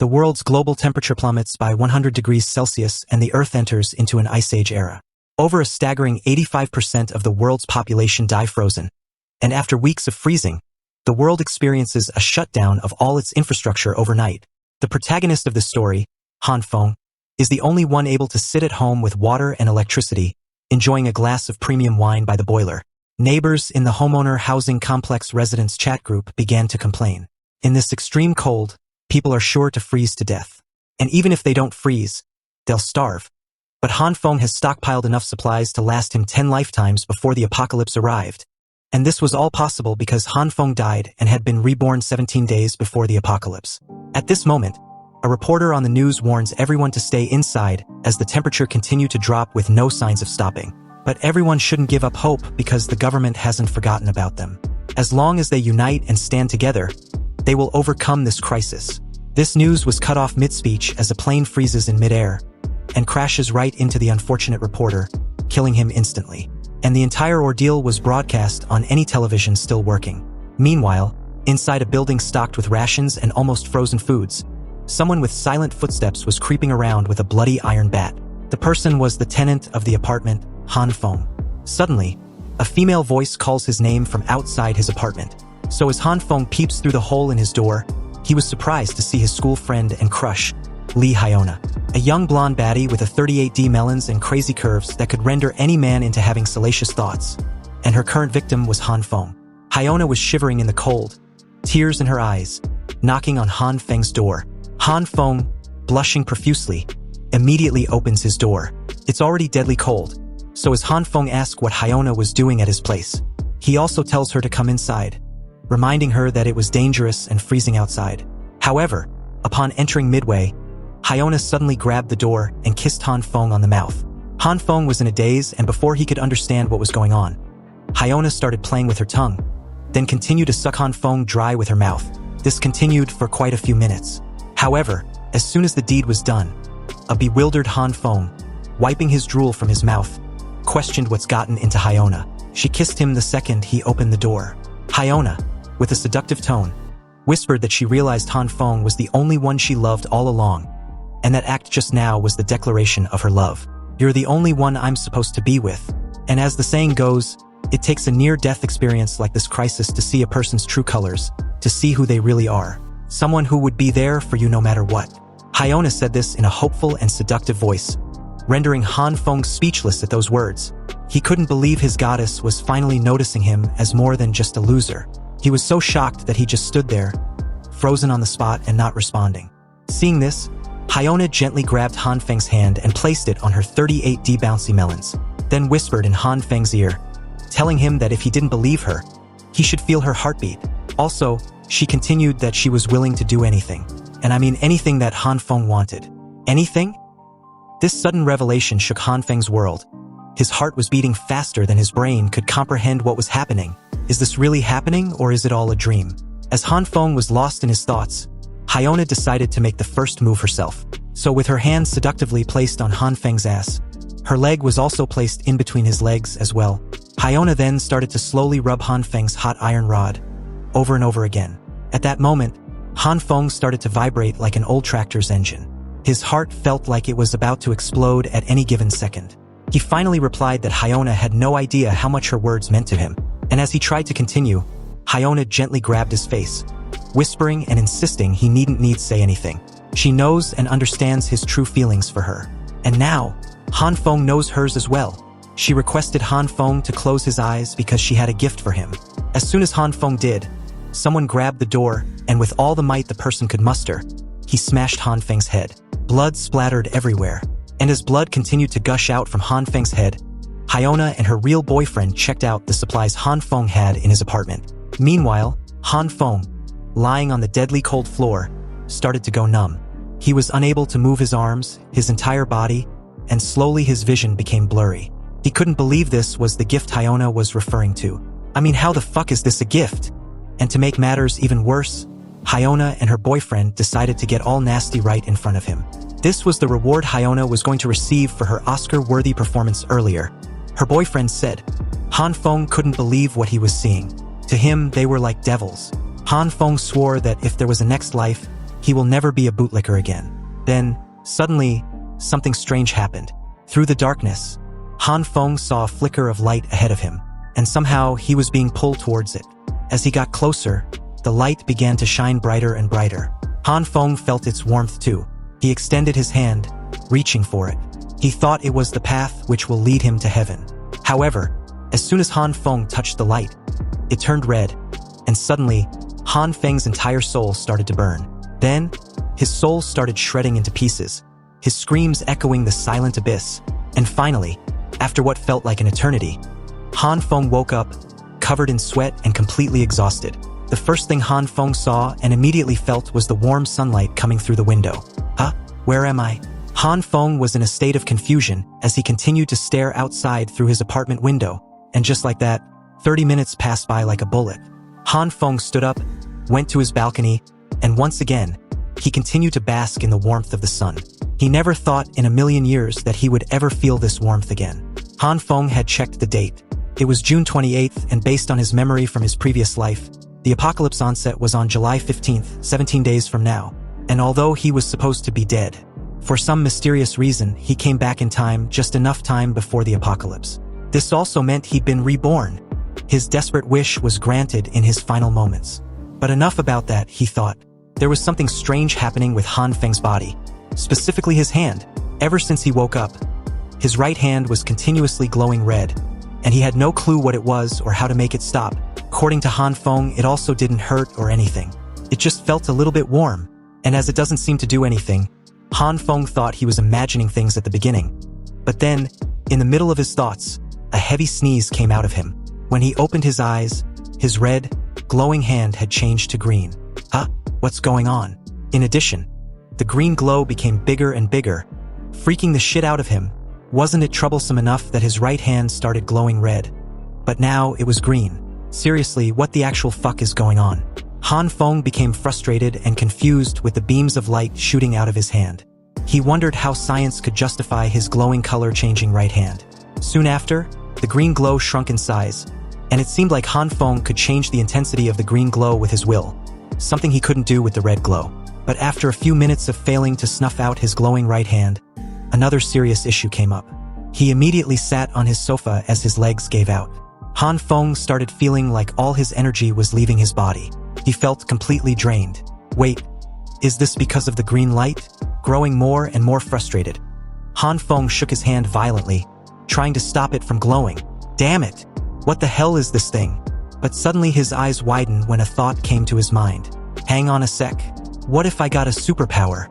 The world's global temperature plummets by 100 degrees Celsius and the Earth enters into an ice age era. Over a staggering 85% of the world's population die frozen. And after weeks of freezing, the world experiences a shutdown of all its infrastructure overnight. The protagonist of this story, Han Feng, is the only one able to sit at home with water and electricity, enjoying a glass of premium wine by the boiler. Neighbors in the homeowner housing complex residents chat group began to complain. In this extreme cold, people are sure to freeze to death. And even if they don't freeze, they'll starve. But Han Feng has stockpiled enough supplies to last him 10 lifetimes before the apocalypse arrived. And this was all possible because Han Feng died and had been reborn 17 days before the apocalypse. At this moment, a reporter on the news warns everyone to stay inside as the temperature continued to drop with no signs of stopping. But everyone shouldn't give up hope because the government hasn't forgotten about them. As long as they unite and stand together, they will overcome this crisis. This news was cut off mid-speech as a plane freezes in mid-air and crashes right into the unfortunate reporter, killing him instantly. And the entire ordeal was broadcast on any television still working. Meanwhile, inside a building stocked with rations and almost frozen foods, someone with silent footsteps was creeping around with a bloody iron bat. The person was the tenant of the apartment, Han Feng. Suddenly, a female voice calls his name from outside his apartment. So as Han Feng peeps through the hole in his door, he was surprised to see his school friend and crush, Lee Hyona, a young blonde baddie with a 38D melons and crazy curves that could render any man into having salacious thoughts. And her current victim was Han Feng. Hyona was shivering in the cold, tears in her eyes, knocking on Han Feng's door. Han Feng, blushing profusely, immediately opens his door. It's already deadly cold, so as Han Feng asks what Hyona was doing at his place, he also tells her to come inside, reminding her that it was dangerous and freezing outside. However, upon entering midway, Hyona suddenly grabbed the door and kissed Han Feng on the mouth. Han Feng was in a daze, and before he could understand what was going on, Hyona started playing with her tongue, then continued to suck Han Feng dry with her mouth. This continued for quite a few minutes. However, as soon as the deed was done, a bewildered Han Feng, wiping his drool from his mouth, questioned what's gotten into Hyona. She kissed him the second he opened the door. Hyona, with a seductive tone, whispered that she realized Han Feng was the only one she loved all along, and that act just now was the declaration of her love. You're the only one I'm supposed to be with. And as the saying goes, it takes a near-death experience like this crisis to see a person's true colors, to see who they really are. Someone who would be there for you no matter what. Hyona said this in a hopeful and seductive voice, rendering Han Feng speechless at those words. He couldn't believe his goddess was finally noticing him as more than just a loser. He was so shocked that he just stood there, frozen on the spot and not responding. Seeing this, Hyona gently grabbed Han Feng's hand and placed it on her 38D bouncy melons, then whispered in Han Feng's ear, telling him that if he didn't believe her, he should feel her heartbeat. Also, she continued that she was willing to do anything. And I mean anything that Han Feng wanted. Anything? This sudden revelation shook Han Feng's world. His heart was beating faster than his brain could comprehend what was happening. Is this really happening, or is it all a dream? As Han Feng was lost in his thoughts, Hyona decided to make the first move herself. So with her hand seductively placed on Han Feng's ass, her leg was also placed in between his legs as well. Hyona then started to slowly rub Han Feng's hot iron rod, over and over again. At that moment, Han Feng started to vibrate like an old tractor's engine. His heart felt like it was about to explode at any given second. He finally replied that Hyona had no idea how much her words meant to him. And as he tried to continue, Hyona gently grabbed his face, whispering and insisting he needn't say anything. She knows and understands his true feelings for her. And now, Han Feng knows hers as well. She requested Han Feng to close his eyes because she had a gift for him. As soon as Han Feng did, someone grabbed the door, and with all the might the person could muster, he smashed Han Feng's head. Blood splattered everywhere. And as blood continued to gush out from Han Feng's head, Hyona and her real boyfriend checked out the supplies Han Feng had in his apartment. Meanwhile, Han Feng, lying on the deadly cold floor, started to go numb. He was unable to move his arms, his entire body, and slowly his vision became blurry. He couldn't believe this was the gift Hyona was referring to. I mean, how the fuck is this a gift? And to make matters even worse, Hyona and her boyfriend decided to get all nasty right in front of him. This was the reward Hyona was going to receive for her Oscar-worthy performance earlier. Her boyfriend said. Han Feng couldn't believe what he was seeing. To him, they were like devils. Han Feng swore that if there was a next life, He will never be a bootlicker again. Then, suddenly, something strange happened. Through the darkness, Han Feng saw a flicker of light ahead of him, and somehow he was being pulled towards it. As he got closer, the light began to shine brighter and brighter. Han Feng felt its warmth too. He extended his hand, reaching for it. He thought it was the path which will lead him to heaven. However, as soon as Han Feng touched the light, it turned red, and suddenly, Han Feng's entire soul started to burn. Then, his soul started shredding into pieces, his screams echoing the silent abyss. And finally, after what felt like an eternity, Han Feng woke up, covered in sweat and completely exhausted. The first thing Han Feng saw and immediately felt was the warm sunlight coming through the window. Huh? Where am I? Han Feng was in a state of confusion as he continued to stare outside through his apartment window, and just like that, 30 minutes passed by like a bullet. Han Feng stood up, went to his balcony, and once again, he continued to bask in the warmth of the sun. He never thought in a million years that he would ever feel this warmth again. Han Feng had checked the date. It was June 28th, and based on his memory from his previous life, the apocalypse onset was on July 15th, 17 days from now. And although he was supposed to be dead, for some mysterious reason, he came back in time, just enough time before the apocalypse. This also meant he'd been reborn. His desperate wish was granted in his final moments. But enough about that, he thought. There was something strange happening with Han Feng's body, specifically his hand. Ever since he woke up, his right hand was continuously glowing red, and he had no clue what it was or how to make it stop. According to Han Feng, it also didn't hurt or anything. It just felt a little bit warm, and as it doesn't seem to do anything, Han Feng thought he was imagining things at the beginning. But then, in the middle of his thoughts, a heavy sneeze came out of him. When he opened his eyes, his red, glowing hand had changed to green. Huh? What's going on? In addition, the green glow became bigger and bigger, freaking the shit out of him. Wasn't it troublesome enough that his right hand started glowing red? But now it was green. Seriously, what the actual fuck is going on? Han Feng became frustrated and confused with the beams of light shooting out of his hand. He wondered how science could justify his glowing color-changing right hand. Soon after, the green glow shrunk in size, and it seemed like Han Feng could change the intensity of the green glow with his will, something he couldn't do with the red glow. But after a few minutes of failing to snuff out his glowing right hand, another serious issue came up. He immediately sat on his sofa as his legs gave out. Han Feng started feeling like all his energy was leaving his body. He felt completely drained. Wait, is this because of the green light? Growing more and more frustrated, Han Feng shook his hand violently, trying to stop it from glowing. Damn it! What the hell is this thing? But suddenly his eyes widened when a thought came to his mind. Hang on a sec. What if I got a superpower?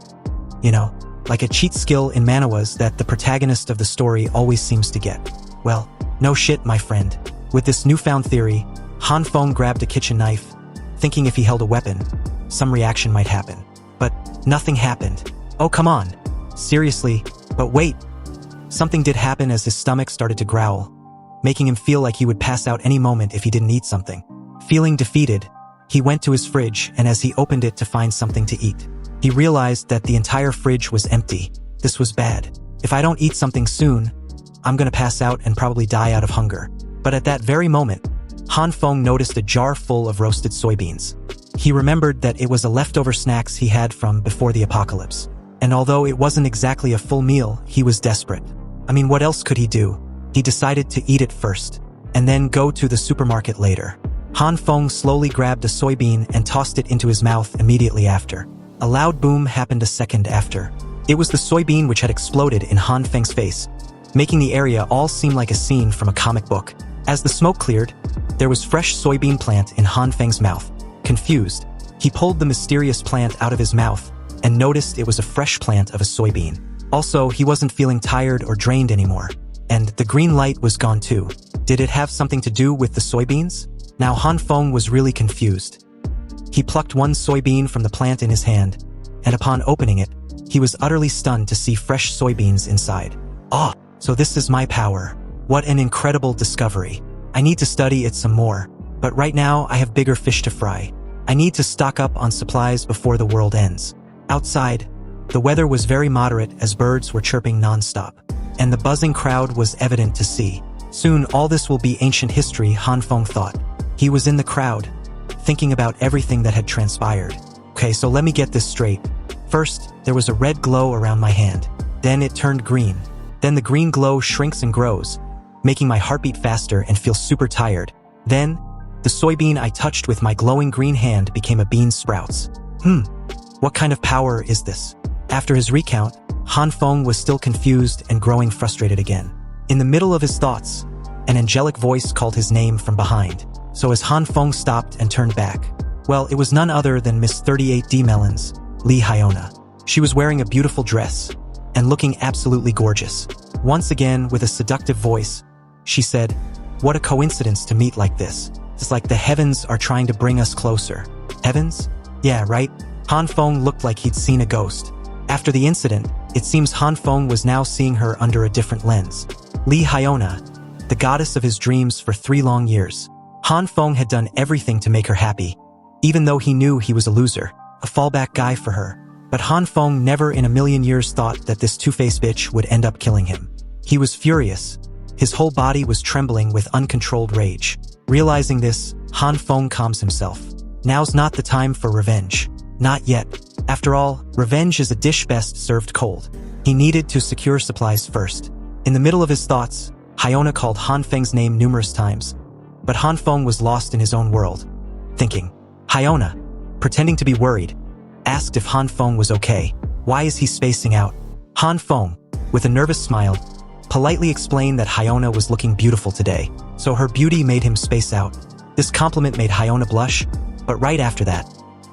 You know, like a cheat skill in manhwas that the protagonist of the story always seems to get. Well, no shit, my friend. With this newfound theory, Han Feng grabbed a kitchen knife, thinking if he held a weapon, some reaction might happen. But nothing happened. Oh, come on. Seriously, but wait. Something did happen as his stomach started to growl, making him feel like he would pass out any moment if he didn't eat something. Feeling defeated, he went to his fridge, and as he opened it to find something to eat, he realized that the entire fridge was empty. This was bad. If I don't eat something soon, I'm gonna pass out and probably die out of hunger. But at that very moment, Han Feng noticed a jar full of roasted soybeans. He remembered that it was a leftover snacks he had from before the apocalypse. And although it wasn't exactly a full meal, he was desperate. I mean, what else could he do? He decided to eat it first, and then go to the supermarket later. Han Feng slowly grabbed a soybean and tossed it into his mouth immediately after. A loud boom happened a second after. It was the soybean which had exploded in Han Feng's face, making the area all seem like a scene from a comic book. As the smoke cleared, there was fresh soybean plant in Han Feng's mouth. Confused, he pulled the mysterious plant out of his mouth and noticed it was a fresh plant of a soybean. Also, he wasn't feeling tired or drained anymore. And the green light was gone too. Did it have something to do with the soybeans? Now Han Feng was really confused. He plucked one soybean from the plant in his hand, and upon opening it, he was utterly stunned to see fresh soybeans inside. Ah, so this is my power. What an incredible discovery. I need to study it some more, but right now I have bigger fish to fry. I need to stock up on supplies before the world ends. Outside, the weather was very moderate as birds were chirping non-stop, and the buzzing crowd was evident to see. Soon all this will be ancient history, Han Feng thought. He was in the crowd, thinking about everything that had transpired. Okay, so let me get this straight. First, there was a red glow around my hand. Then it turned green. Then the green glow shrinks and grows, making my heartbeat faster and feel super tired. Then, the soybean I touched with my glowing green hand became a bean sprouts. What kind of power is this? After his recount, Han Feng was still confused and growing frustrated again. In the middle of his thoughts, an angelic voice called his name from behind. So as Han Feng stopped and turned back, well, it was none other than Miss 38D Melons, Lee Hyona. She was wearing a beautiful dress and looking absolutely gorgeous. Once again, with a seductive voice, she said, "What a coincidence to meet like this. It's like the heavens are trying to bring us closer." Heavens? Yeah, right? Han Feng looked like he'd seen a ghost. After the incident, it seems Han Feng was now seeing her under a different lens. Lee Hyona, the goddess of his dreams for 3 long years. Han Feng had done everything to make her happy, even though he knew he was a loser, a fallback guy for her. But Han Feng never in a million years thought that this two-faced bitch would end up killing him. He was furious. His whole body was trembling with uncontrolled rage. Realizing this, Han Feng calms himself. Now's not the time for revenge. Not yet. After all, revenge is a dish best served cold. He needed to secure supplies first. In the middle of his thoughts, Hyona called Han Feng's name numerous times, but Han Feng was lost in his own world, thinking. Hyona, pretending to be worried, asked if Han Feng was okay. Why is he spacing out? Han Feng, with a nervous smile, politely explained that Hyona was looking beautiful today, so her beauty made him space out. This compliment made Hyona blush, but right after that,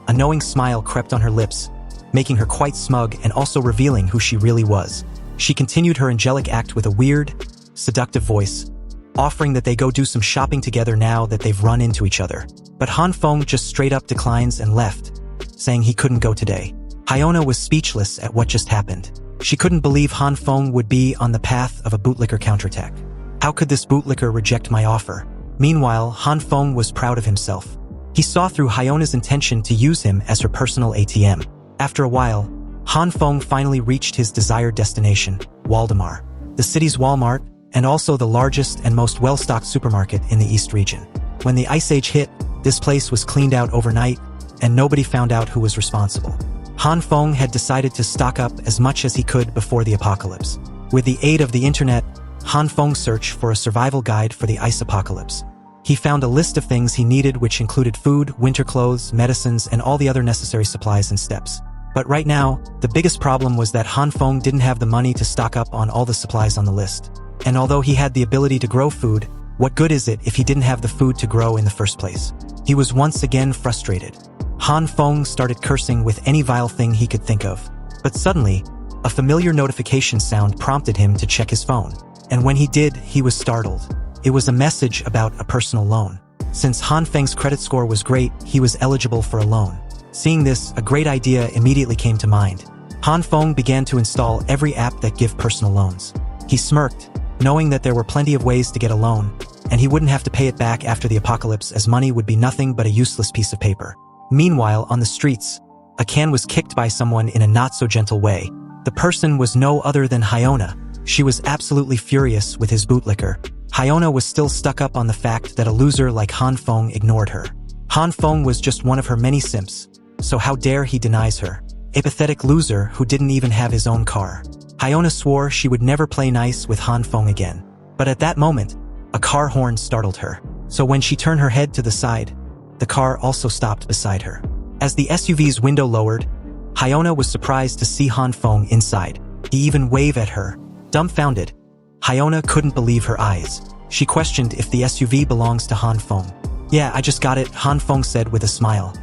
a knowing smile crept on her lips, making her quite smug and also revealing who she really was. She continued her angelic act with a weird, seductive voice, offering that they go do some shopping together now that they've run into each other. But Han Feng just straight up declines and left, saying he couldn't go today. Hyona was speechless at what just happened. She couldn't believe Han Feng would be on the path of a bootlicker counterattack. How could this bootlicker reject my offer? Meanwhile, Han Feng was proud of himself. He saw through Hyona's intention to use him as her personal ATM. After a while, Han Feng finally reached his desired destination, Waldemar, the city's Walmart, and also the largest and most well-stocked supermarket in the East region. When the Ice Age hit, this place was cleaned out overnight, and nobody found out who was responsible. Han Feng had decided to stock up as much as he could before the apocalypse. With the aid of the internet, Han Feng searched for a survival guide for the ice apocalypse. He found a list of things he needed, which included food, winter clothes, medicines, and all the other necessary supplies and steps. But right now, the biggest problem was that Han Feng didn't have the money to stock up on all the supplies on the list. And although he had the ability to grow food, what good is it if he didn't have the food to grow in the first place? He was once again frustrated. Han Feng started cursing with any vile thing he could think of. But suddenly, a familiar notification sound prompted him to check his phone. And when he did, he was startled. It was a message about a personal loan. Since Han Feng's credit score was great, he was eligible for a loan. Seeing this, a great idea immediately came to mind. Han Feng began to install every app that give personal loans. He smirked, knowing that there were plenty of ways to get a loan, and he wouldn't have to pay it back after the apocalypse, as money would be nothing but a useless piece of paper. Meanwhile, on the streets, a can was kicked by someone in a not-so-gentle way. The person was no other than Hyona. She was absolutely furious with his bootlicker. Hyona was still stuck up on the fact that a loser like Han Feng ignored her. Han Feng was just one of her many simps, so how dare he denies her? A pathetic loser who didn't even have his own car. Hyona swore she would never play nice with Han Feng again. But at that moment, a car horn startled her. So when she turned her head to the side, the car also stopped beside her. As the SUV's window lowered, Hyona was surprised to see Han Feng inside. He even waved at her. Dumbfounded, Hyona couldn't believe her eyes. She questioned if the SUV belongs to Han Feng. Yeah, I just got it, Han Feng said with a smile.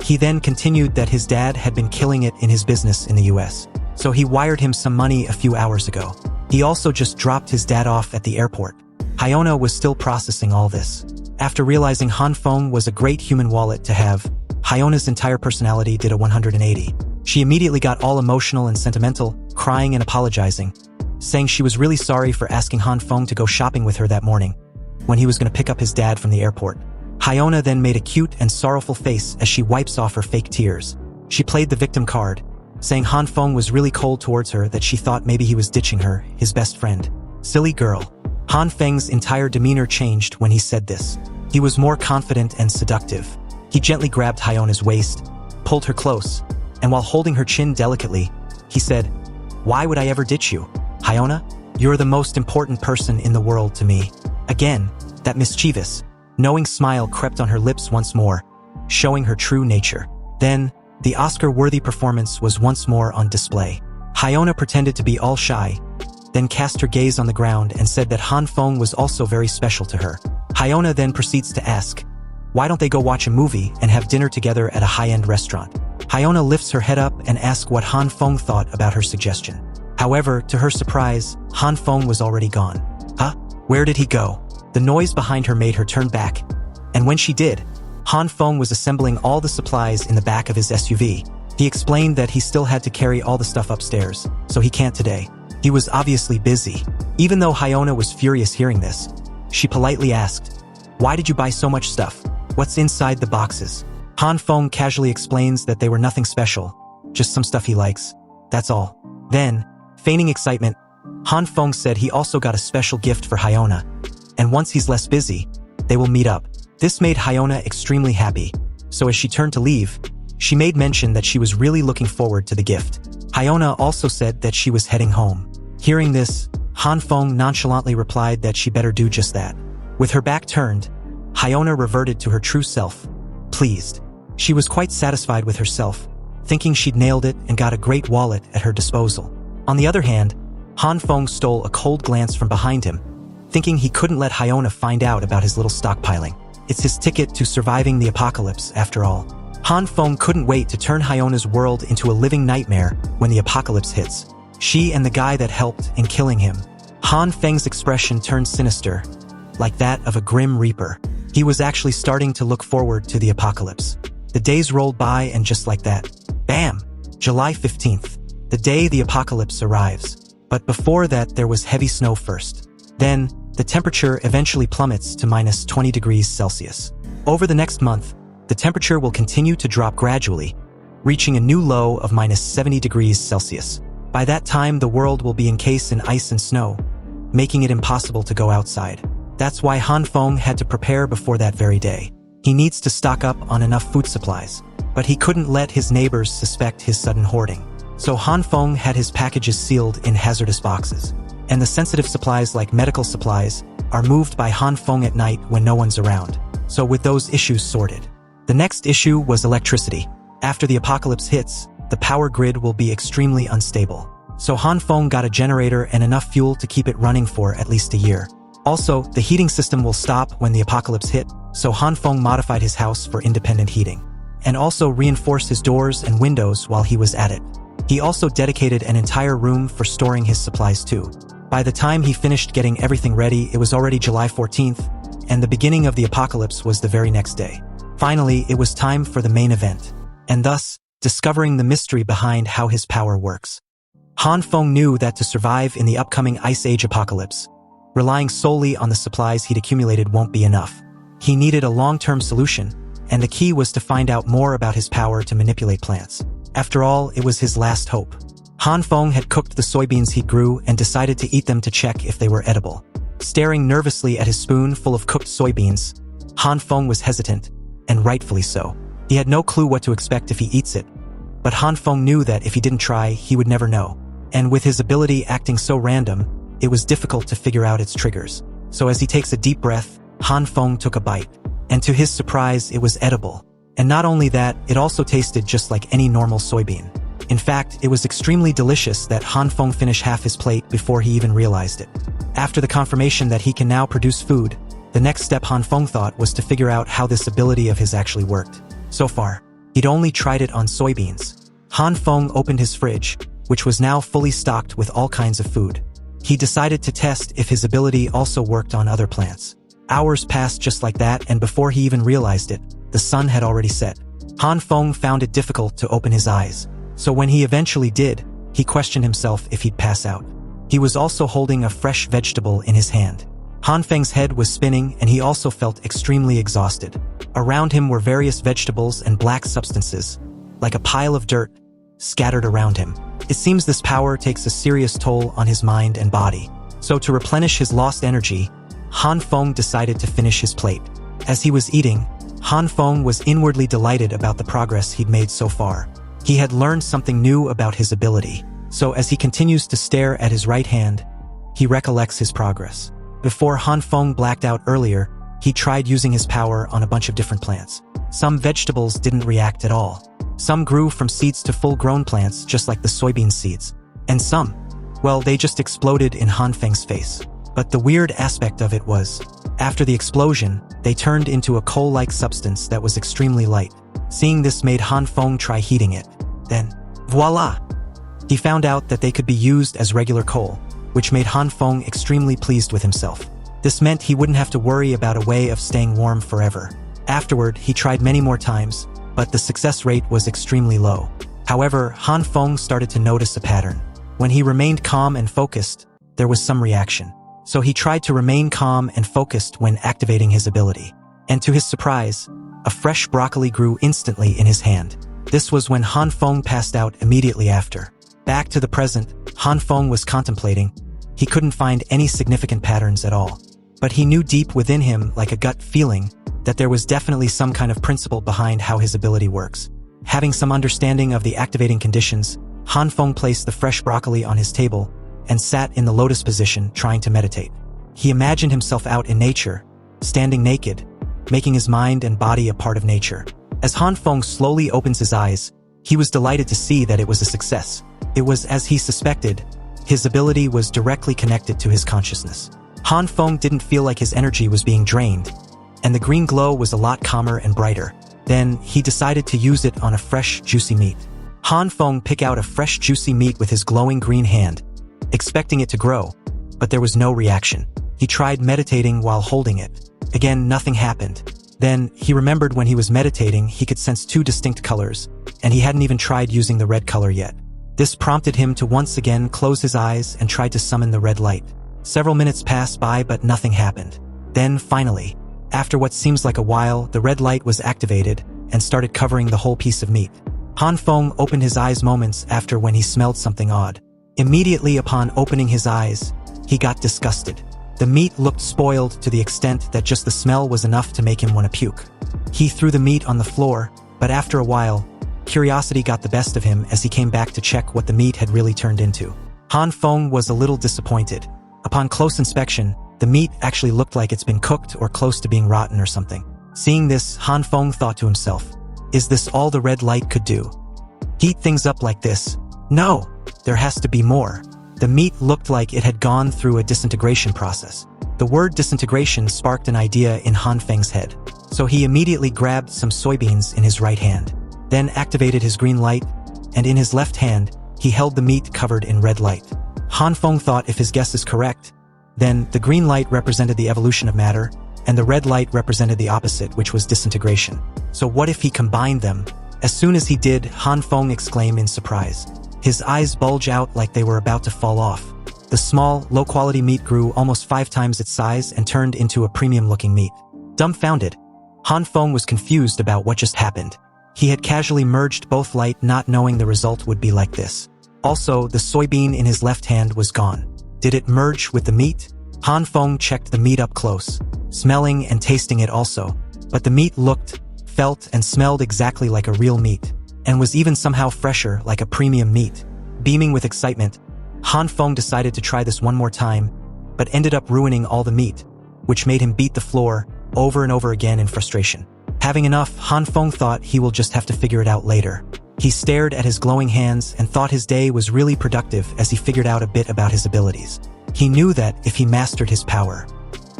He then continued that his dad had been killing it in his business in the US, so he wired him some money a few hours ago. He also just dropped his dad off at the airport. Hyona was still processing all this. After realizing Han Feng was a great human wallet to have, Hyona's entire personality did a 180. She immediately got all emotional and sentimental, crying and apologizing, saying she was really sorry for asking Han Feng to go shopping with her that morning, when he was going to pick up his dad from the airport. Hyona then made a cute and sorrowful face as she wipes off her fake tears. She played the victim card, saying Han Feng was really cold towards her, that she thought maybe he was ditching her, his best friend. Silly girl. Han Feng's entire demeanor changed when he said this. He was more confident and seductive. He gently grabbed Hyona's waist, pulled her close, and while holding her chin delicately, he said, "Why would I ever ditch you? Hyona, you're the most important person in the world to me." Again, that mischievous, knowing smile crept on her lips once more, showing her true nature. Then, the Oscar-worthy performance was once more on display. Hyona pretended to be all shy, then cast her gaze on the ground and said that Han Feng was also very special to her. Hyona then proceeds to ask, why don't they go watch a movie and have dinner together at a high-end restaurant? Hyona lifts her head up and asks what Han Feng thought about her suggestion. However, to her surprise, Han Feng was already gone. Huh? Where did he go? The noise behind her made her turn back, and when she did, Han Feng was assembling all the supplies in the back of his SUV. He explained that he still had to carry all the stuff upstairs, so he can't today. He was obviously busy. Even though Hyona was furious hearing this, she politely asked, "Why did you buy so much stuff? What's inside the boxes?" Han Feng casually explains that they were nothing special, just some stuff he likes. That's all. Then, feigning excitement, Han Feng said he also got a special gift for Hyona, and once he's less busy, they will meet up. This made Hyona extremely happy, so as she turned to leave, she made mention that she was really looking forward to the gift. Hyona also said that she was heading home. Hearing this, Han Feng nonchalantly replied that she better do just that. With her back turned, Hyona reverted to her true self, pleased. She was quite satisfied with herself, thinking she'd nailed it and got a great wallet at her disposal. On the other hand, Han Feng stole a cold glance from behind him, thinking he couldn't let Hyona find out about his little stockpiling. It's his ticket to surviving the apocalypse, after all. Han Feng couldn't wait to turn Hyona's world into a living nightmare when the apocalypse hits. She and the guy that helped in killing him. Han Feng's expression turned sinister, like that of a grim reaper. He was actually starting to look forward to the apocalypse. The days rolled by and just like that, bam! July 15th, the day the apocalypse arrives. But before that there was heavy snow first. Then, the temperature eventually plummets to minus 20 degrees Celsius. Over the next month, the temperature will continue to drop gradually, reaching a new low of minus 70 degrees Celsius. By that time, the world will be encased in ice and snow, making it impossible to go outside. That's why Han Feng had to prepare before that very day. He needs to stock up on enough food supplies, but he couldn't let his neighbors suspect his sudden hoarding. So Han Feng had his packages sealed in hazardous boxes, and the sensitive supplies like medical supplies are moved by Han Feng at night when no one's around. So with those issues sorted, the next issue was electricity. After the apocalypse hits, the power grid will be extremely unstable. So Han Feng got a generator and enough fuel to keep it running for at least a year. Also, the heating system will stop when the apocalypse hit, so Han Feng modified his house for independent heating, and also reinforced his doors and windows while he was at it. He also dedicated an entire room for storing his supplies too. By the time he finished getting everything ready, it was already July 14th, and the beginning of the apocalypse was the very next day. Finally, it was time for the main event, and thus, discovering the mystery behind how his power works. Han Feng knew that to survive in the upcoming Ice Age apocalypse, relying solely on the supplies he'd accumulated won't be enough. He needed a long-term solution, and the key was to find out more about his power to manipulate plants. After all, it was his last hope. Han Feng had cooked the soybeans he grew and decided to eat them to check if they were edible. Staring nervously at his spoon full of cooked soybeans, Han Feng was hesitant, and rightfully so. He had no clue what to expect if he eats it, but Han Feng knew that if he didn't try, he would never know. And with his ability acting so random, it was difficult to figure out its triggers. So as he takes a deep breath, Han Feng took a bite, and to his surprise, it was edible. And not only that, it also tasted just like any normal soybean. In fact, it was extremely delicious that Han Feng finished half his plate before he even realized it. After the confirmation that he can now produce food, the next step Han Feng thought was to figure out how this ability of his actually worked. So far, he'd only tried it on soybeans. Han Feng opened his fridge, which was now fully stocked with all kinds of food. He decided to test if his ability also worked on other plants. Hours passed just like that, and before he even realized it, the sun had already set. Han Feng found it difficult to open his eyes, so when he eventually did, he questioned himself if he'd pass out. He was also holding a fresh vegetable in his hand. Han Feng's head was spinning, and he also felt extremely exhausted. Around him were various vegetables and black substances, like a pile of dirt, scattered around him. It seems this power takes a serious toll on his mind and body. So to replenish his lost energy, Han Feng decided to finish his plate. As he was eating, Han Feng was inwardly delighted about the progress he'd made so far. He had learned something new about his ability, so as he continues to stare at his right hand, he recollects his progress. Before Han Feng blacked out earlier, he tried using his power on a bunch of different plants. Some vegetables didn't react at all. Some grew from seeds to full-grown plants, just like the soybean seeds. And some, well, they just exploded in Han Feng's face. But the weird aspect of it was, after the explosion, they turned into a coal-like substance that was extremely light. Seeing this made Han Feng try heating it. Then, voila! He found out that they could be used as regular coal, which made Han Feng extremely pleased with himself. This meant he wouldn't have to worry about a way of staying warm forever. Afterward, he tried many more times, but the success rate was extremely low. However, Han Feng started to notice a pattern. When he remained calm and focused, there was some reaction. So he tried to remain calm and focused when activating his ability. And to his surprise, a fresh broccoli grew instantly in his hand. This was when Han Feng passed out immediately after. Back to the present, Han Feng was contemplating. He couldn't find any significant patterns at all. But he knew deep within him, like a gut feeling, that there was definitely some kind of principle behind how his ability works. Having some understanding of the activating conditions, Han Feng placed the fresh broccoli on his table and sat in the lotus position trying to meditate. He imagined himself out in nature, standing naked, making his mind and body a part of nature. As Han Feng slowly opens his eyes, he was delighted to see that it was a success. It was as he suspected. His ability was directly connected to his consciousness. Han Feng didn't feel like his energy was being drained, and the green glow was a lot calmer and brighter. Then, he decided to use it on a fresh, juicy meat. Han Feng picked out a fresh, juicy meat with his glowing green hand, expecting it to grow, but there was no reaction. He tried meditating while holding it. Again, nothing happened. Then, he remembered when he was meditating, he could sense two distinct colors, and he hadn't even tried using the red color yet. This prompted him to once again close his eyes and try to summon the red light. Several minutes passed by, but nothing happened. Then, finally, after what seems like a while, the red light was activated and started covering the whole piece of meat. Han Feng opened his eyes moments after when he smelled something odd. Immediately upon opening his eyes, he got disgusted. The meat looked spoiled to the extent that just the smell was enough to make him want to puke. He threw the meat on the floor, but after a while, curiosity got the best of him as he came back to check what the meat had really turned into. Han Feng was a little disappointed. Upon close inspection, the meat actually looked like it's been cooked or close to being rotten or something. Seeing this, Han Feng thought to himself, is this all the red light could do? Heat things up like this? No, there has to be more. The meat looked like it had gone through a disintegration process. The word disintegration sparked an idea in Han Feng's head. So he immediately grabbed some soybeans in his right hand, then activated his green light, and in his left hand, he held the meat covered in red light. Han Feng thought if his guess is correct, then the green light represented the evolution of matter, and the red light represented the opposite, which was disintegration. So what if he combined them? As soon as he did, Han Feng exclaimed in surprise. His eyes bulged out like they were about to fall off. The small, low-quality meat grew almost 5 times its size and turned into a premium-looking meat. Dumbfounded, Han Feng was confused about what just happened. He had casually merged both light, not knowing the result would be like this. Also, the soybean in his left hand was gone. Did it merge with the meat? Han Feng checked the meat up close, smelling and tasting it also. But the meat looked, felt, and smelled exactly like a real meat, and was even somehow fresher, like a premium meat. Beaming with excitement, Han Feng decided to try this one more time, but ended up ruining all the meat, which made him beat the floor over and over again in frustration. Having enough, Han Feng thought he will just have to figure it out later. He stared at his glowing hands and thought his day was really productive as he figured out a bit about his abilities. He knew that if he mastered his power,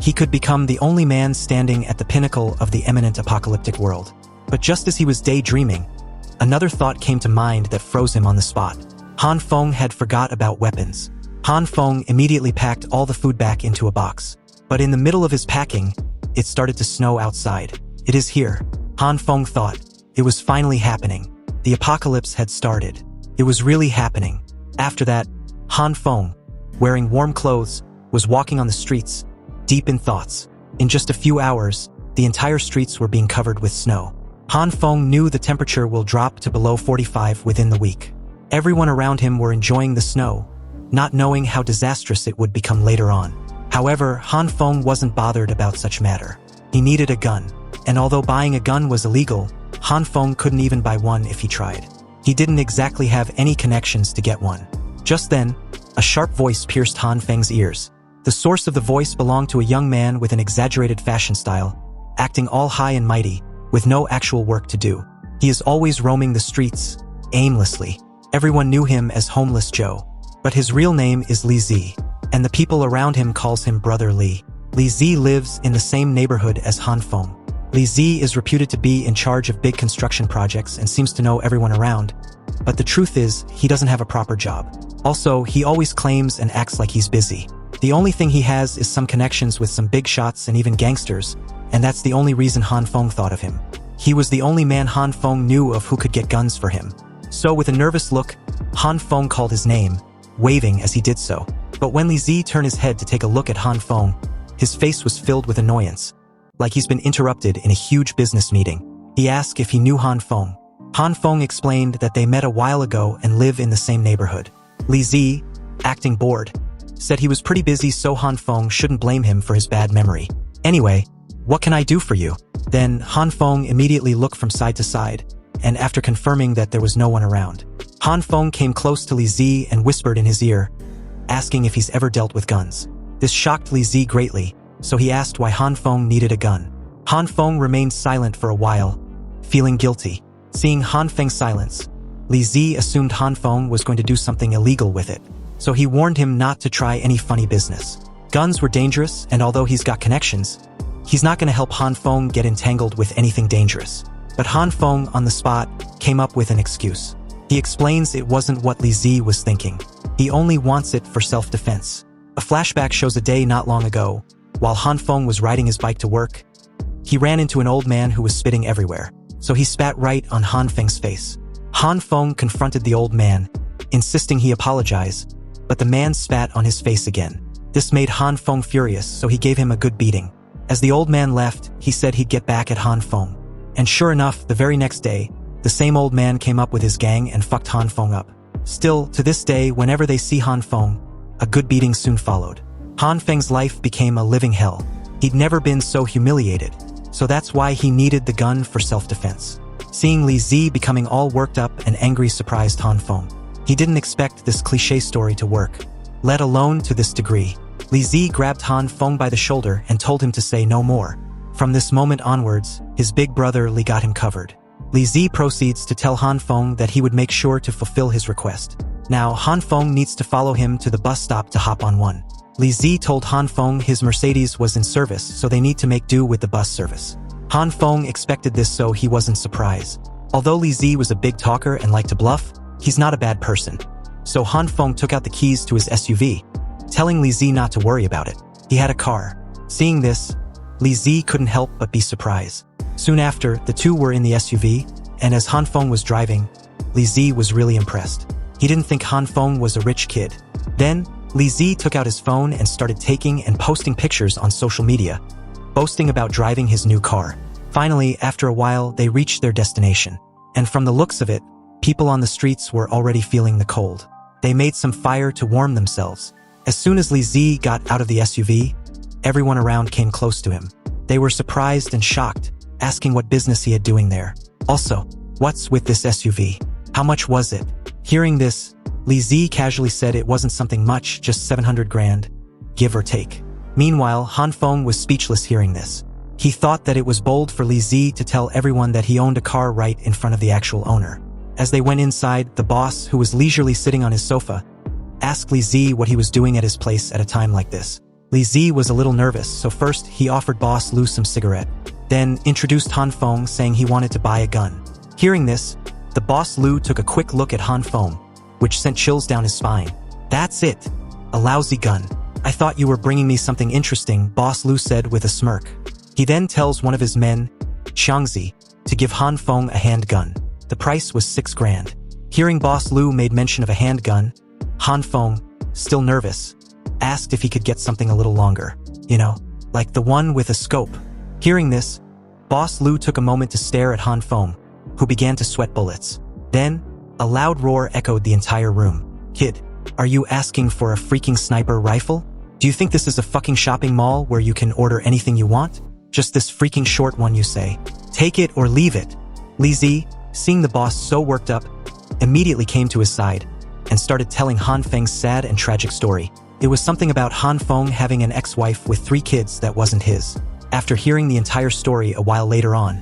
he could become the only man standing at the pinnacle of the imminent apocalyptic world. But just as he was daydreaming, another thought came to mind that froze him on the spot. Han Feng had forgot about weapons. Han Feng immediately packed all the food back into a box. But in the middle of his packing, it started to snow outside. It is here, Han Feng thought. It was finally happening. The apocalypse had started. It was really happening. After that, Han Feng, wearing warm clothes, was walking on the streets, deep in thoughts. In just a few hours, the entire streets were being covered with snow. Han Feng knew the temperature will drop to below 45 within the week. Everyone around him were enjoying the snow, not knowing how disastrous it would become later on. However, Han Feng wasn't bothered about such matter. He needed a gun. And although buying a gun was illegal, Han Feng couldn't even buy one if he tried. He didn't exactly have any connections to get one. Just then, a sharp voice pierced Han Feng's ears. The source of the voice belonged to a young man with an exaggerated fashion style, acting all high and mighty, with no actual work to do. He is always roaming the streets, aimlessly. Everyone knew him as Homeless Joe. But his real name is Li Zi, and the people around him calls him Brother Li. Li Zi lives in the same neighborhood as Han Feng. Li Zi is reputed to be in charge of big construction projects and seems to know everyone around, but the truth is, he doesn't have a proper job. Also, he always claims and acts like he's busy. The only thing he has is some connections with some big shots and even gangsters, and that's the only reason Han Feng thought of him. He was the only man Han Feng knew of who could get guns for him. So with a nervous look, Han Feng called his name, waving as he did so. But when Li Zi turned his head to take a look at Han Feng, his face was filled with annoyance, like he's been interrupted in a huge business meeting. He asked if he knew Han Feng. Han Feng explained that they met a while ago and live in the same neighborhood. Li Zi, acting bored, said he was pretty busy, so Han Feng shouldn't blame him for his bad memory. Anyway, what can I do for you? Then Han Feng immediately looked from side to side, and after confirming that there was no one around, Han Feng came close to Li Zi and whispered in his ear, asking if he's ever dealt with guns. This shocked Li Zi greatly, so he asked why Han Feng needed a gun. Han Feng remained silent for a while, feeling guilty. Seeing Han Feng's silence, Li Zi assumed Han Feng was going to do something illegal with it, so he warned him not to try any funny business. Guns were dangerous, and although he's got connections, he's not going to help Han Feng get entangled with anything dangerous. But Han Feng, on the spot, came up with an excuse. He explains it wasn't what Li Zi was thinking. He only wants it for self-defense. A flashback shows a day not long ago. While Han Feng was riding his bike to work, he ran into an old man who was spitting everywhere, so he spat right on Han Feng's face. Han Feng confronted the old man, insisting he apologize, but the man spat on his face again. This made Han Feng furious, so he gave him a good beating. As the old man left, he said he'd get back at Han Feng. And sure enough, the very next day, the same old man came up with his gang and fucked Han Feng up. Still, to this day, whenever they see Han Feng, a good beating soon followed. Han Feng's life became a living hell. He'd never been so humiliated, so that's why he needed the gun for self-defense. Seeing Li Zi becoming all worked up and angry surprised Han Feng. He didn't expect this cliché story to work, let alone to this degree. Li Zi grabbed Han Feng by the shoulder and told him to say no more. From this moment onwards, his big brother Li got him covered. Li Zi proceeds to tell Han Feng that he would make sure to fulfill his request. Now, Han Feng needs to follow him to the bus stop to hop on one. Li Zi told Han Feng his Mercedes was in service, so they need to make do with the bus service. Han Feng expected this, so he wasn't surprised. Although Li Zi was a big talker and liked to bluff, he's not a bad person. So Han Feng took out the keys to his SUV, telling Li Zi not to worry about it. He had a car. Seeing this, Li Zi couldn't help but be surprised. Soon after, the two were in the SUV, and as Han Feng was driving, Li Zi was really impressed. He didn't think Han Feng was a rich kid. Then, Li Zi took out his phone and started taking and posting pictures on social media, boasting about driving his new car. Finally, after a while, they reached their destination. And from the looks of it, people on the streets were already feeling the cold. They made some fire to warm themselves. As soon as Li Zi got out of the SUV, everyone around came close to him. They were surprised and shocked, asking what business he had doing there. Also, what's with this SUV? How much was it? Hearing this, Li Zi casually said it wasn't something much, just 700 grand, give or take. Meanwhile, Han Feng was speechless hearing this. He thought that it was bold for Li Zi to tell everyone that he owned a car right in front of the actual owner. As they went inside, the boss, who was leisurely sitting on his sofa, asked Li Zi what he was doing at his place at a time like this. Li Zi was a little nervous, so first he offered Boss Lu some cigarette, then introduced Han Feng, saying he wanted to buy a gun. Hearing this, the boss Lu took a quick look at Han Feng, which sent chills down his spine. That's it. A lousy gun. I thought you were bringing me something interesting, Boss Lu said with a smirk. He then tells one of his men, Xiangzi, to give Han Feng a handgun. The price was 6 grand. Hearing Boss Lu made mention of a handgun, Han Feng, still nervous, asked if he could get something a little longer. You know, like the one with a scope. Hearing this, Boss Lu took a moment to stare at Han Feng, who began to sweat bullets. Then, a loud roar echoed the entire room. Kid, are you asking for a freaking sniper rifle? Do you think this is a fucking shopping mall where you can order anything you want? Just this freaking short one, you say? Take it or leave it. Li Zi, seeing the boss so worked up, immediately came to his side and started telling Han Feng's sad and tragic story. It was something about Han Feng having an ex-wife with 3 kids that wasn't his. After hearing the entire story a while later on,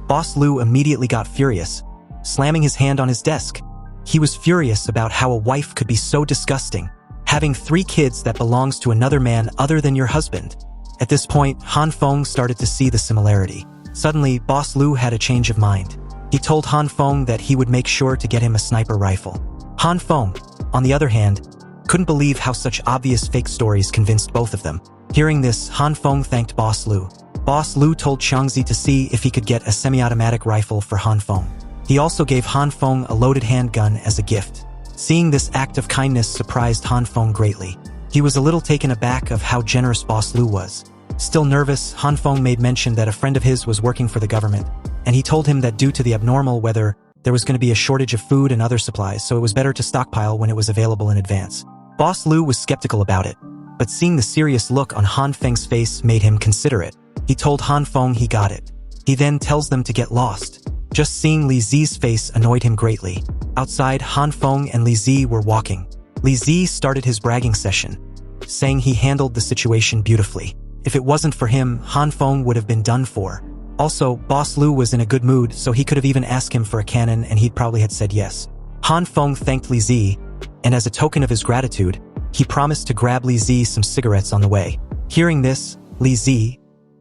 Boss Lu immediately got furious, slamming his hand on his desk. He was furious about how a wife could be so disgusting, having 3 kids that belongs to another man other than your husband. At this point, Han Feng started to see the similarity. Suddenly, Boss Lu had a change of mind. He told Han Feng that he would make sure to get him a sniper rifle. Han Feng, on the other hand, couldn't believe how such obvious fake stories convinced both of them. Hearing this, Han Feng thanked Boss Lu. Boss Lu told Xiangzi to see if he could get a semi-automatic rifle for Han Feng. He also gave Han Feng a loaded handgun as a gift. Seeing this act of kindness surprised Han Feng greatly. He was a little taken aback of how generous Boss Lu was. Still nervous, Han Feng made mention that a friend of his was working for the government, and he told him that due to the abnormal weather, there was going to be a shortage of food and other supplies, so it was better to stockpile when it was available in advance. Boss Lu was skeptical about it, but seeing the serious look on Han Feng's face made him consider it. He told Han Feng he got it. He then tells them to get lost. Just seeing Li Zi's face annoyed him greatly. Outside, Han Feng and Li Zi were walking. Li Zi started his bragging session, saying he handled the situation beautifully. If it wasn't for him, Han Feng would have been done for. Also, Boss Lu was in a good mood, so he could have even asked him for a cannon and he'd probably had said yes. Han Feng thanked Li Zi, and as a token of his gratitude, he promised to grab Li Zi some cigarettes on the way. Hearing this, Li Zi,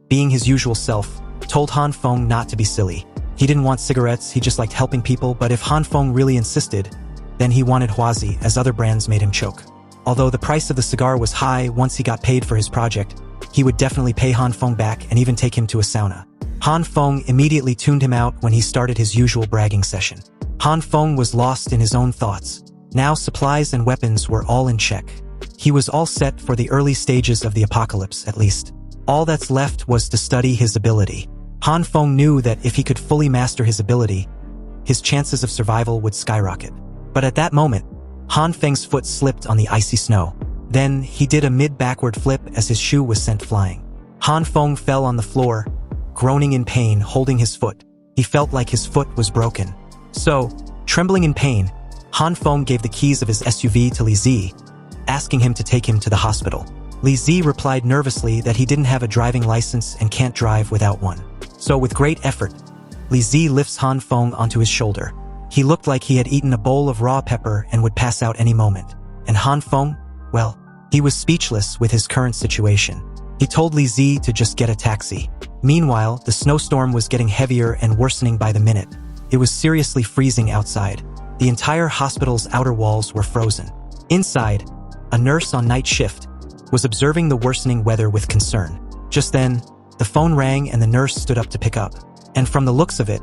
being his usual self, told Han Feng not to be silly. He didn't want cigarettes, he just liked helping people, but if Han Feng really insisted, then he wanted Huazi, as other brands made him choke. Although the price of the cigar was high, once he got paid for his project, he would definitely pay Han Feng back and even take him to a sauna. Han Feng immediately tuned him out when he started his usual bragging session. Han Feng was lost in his own thoughts. Now supplies and weapons were all in check. He was all set for the early stages of the apocalypse, at least. All that's left was to study his ability. Han Feng knew that if he could fully master his ability, his chances of survival would skyrocket. But at that moment, Han Feng's foot slipped on the icy snow. Then, he did a mid-backward flip as his shoe was sent flying. Han Feng fell on the floor, groaning in pain, holding his foot. He felt like his foot was broken. So, trembling in pain, Han Feng gave the keys of his SUV to Li Zi, asking him to take him to the hospital. Li Zi replied nervously that he didn't have a driving license and can't drive without one. So with great effort, Li Zi lifts Han Feng onto his shoulder. He looked like he had eaten a bowl of raw pepper and would pass out any moment. And Han Feng, well, he was speechless with his current situation. He told Li Zi to just get a taxi. Meanwhile, the snowstorm was getting heavier and worsening by the minute. It was seriously freezing outside. The entire hospital's outer walls were frozen. Inside, a nurse on night shift was observing the worsening weather with concern. Just then, the phone rang and the nurse stood up to pick up. And from the looks of it,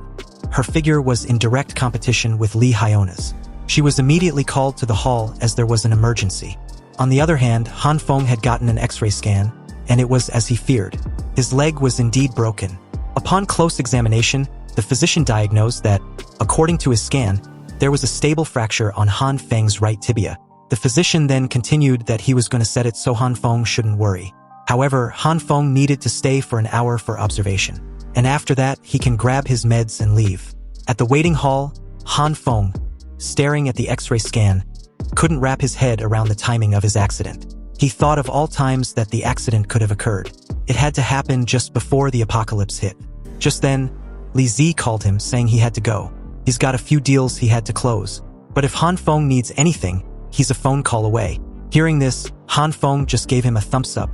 her figure was in direct competition with Li Hiona's. She was immediately called to the hall as there was an emergency. On the other hand, Han Feng had gotten an X-ray scan, and it was as he feared. His leg was indeed broken. Upon close examination, the physician diagnosed that, according to his scan, there was a stable fracture on Han Feng's right tibia. The physician then continued that he was going to set it so Han Feng shouldn't worry. However, Han Feng needed to stay for an hour for observation. And after that, he can grab his meds and leave. At the waiting hall, Han Feng, staring at the X-ray scan, couldn't wrap his head around the timing of his accident. He thought of all times that the accident could have occurred. It had to happen just before the apocalypse hit. Just then, Li Zi called him saying he had to go. He's got a few deals he had to close. But if Han Feng needs anything, he's a phone call away. Hearing this, Han Feng just gave him a thumbs up,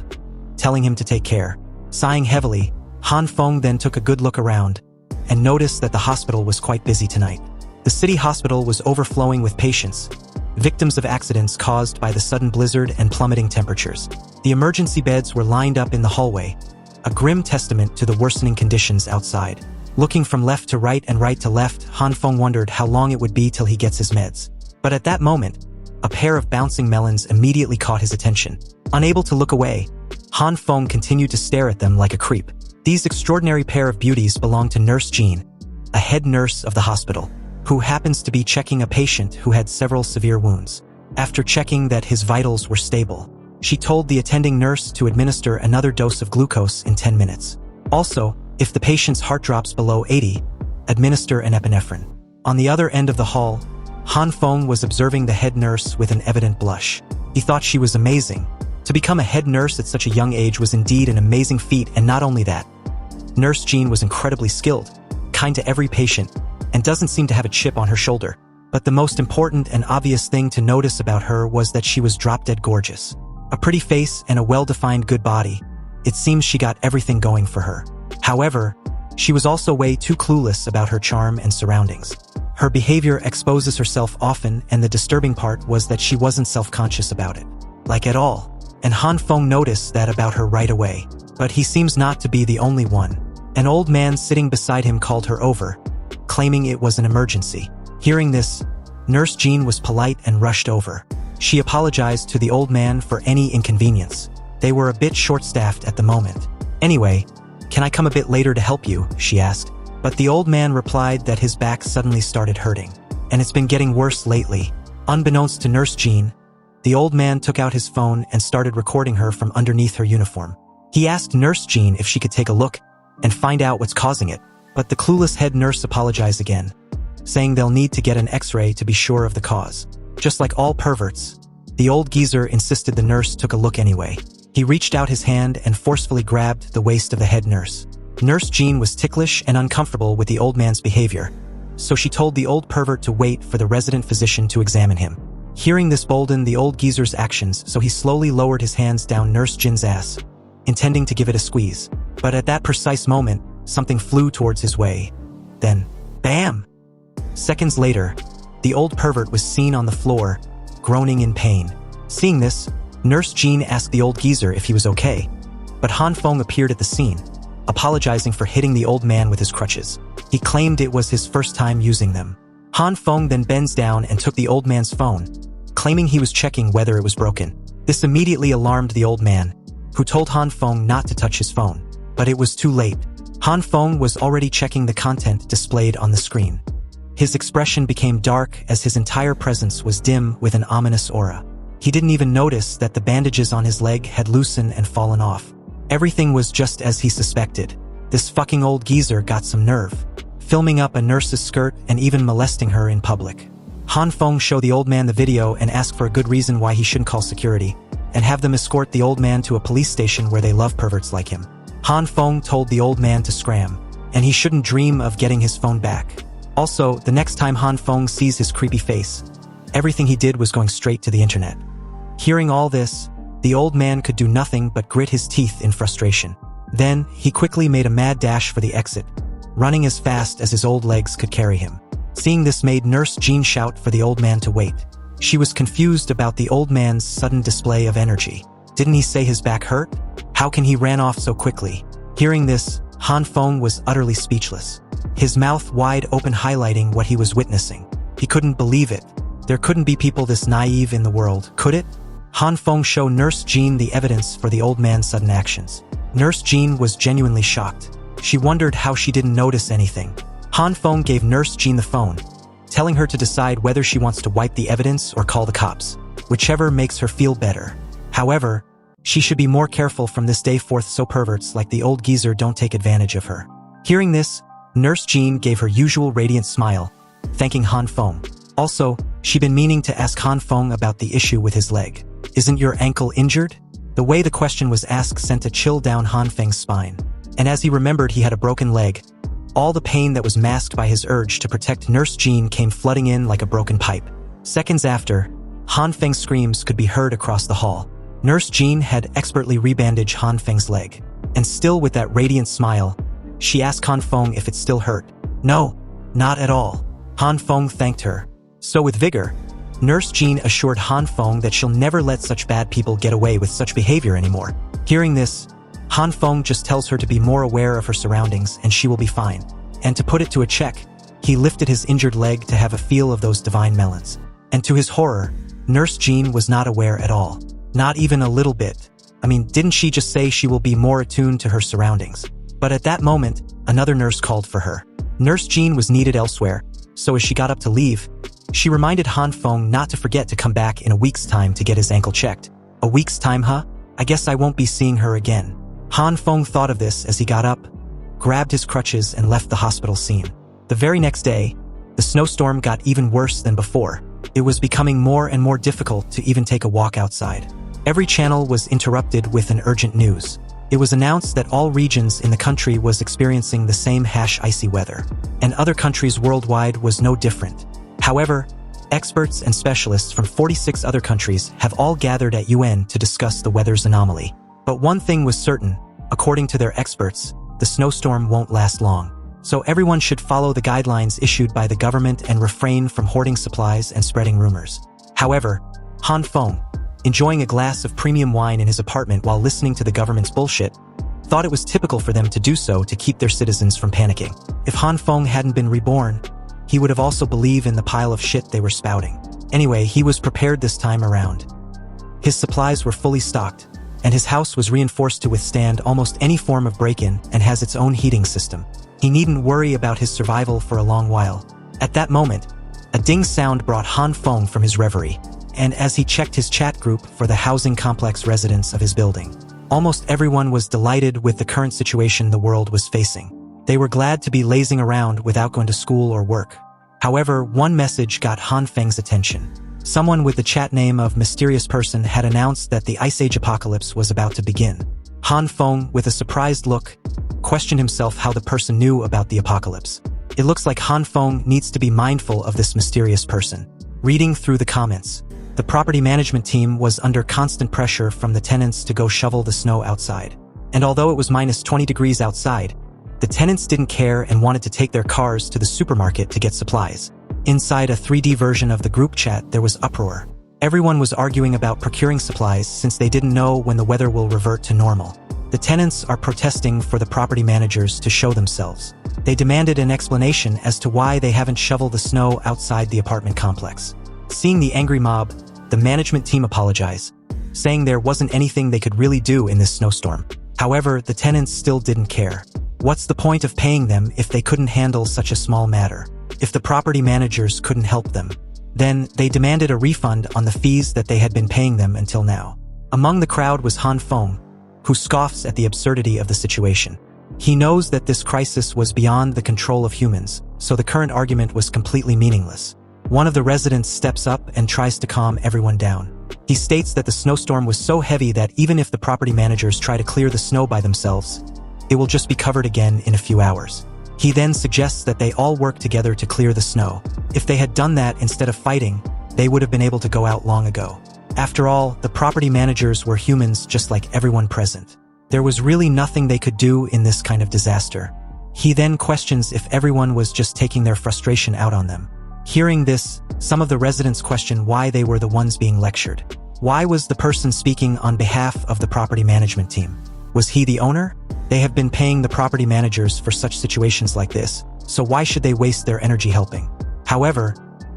telling him to take care. Sighing heavily, Han Feng then took a good look around and noticed that the hospital was quite busy tonight. The city hospital was overflowing with patients, victims of accidents caused by the sudden blizzard and plummeting temperatures. The emergency beds were lined up in the hallway, a grim testament to the worsening conditions outside. Looking from left to right and right to left, Han Feng wondered how long it would be till he gets his meds. But at that moment, a pair of bouncing melons immediately caught his attention. Unable to look away, Han Feng continued to stare at them like a creep. These extraordinary pair of beauties belonged to Nurse Jean, a head nurse of the hospital, who happens to be checking a patient who had several severe wounds. After checking that his vitals were stable, she told the attending nurse to administer another dose of glucose in 10 minutes. Also, if the patient's heart drops below 80, administer an epinephrine. On the other end of the hall, Han Feng was observing the head nurse with an evident blush. He thought she was amazing. To become a head nurse at such a young age was indeed an amazing feat, and not only that, Nurse Zhan was incredibly skilled, kind to every patient, and doesn't seem to have a chip on her shoulder. But the most important and obvious thing to notice about her was that she was drop-dead gorgeous. A pretty face and a well-defined good body. It seems she got everything going for her. However, she was also way too clueless about her charm and surroundings. Her behavior exposes herself often, and the disturbing part was that she wasn't self-conscious about it. Like at all. And Han Feng noticed that about her right away. But he seems not to be the only one. An old man sitting beside him called her over, claiming it was an emergency. Hearing this, Nurse Zhan was polite and rushed over. She apologized to the old man for any inconvenience. They were a bit short-staffed at the moment. Anyway, can I come a bit later to help you? She asked. But the old man replied that his back suddenly started hurting. And it's been getting worse lately. Unbeknownst to Nurse Zhan, the old man took out his phone and started recording her from underneath her uniform. He asked Nurse Zhan if she could take a look and find out what's causing it. But the clueless head nurse apologized again, saying they'll need to get an X-ray to be sure of the cause. Just like all perverts, the old geezer insisted the nurse took a look anyway. He reached out his hand and forcefully grabbed the waist of the head nurse. Nurse Zhan was ticklish and uncomfortable with the old man's behavior, so she told the old pervert to wait for the resident physician to examine him. Hearing this boldened the old geezer's actions, so he slowly lowered his hands down Nurse Zhan's ass, intending to give it a squeeze. But at that precise moment, something flew towards his way. Then, bam! Seconds later, the old pervert was seen on the floor, groaning in pain. Seeing this, Nurse Zhan asked the old geezer if he was okay, but Han Feng appeared at the scene, apologizing for hitting the old man with his crutches. He claimed it was his first time using them. Han Feng then bends down and took the old man's phone, claiming he was checking whether it was broken. This immediately alarmed the old man, who told Han Feng not to touch his phone. But it was too late. Han Feng was already checking the content displayed on the screen. His expression became dark as his entire presence was dim with an ominous aura. He didn't even notice that the bandages on his leg had loosened and fallen off. Everything was just as he suspected. This fucking old geezer got some nerve, filming up a nurse's skirt and even molesting her in public. Han Feng showed the old man the video and asked for a good reason why he shouldn't call security, and have them escort the old man to a police station where they love perverts like him. Han Feng told the old man to scram, and he shouldn't dream of getting his phone back. Also, the next time Han Feng sees his creepy face, everything he did was going straight to the internet. Hearing all this, the old man could do nothing but grit his teeth in frustration. Then, he quickly made a mad dash for the exit, running as fast as his old legs could carry him. Seeing this made Nurse Zhan shout for the old man to wait. She was confused about the old man's sudden display of energy. Didn't he say his back hurt? How can he ran off so quickly? Hearing this, Han Feng was utterly speechless, his mouth wide open highlighting what he was witnessing. He couldn't believe it. There couldn't be people this naive in the world, could it? Han Feng showed Nurse Zhan the evidence for the old man's sudden actions. Nurse Zhan was genuinely shocked. She wondered how she didn't notice anything. Han Feng gave Nurse Zhan the phone, telling her to decide whether she wants to wipe the evidence or call the cops, whichever makes her feel better. However, she should be more careful from this day forth so perverts like the old geezer don't take advantage of her. Hearing this, Nurse Zhan gave her usual radiant smile, thanking Han Feng. Also, she'd been meaning to ask Han Feng about the issue with his leg. Isn't your ankle injured? The way the question was asked sent a chill down Han Feng's spine. And as he remembered he had a broken leg, all the pain that was masked by his urge to protect Nurse Zhan came flooding in like a broken pipe. Seconds after, Han Feng's screams could be heard across the hall. Nurse Zhan had expertly rebandaged Han Feng's leg. And still with that radiant smile, she asked Han Feng if it still hurt. No, not at all. Han Feng thanked her. So with vigor, Nurse Zhan assured Han Feng that she'll never let such bad people get away with such behavior anymore. Hearing this, Han Feng just tells her to be more aware of her surroundings and she will be fine. And to put it to a check, he lifted his injured leg to have a feel of those divine melons. And to his horror, Nurse Zhan was not aware at all. Not even a little bit. I mean, didn't she just say she will be more attuned to her surroundings? But at that moment, another nurse called for her. Nurse Zhan was needed elsewhere, so as she got up to leave, she reminded Han Feng not to forget to come back in a week's time to get his ankle checked. A week's time, huh? I guess I won't be seeing her again. Han Feng thought of this as he got up, grabbed his crutches and left the hospital scene. The very next day, the snowstorm got even worse than before. It was becoming more and more difficult to even take a walk outside. Every channel was interrupted with an urgent news. It was announced that all regions in the country was experiencing the same icy weather, and other countries worldwide was no different. However, experts and specialists from 46 other countries have all gathered at UN to discuss the weather's anomaly. But one thing was certain, according to their experts, the snowstorm won't last long. So everyone should follow the guidelines issued by the government and refrain from hoarding supplies and spreading rumors. However, Han Feng, enjoying a glass of premium wine in his apartment while listening to the government's bullshit, thought it was typical for them to do so to keep their citizens from panicking. If Han Feng hadn't been reborn, he would have also believed in the pile of shit they were spouting. Anyway, he was prepared this time around. His supplies were fully stocked, and his house was reinforced to withstand almost any form of break-in and has its own heating system. He needn't worry about his survival for a long while. At that moment, a ding sound brought Han Feng from his reverie, and as he checked his chat group for the housing complex residents of his building, almost everyone was delighted with the current situation the world was facing. They were glad to be lazing around without going to school or work. However, one message got Han Feng's attention. Someone with the chat name of Mysterious Person had announced that the Ice Age apocalypse was about to begin. Han Feng, with a surprised look, questioned himself how the person knew about the apocalypse. It looks like Han Feng needs to be mindful of this mysterious person. Reading through the comments, the property management team was under constant pressure from the tenants to go shovel the snow outside. And although it was minus 20 degrees outside, the tenants didn't care and wanted to take their cars to the supermarket to get supplies. Inside a 3D version of the group chat, there was uproar. Everyone was arguing about procuring supplies since they didn't know when the weather will revert to normal. The tenants are protesting for the property managers to show themselves. They demanded an explanation as to why they haven't shoveled the snow outside the apartment complex. Seeing the angry mob, the management team apologized, saying there wasn't anything they could really do in this snowstorm. However, the tenants still didn't care. What's the point of paying them if they couldn't handle such a small matter? If the property managers couldn't help them, then they demanded a refund on the fees that they had been paying them until now. Among the crowd was Han Feng, who scoffs at the absurdity of the situation. He knows that this crisis was beyond the control of humans, so the current argument was completely meaningless. One of the residents steps up and tries to calm everyone down. He states that the snowstorm was so heavy that even if the property managers try to clear the snow by themselves, it will just be covered again in a few hours. He then suggests that they all work together to clear the snow. If they had done that instead of fighting, they would have been able to go out long ago. After all, the property managers were humans just like everyone present. There was really nothing they could do in this kind of disaster. He then questions if everyone was just taking their frustration out on them. Hearing this, some of the residents question why they were the ones being lectured. Why was the person speaking on behalf of the property management team? Was he the owner? They have been paying the property managers for such situations like this, so why should they waste their energy helping? However,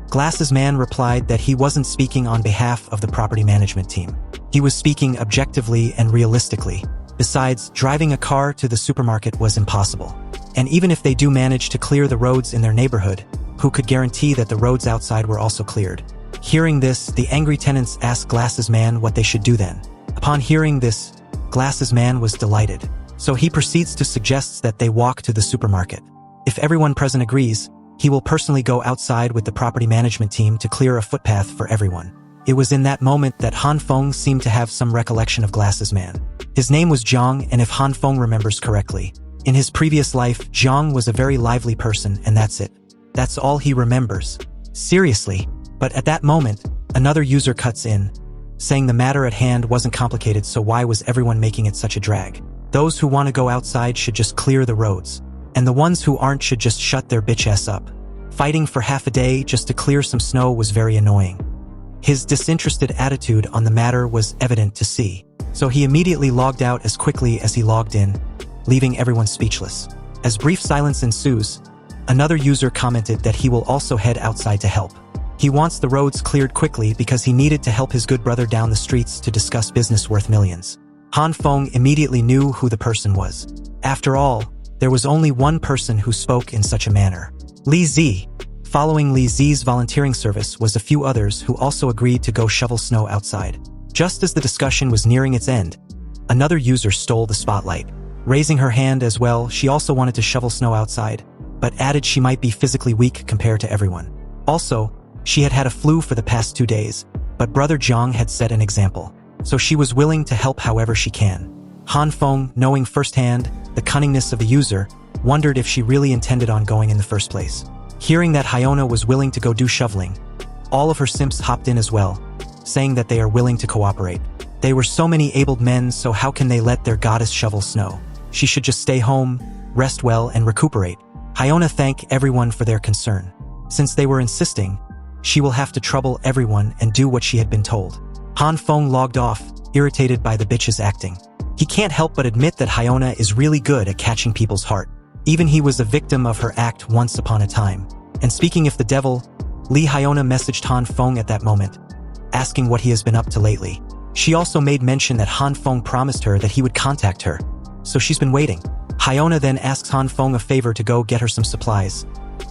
Glasses Man replied that he wasn't speaking on behalf of the property management team. He was speaking objectively and realistically. Besides, driving a car to the supermarket was impossible. And even if they do manage to clear the roads in their neighborhood, who could guarantee that the roads outside were also cleared? Hearing this, the angry tenants asked Glasses Man what they should do then. Upon hearing this, Glasses Man was delighted. So he proceeds to suggest that they walk to the supermarket. If everyone present agrees, he will personally go outside with the property management team to clear a footpath for everyone. It was in that moment that Han Feng seemed to have some recollection of Glasses Man. His name was Zhang, and if Han Feng remembers correctly, in his previous life, Zhang was a very lively person, and that's it. That's all he remembers. Seriously. But at that moment, another user cuts in, saying the matter at hand wasn't complicated, so why was everyone making it such a drag? Those who want to go outside should just clear the roads, and the ones who aren't should just shut their bitch ass up. Fighting for half a day just to clear some snow was very annoying. His disinterested attitude on the matter was evident to see, so he immediately logged out as quickly as he logged in, leaving everyone speechless. As brief silence ensues, another user commented that he will also head outside to help. He wants the roads cleared quickly because he needed to help his good brother down the streets to discuss business worth millions. Han Feng immediately knew who the person was. After all, there was only one person who spoke in such a manner. Li Zi. Following Li Zi's volunteering service was a few others who also agreed to go shovel snow outside. Just as the discussion was nearing its end, Another user stole the spotlight. Raising her hand as well, she also wanted to shovel snow outside, but added she might be physically weak compared to everyone. Also, she had had a flu for the past 2 days, but brother Zhang had set an example, so she was willing to help however she can. Han Feng, knowing firsthand the cunningness of the user, wondered if she really intended on going in the first place. Hearing that Hyona was willing to go do shoveling, all of her simps hopped in as well, saying that they are willing to cooperate. They were so many abled men, so how can they let their goddess shovel snow? She should just stay home, rest well, and recuperate. Hyona thanked everyone for their concern. Since they were insisting, she will have to trouble everyone and do what she had been told. Han Feng logged off, irritated by the bitch's acting. He can't help but admit that Hyona is really good at catching people's heart. Even he was a victim of her act once upon a time. And speaking of the devil, Li Hyona messaged Han Feng at that moment, asking what he has been up to lately. She also made mention that Han Feng promised her that he would contact her, so she's been waiting. Hyona then asks Han Feng a favor to go get her some supplies,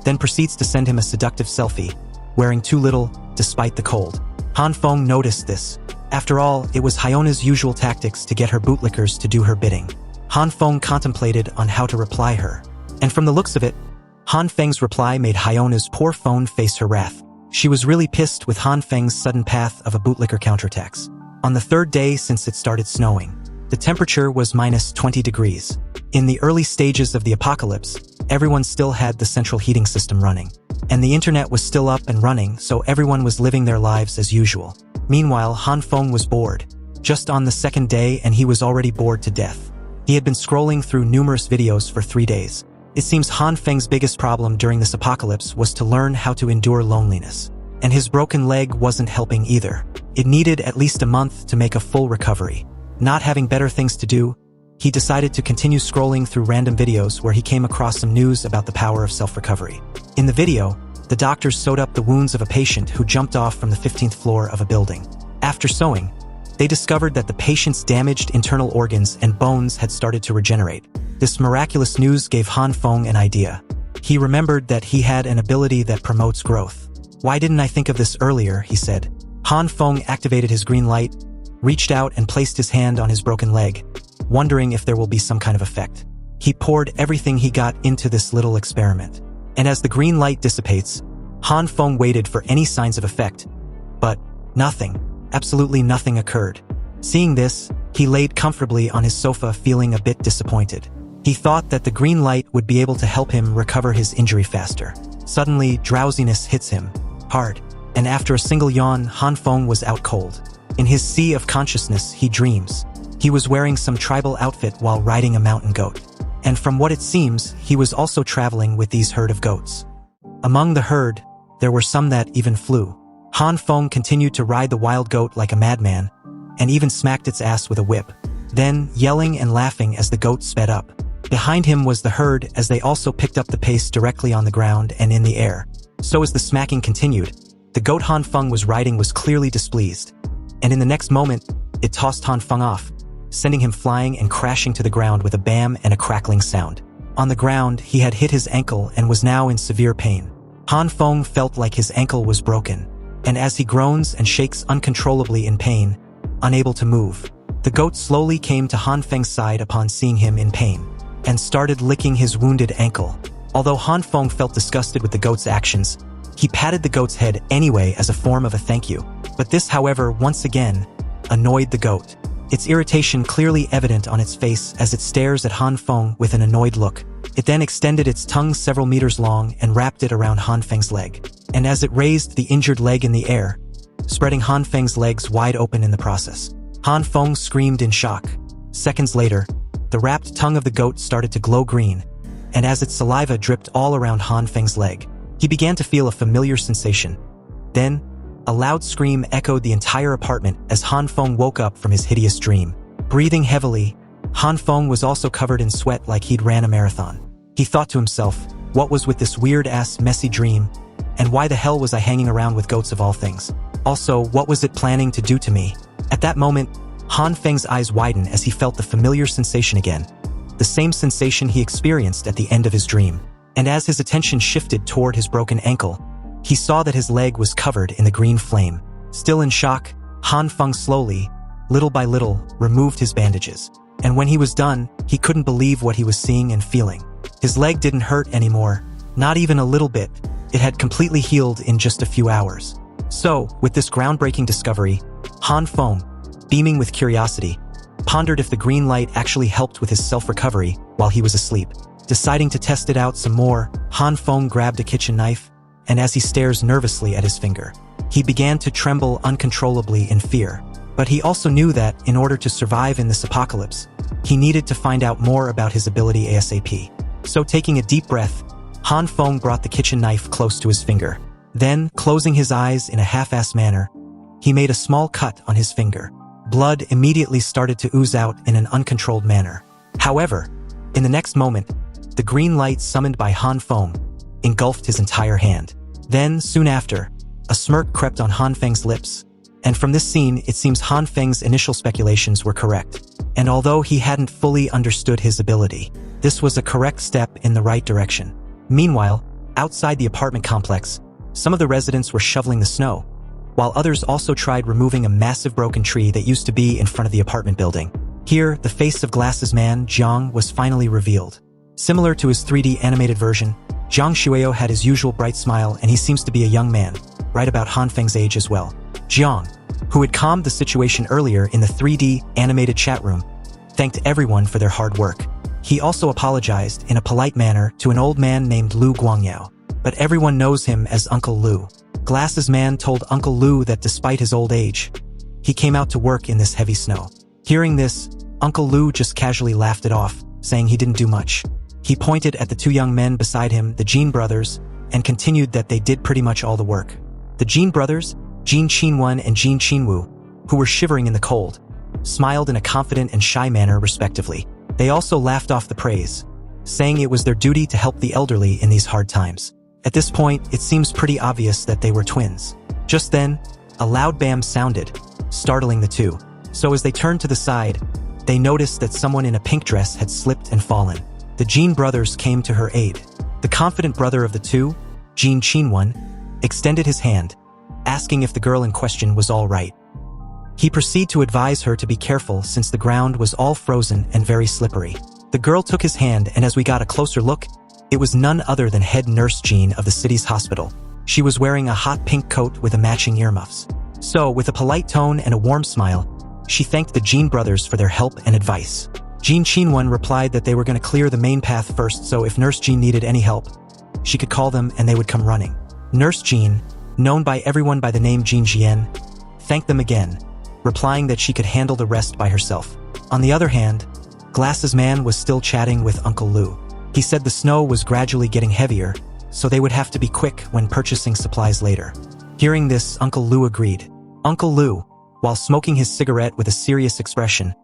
then proceeds to send him a seductive selfie, wearing too little, despite the cold. Han Feng noticed this. After all, it was Hyona's usual tactics to get her bootlickers to do her bidding. Han Feng contemplated on how to reply her, and from the looks of it, Han Feng's reply made Hyona's poor phone face her wrath. She was really pissed with Han Feng's sudden path of a bootlicker counterattacks. On the 3rd day since it started snowing, the temperature was -20 degrees. In the early stages of the apocalypse, everyone still had the central heating system running, and the internet was still up and running, so everyone was living their lives as usual. Meanwhile, Han Feng was bored. Just on the 2nd day, and he was already bored to death. He had been scrolling through numerous videos for 3 days. It seems Han Feng's biggest problem during this apocalypse was to learn how to endure loneliness. And his broken leg wasn't helping either. It needed at least a month to make a full recovery. Not having better things to do, he decided to continue scrolling through random videos where he came across some news about the power of self-recovery. In the video, the doctors sewed up the wounds of a patient who jumped off from the 15th floor of a building. After sewing, they discovered that the patient's damaged internal organs and bones had started to regenerate. This miraculous news gave Han Feng an idea. He remembered that he had an ability that promotes growth. "Why didn't I think of this earlier?" he said. Han Feng activated his green light, reached out and placed his hand on his broken leg, wondering if there will be some kind of effect. He poured everything he got into this little experiment. And as the green light dissipates, Han Feng waited for any signs of effect. But nothing, absolutely nothing occurred. Seeing this, he laid comfortably on his sofa feeling a bit disappointed. He thought that the green light would be able to help him recover his injury faster. Suddenly, drowsiness hits him hard, and after a single yawn, Han Feng was out cold. In his sea of consciousness, he dreams. He was wearing some tribal outfit while riding a mountain goat. And from what it seems, he was also traveling with these herd of goats. Among the herd, there were some that even flew. Han Feng continued to ride the wild goat like a madman, and even smacked its ass with a whip, then yelling and laughing as the goat sped up. Behind him was the herd as they also picked up the pace directly on the ground and in the air. So as the smacking continued, the goat Han Feng was riding was clearly displeased, and in the next moment, it tossed Han Feng off, sending him flying and crashing to the ground with a bam and a crackling sound. On the ground, he had hit his ankle and was now in severe pain. Han Feng felt like his ankle was broken, and as he groans and shakes uncontrollably in pain, unable to move, the goat slowly came to Han Feng's side upon seeing him in pain, and started licking his wounded ankle. Although Han Feng felt disgusted with the goat's actions, he patted the goat's head anyway as a form of a thank you. But this, however, once again, annoyed the goat. Its irritation clearly evident on its face as it stares at Han Feng with an annoyed look. It then extended its tongue several meters long and wrapped it around Han Feng's leg. And as it raised the injured leg in the air, spreading Han Feng's legs wide open in the process, Han Feng screamed in shock. Seconds later, the wrapped tongue of the goat started to glow green, and as its saliva dripped all around Han Feng's leg, he began to feel a familiar sensation. Then, a loud scream echoed the entire apartment as Han Feng woke up from his hideous dream. Breathing heavily, Han Feng was also covered in sweat like he'd ran a marathon. He thought to himself, what was with this weird-ass messy dream? And why the hell was I hanging around with goats of all things? Also, what was it planning to do to me? At that moment, Han Feng's eyes widened as he felt the familiar sensation again. The same sensation he experienced at the end of his dream. And as his attention shifted toward his broken ankle, he saw that his leg was covered in the green flame. Still in shock, Han Feng slowly, little by little, removed his bandages. And when he was done, he couldn't believe what he was seeing and feeling. His leg didn't hurt anymore, not even a little bit. It had completely healed in just a few hours. So, with this groundbreaking discovery, Han Feng, beaming with curiosity, pondered if the green light actually helped with his self-recovery while he was asleep. Deciding to test it out some more, Han Feng grabbed a kitchen knife, and as he stares nervously at his finger, he began to tremble uncontrollably in fear. But he also knew that, in order to survive in this apocalypse, he needed to find out more about his ability ASAP. So taking a deep breath, Han Feng brought the kitchen knife close to his finger. Then, closing his eyes in a half-assed manner, he made a small cut on his finger. Blood immediately started to ooze out in an uncontrolled manner. However, in the next moment, the green light summoned by Han Feng engulfed his entire hand. Then, soon after, a smirk crept on Han Feng's lips, and from this scene, it seems Han Feng's initial speculations were correct. And although he hadn't fully understood his ability, this was a correct step in the right direction. Meanwhile, outside the apartment complex, some of the residents were shoveling the snow, while others also tried removing a massive broken tree that used to be in front of the apartment building. Here, the face of Glasses Man, Zhang, was finally revealed. Similar to his 3D animated version, Zhang Shueo had his usual bright smile, and he seems to be a young man, right about Han Feng's age as well. Zhang, who had calmed the situation earlier in the 3D animated chat room, thanked everyone for their hard work. He also apologized in a polite manner to an old man named Lu Guangyao, but everyone knows him as Uncle Lu. Glasses Man told Uncle Lu that despite his old age, he came out to work in this heavy snow. Hearing this, Uncle Lu just casually laughed it off, saying he didn't do much. He pointed at the two young men beside him, the Zhan brothers, and continued that they did pretty much all the work. The Zhan brothers, Zhan Qinwen and Zhan Qinwu, who were shivering in the cold, smiled in a confident and shy manner respectively. They also laughed off the praise, saying it was their duty to help the elderly in these hard times. At this point, it seems pretty obvious that they were twins. Just then, a loud bam sounded, startling the two. So as they turned to the side, they noticed that someone in a pink dress had slipped and fallen. The Zhan brothers came to her aid. The confident brother of the two, Zhan Qinwen, extended his hand, asking if the girl in question was all right. He proceeded to advise her to be careful since the ground was all frozen and very slippery. The girl took his hand, and as we got a closer look, it was none other than head nurse Zhan of the city's hospital. She was wearing a hot pink coat with a matching earmuffs. So, with a polite tone and a warm smile, she thanked the Zhan brothers for their help and advice. Zhan Qinwen replied that they were going to clear the main path first, so if Nurse Zhan needed any help, she could call them and they would come running. Nurse Zhan, known by everyone by the name Zhan Jian, thanked them again, replying that she could handle the rest by herself. On the other hand, Glasses Man was still chatting with Uncle Lu. He said the snow was gradually getting heavier, so they would have to be quick when purchasing supplies later. Hearing this, Uncle Lu agreed. Uncle Lu, while smoking his cigarette with a serious expression,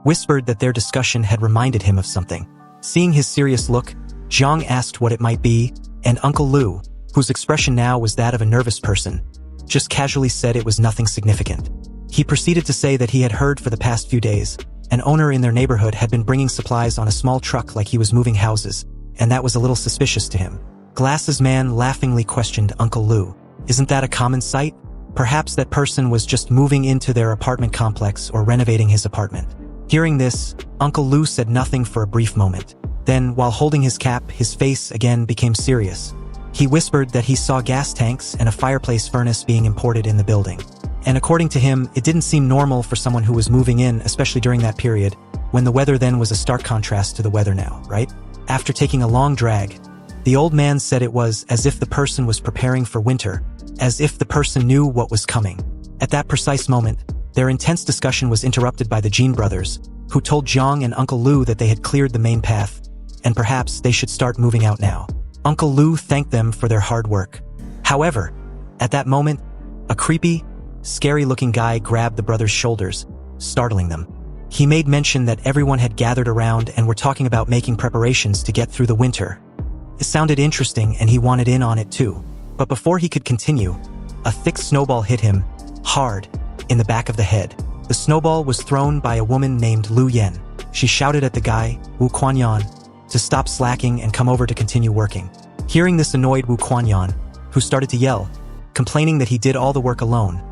whispered that their discussion had reminded him of something. Seeing his serious look, Zhang asked what it might be, and Uncle Lu, whose expression now was that of a nervous person, just casually said it was nothing significant. He proceeded to say that he had heard for the past few days, an owner in their neighborhood had been bringing supplies on a small truck like he was moving houses, and that was a little suspicious to him. Glasses Man laughingly questioned Uncle Lu. Isn't that a common sight? Perhaps that person was just moving into their apartment complex or renovating his apartment. Hearing this, Uncle Lu said nothing for a brief moment. Then, while holding his cap, his face again became serious. He whispered that he saw gas tanks and a fireplace furnace being imported in the building. And according to him, it didn't seem normal for someone who was moving in, especially during that period, when the weather then was a stark contrast to the weather now, right? After taking a long drag, the old man said it was as if the person was preparing for winter, as if the person knew what was coming. At that precise moment, their intense discussion was interrupted by the Zhan brothers, who told Zhang and Uncle Lu that they had cleared the main path, and perhaps they should start moving out now. Uncle Lu thanked them for their hard work. However, at that moment, a creepy, scary-looking guy grabbed the brothers' shoulders, startling them. He made mention that everyone had gathered around and were talking about making preparations to get through the winter. It sounded interesting and he wanted in on it too. But before he could continue, a thick snowball hit him, hard, in the back of the head. The snowball was thrown by a woman named Lu Yen. She shouted at the guy, Wu Kuanyan, to stop slacking and come over to continue working. Hearing this annoyed Wu Kuanyan, who started to yell, complaining that he did all the work alone,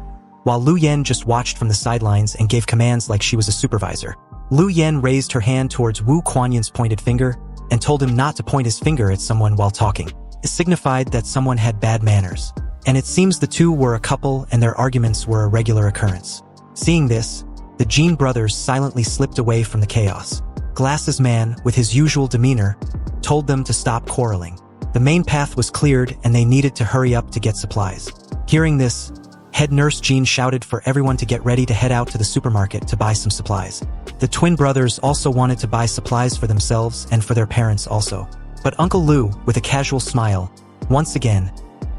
while Lu Yen just watched from the sidelines and gave commands like she was a supervisor. Lu Yen raised her hand towards Wu Kuanyan's pointed finger and told him not to point his finger at someone while talking. It signified that someone had bad manners. And it seems the two were a couple and their arguments were a regular occurrence. Seeing this, the Zhan brothers silently slipped away from the chaos. Glasses Man, with his usual demeanor, told them to stop quarreling. The main path was cleared and they needed to hurry up to get supplies. Hearing this, head nurse Zhan shouted for everyone to get ready to head out to the supermarket to buy some supplies. The twin brothers also wanted to buy supplies for themselves and for their parents also. But Uncle Lu, with a casual smile, once again,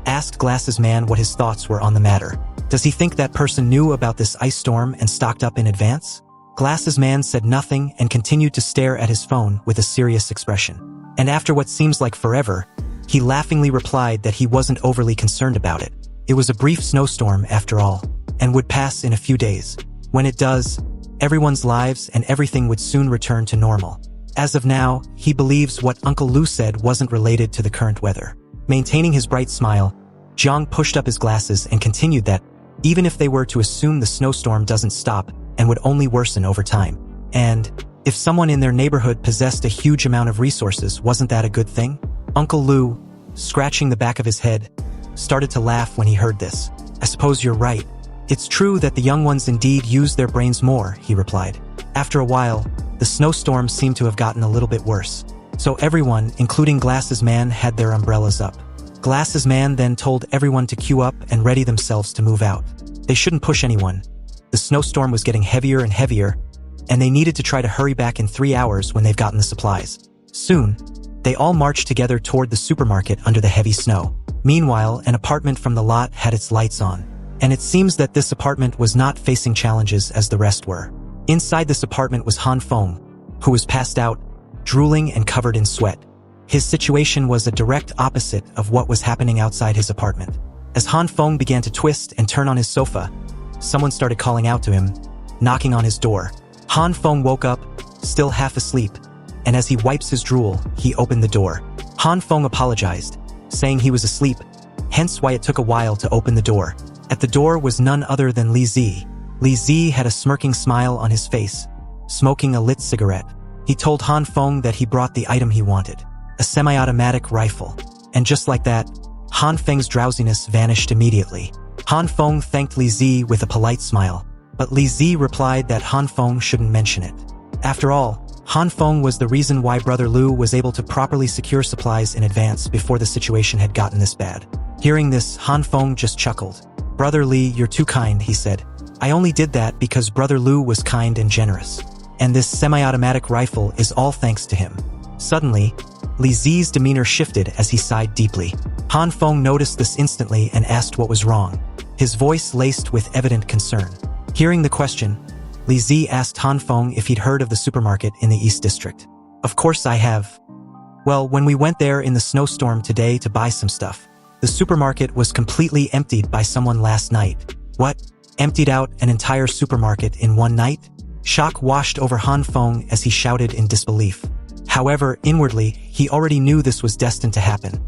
asked Glasses Man what his thoughts were on the matter. Does he think that person knew about this ice storm and stocked up in advance? Glasses Man said nothing and continued to stare at his phone with a serious expression. And after what seems like forever, he laughingly replied that he wasn't overly concerned about it. It was a brief snowstorm after all, and would pass in a few days. When it does, everyone's lives and everything would soon return to normal. As of now, he believes what Uncle Lu said wasn't related to the current weather. Maintaining his bright smile, Zhang pushed up his glasses and continued that, even if they were to assume the snowstorm doesn't stop and would only worsen over time, and if someone in their neighborhood possessed a huge amount of resources, wasn't that a good thing? Uncle Lu, scratching the back of his head, started to laugh when he heard this. I suppose you're right. It's true that the young ones indeed use their brains more, he replied. After a while, the snowstorm seemed to have gotten a little bit worse. So everyone, including Glasses Man, had their umbrellas up. Glasses Man then told everyone to queue up and ready themselves to move out. They shouldn't push anyone. The snowstorm was getting heavier and heavier, and they needed to try to hurry back in 3 hours when they've gotten the supplies. Soon, they all marched together toward the supermarket under the heavy snow. Meanwhile, an apartment from the lot had its lights on, and it seems that this apartment was not facing challenges as the rest were. Inside this apartment was Han Feng, who was passed out, drooling and covered in sweat. His situation was a direct opposite of what was happening outside his apartment. As Han Feng began to twist and turn on his sofa, someone started calling out to him, knocking on his door. Han Feng woke up, still half asleep, and as he wipes his drool, he opened the door. Han Feng apologized, saying he was asleep, hence why it took a while to open the door. At the door was none other than Li Zi. Li Zi had a smirking smile on his face, smoking a lit cigarette. He told Han Feng that he brought the item he wanted, a semi-automatic rifle. And just like that, Han Feng's drowsiness vanished immediately. Han Feng thanked Li Zi with a polite smile, but Li Zi replied that Han Feng shouldn't mention it. After all, Han Feng was the reason why Brother Lu was able to properly secure supplies in advance before the situation had gotten this bad. Hearing this, Han Feng just chuckled. Brother Li, you're too kind, he said. I only did that because Brother Lu was kind and generous. And this semi-automatic rifle is all thanks to him. Suddenly, Li Zi's demeanor shifted as he sighed deeply. Han Feng noticed this instantly and asked what was wrong, his voice laced with evident concern. Hearing the question, Li Zi asked Han Feng if he'd heard of the supermarket in the East District. Of course I have. Well, when we went there in the snowstorm today to buy some stuff, the supermarket was completely emptied by someone last night. What? Emptied out an entire supermarket in one night? Shock washed over Han Feng as he shouted in disbelief. However, inwardly, he already knew this was destined to happen,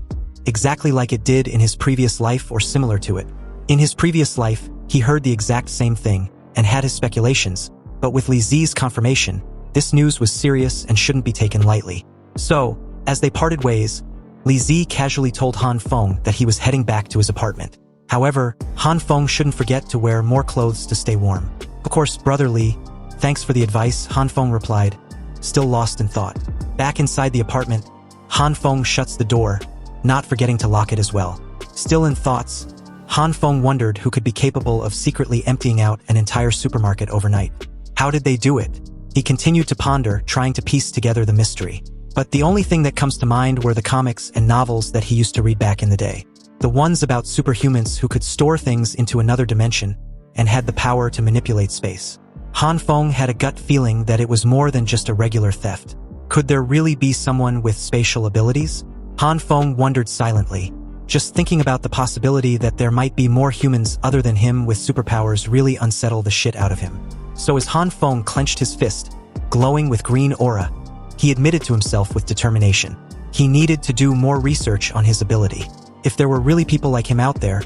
exactly like it did in his previous life or similar to it. In his previous life, he heard the exact same thing and had his speculations, but with Li Zi's confirmation, this news was serious and shouldn't be taken lightly. So, as they parted ways, Li Zi casually told Han Feng that he was heading back to his apartment. However, Han Feng shouldn't forget to wear more clothes to stay warm. Of course, Brother Li, thanks for the advice, Han Feng replied, still lost in thought. Back inside the apartment, Han Feng shuts the door, not forgetting to lock it as well. Still in thoughts, Han Feng wondered who could be capable of secretly emptying out an entire supermarket overnight. How did they do it? He continued to ponder, trying to piece together the mystery. But the only thing that comes to mind were the comics and novels that he used to read back in the day. The ones about superhumans who could store things into another dimension and had the power to manipulate space. Han Feng had a gut feeling that it was more than just a regular theft. Could there really be someone with spatial abilities? Han Feng wondered silently. Just thinking about the possibility that there might be more humans other than him with superpowers really unsettled the shit out of him. So as Han Feng clenched his fist, glowing with green aura, he admitted to himself with determination. He needed to do more research on his ability. If there were really people like him out there,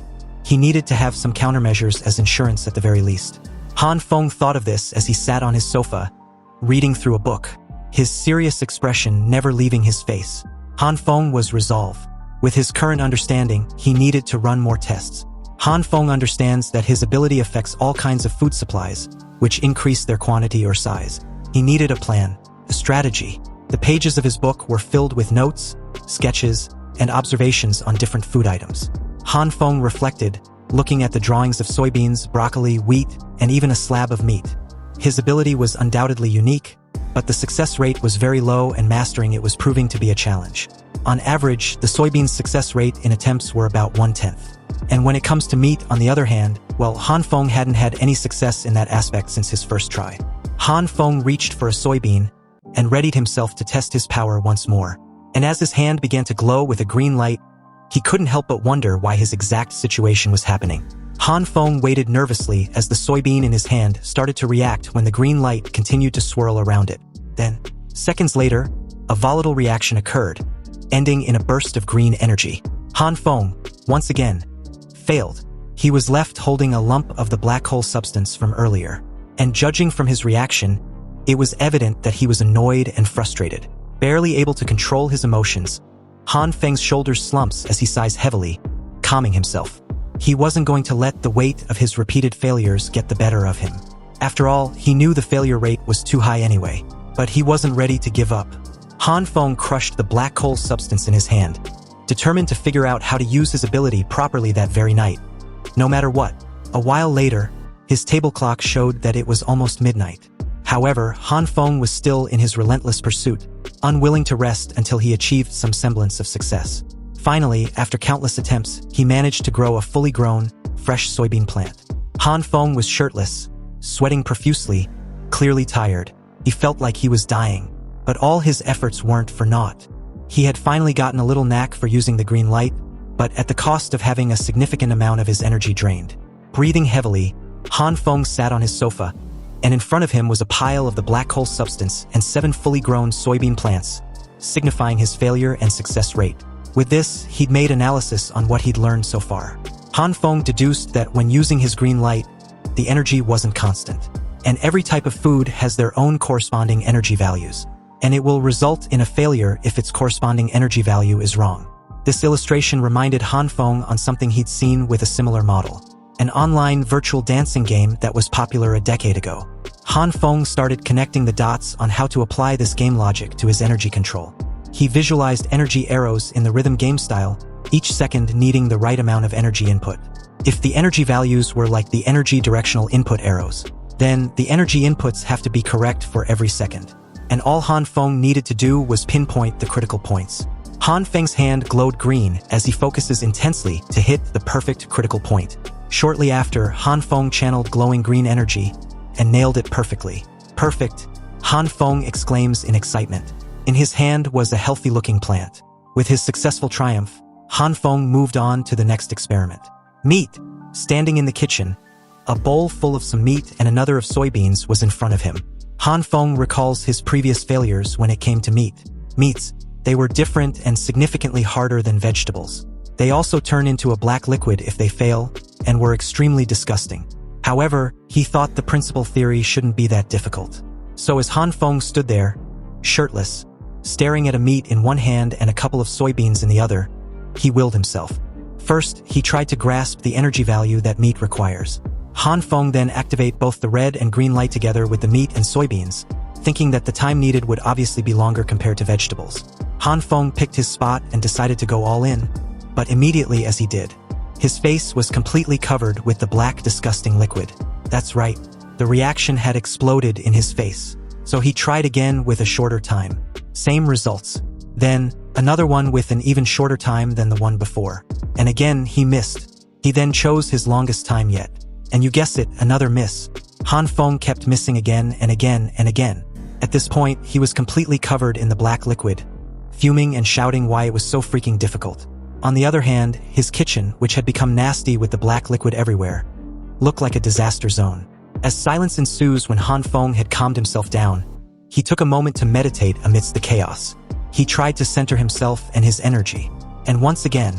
He needed to have some countermeasures as insurance at the very least. Han Feng thought of this as he sat on his sofa, reading through a book, his serious expression never leaving his face. Han Feng was resolved. With his current understanding, he needed to run more tests. Han Feng understands that his ability affects all kinds of food supplies, which increase their quantity or size. He needed a plan, a strategy. The pages of his book were filled with notes, sketches, and observations on different food items. Han Feng reflected, looking at the drawings of soybeans, broccoli, wheat, and even a slab of meat. His ability was undoubtedly unique, but the success rate was very low and mastering it was proving to be a challenge. On average, the soybeans' success rate in attempts were about 1/10. And when it comes to meat, on the other hand, well, Han Feng hadn't had any success in that aspect since his first try. Han Feng reached for a soybean and readied himself to test his power once more. And as his hand began to glow with a green light, he couldn't help but wonder why his exact situation was happening. Han Feng waited nervously as the soybean in his hand started to react when the green light continued to swirl around it. Then, seconds later, a volatile reaction occurred, ending in a burst of green energy. Han Feng, once again, failed. He was left holding a lump of the black hole substance from earlier. And judging from his reaction, it was evident that he was annoyed and frustrated. Barely able to control his emotions, Han Feng's shoulders slumps as he sighs heavily, calming himself. He wasn't going to let the weight of his repeated failures get the better of him. After all, he knew the failure rate was too high anyway, but he wasn't ready to give up. Han Feng crushed the black hole substance in his hand, determined to figure out how to use his ability properly that very night. No matter what. A while later, his table clock showed that it was almost midnight. However, Han Feng was still in his relentless pursuit, unwilling to rest until he achieved some semblance of success. Finally, after countless attempts, he managed to grow a fully grown, fresh soybean plant. Han Feng was shirtless, sweating profusely, clearly tired. He felt like he was dying. But all his efforts weren't for naught. He had finally gotten a little knack for using the green light, but at the cost of having a significant amount of his energy drained. Breathing heavily, Han Feng sat on his sofa, and in front of him was a pile of the black hole substance and 7 fully grown soybean plants, signifying his failure and success rate. With this, he'd made analysis on what he'd learned so far. Han Feng deduced that when using his green light, the energy wasn't constant. And every type of food has their own corresponding energy values. And it will result in a failure if its corresponding energy value is wrong. This illustration reminded Han Feng on something he'd seen with a similar model. An online virtual dancing game that was popular a decade ago. Han Feng started connecting the dots on how to apply this game logic to his energy control. He visualized energy arrows in the rhythm game style, each second needing the right amount of energy input. If the energy values were like the energy directional input arrows, then the energy inputs have to be correct for every second. And all Han Feng needed to do was pinpoint the critical points. Han Feng's hand glowed green as he focuses intensely to hit the perfect critical point. Shortly after, Han Feng channeled glowing green energy and nailed it perfectly. Perfect, Han Feng exclaims in excitement. In his hand was a healthy-looking plant. With his successful triumph, Han Feng moved on to the next experiment. Meat. Standing in the kitchen, a bowl full of some meat and another of soybeans was in front of him. Han Feng recalls his previous failures when it came to meat. Meats, they were different and significantly harder than vegetables. They also turn into a black liquid if they fail, and were extremely disgusting. However, he thought the principal theory shouldn't be that difficult. So as Han Feng stood there, shirtless, staring at a meat in one hand and a couple of soybeans in the other, he willed himself. First, he tried to grasp the energy value that meat requires. Han Feng then activate both the red and green light together with the meat and soybeans, thinking that the time needed would obviously be longer compared to vegetables. Han Feng picked his spot and decided to go all in, but immediately as he did, his face was completely covered with the black, disgusting liquid. That's right, the reaction had exploded in his face. So he tried again with a shorter time. Same results. Then, another one with an even shorter time than the one before. And again, he missed. He then chose his longest time yet. And you guessed it, another miss. Han Feng kept missing again and again and again. At this point, he was completely covered in the black liquid, fuming and shouting why it was so freaking difficult. On the other hand, his kitchen, which had become nasty with the black liquid everywhere, looked like a disaster zone. As silence ensues when Han Feng had calmed himself down, he took a moment to meditate amidst the chaos. He tried to center himself and his energy. And once again,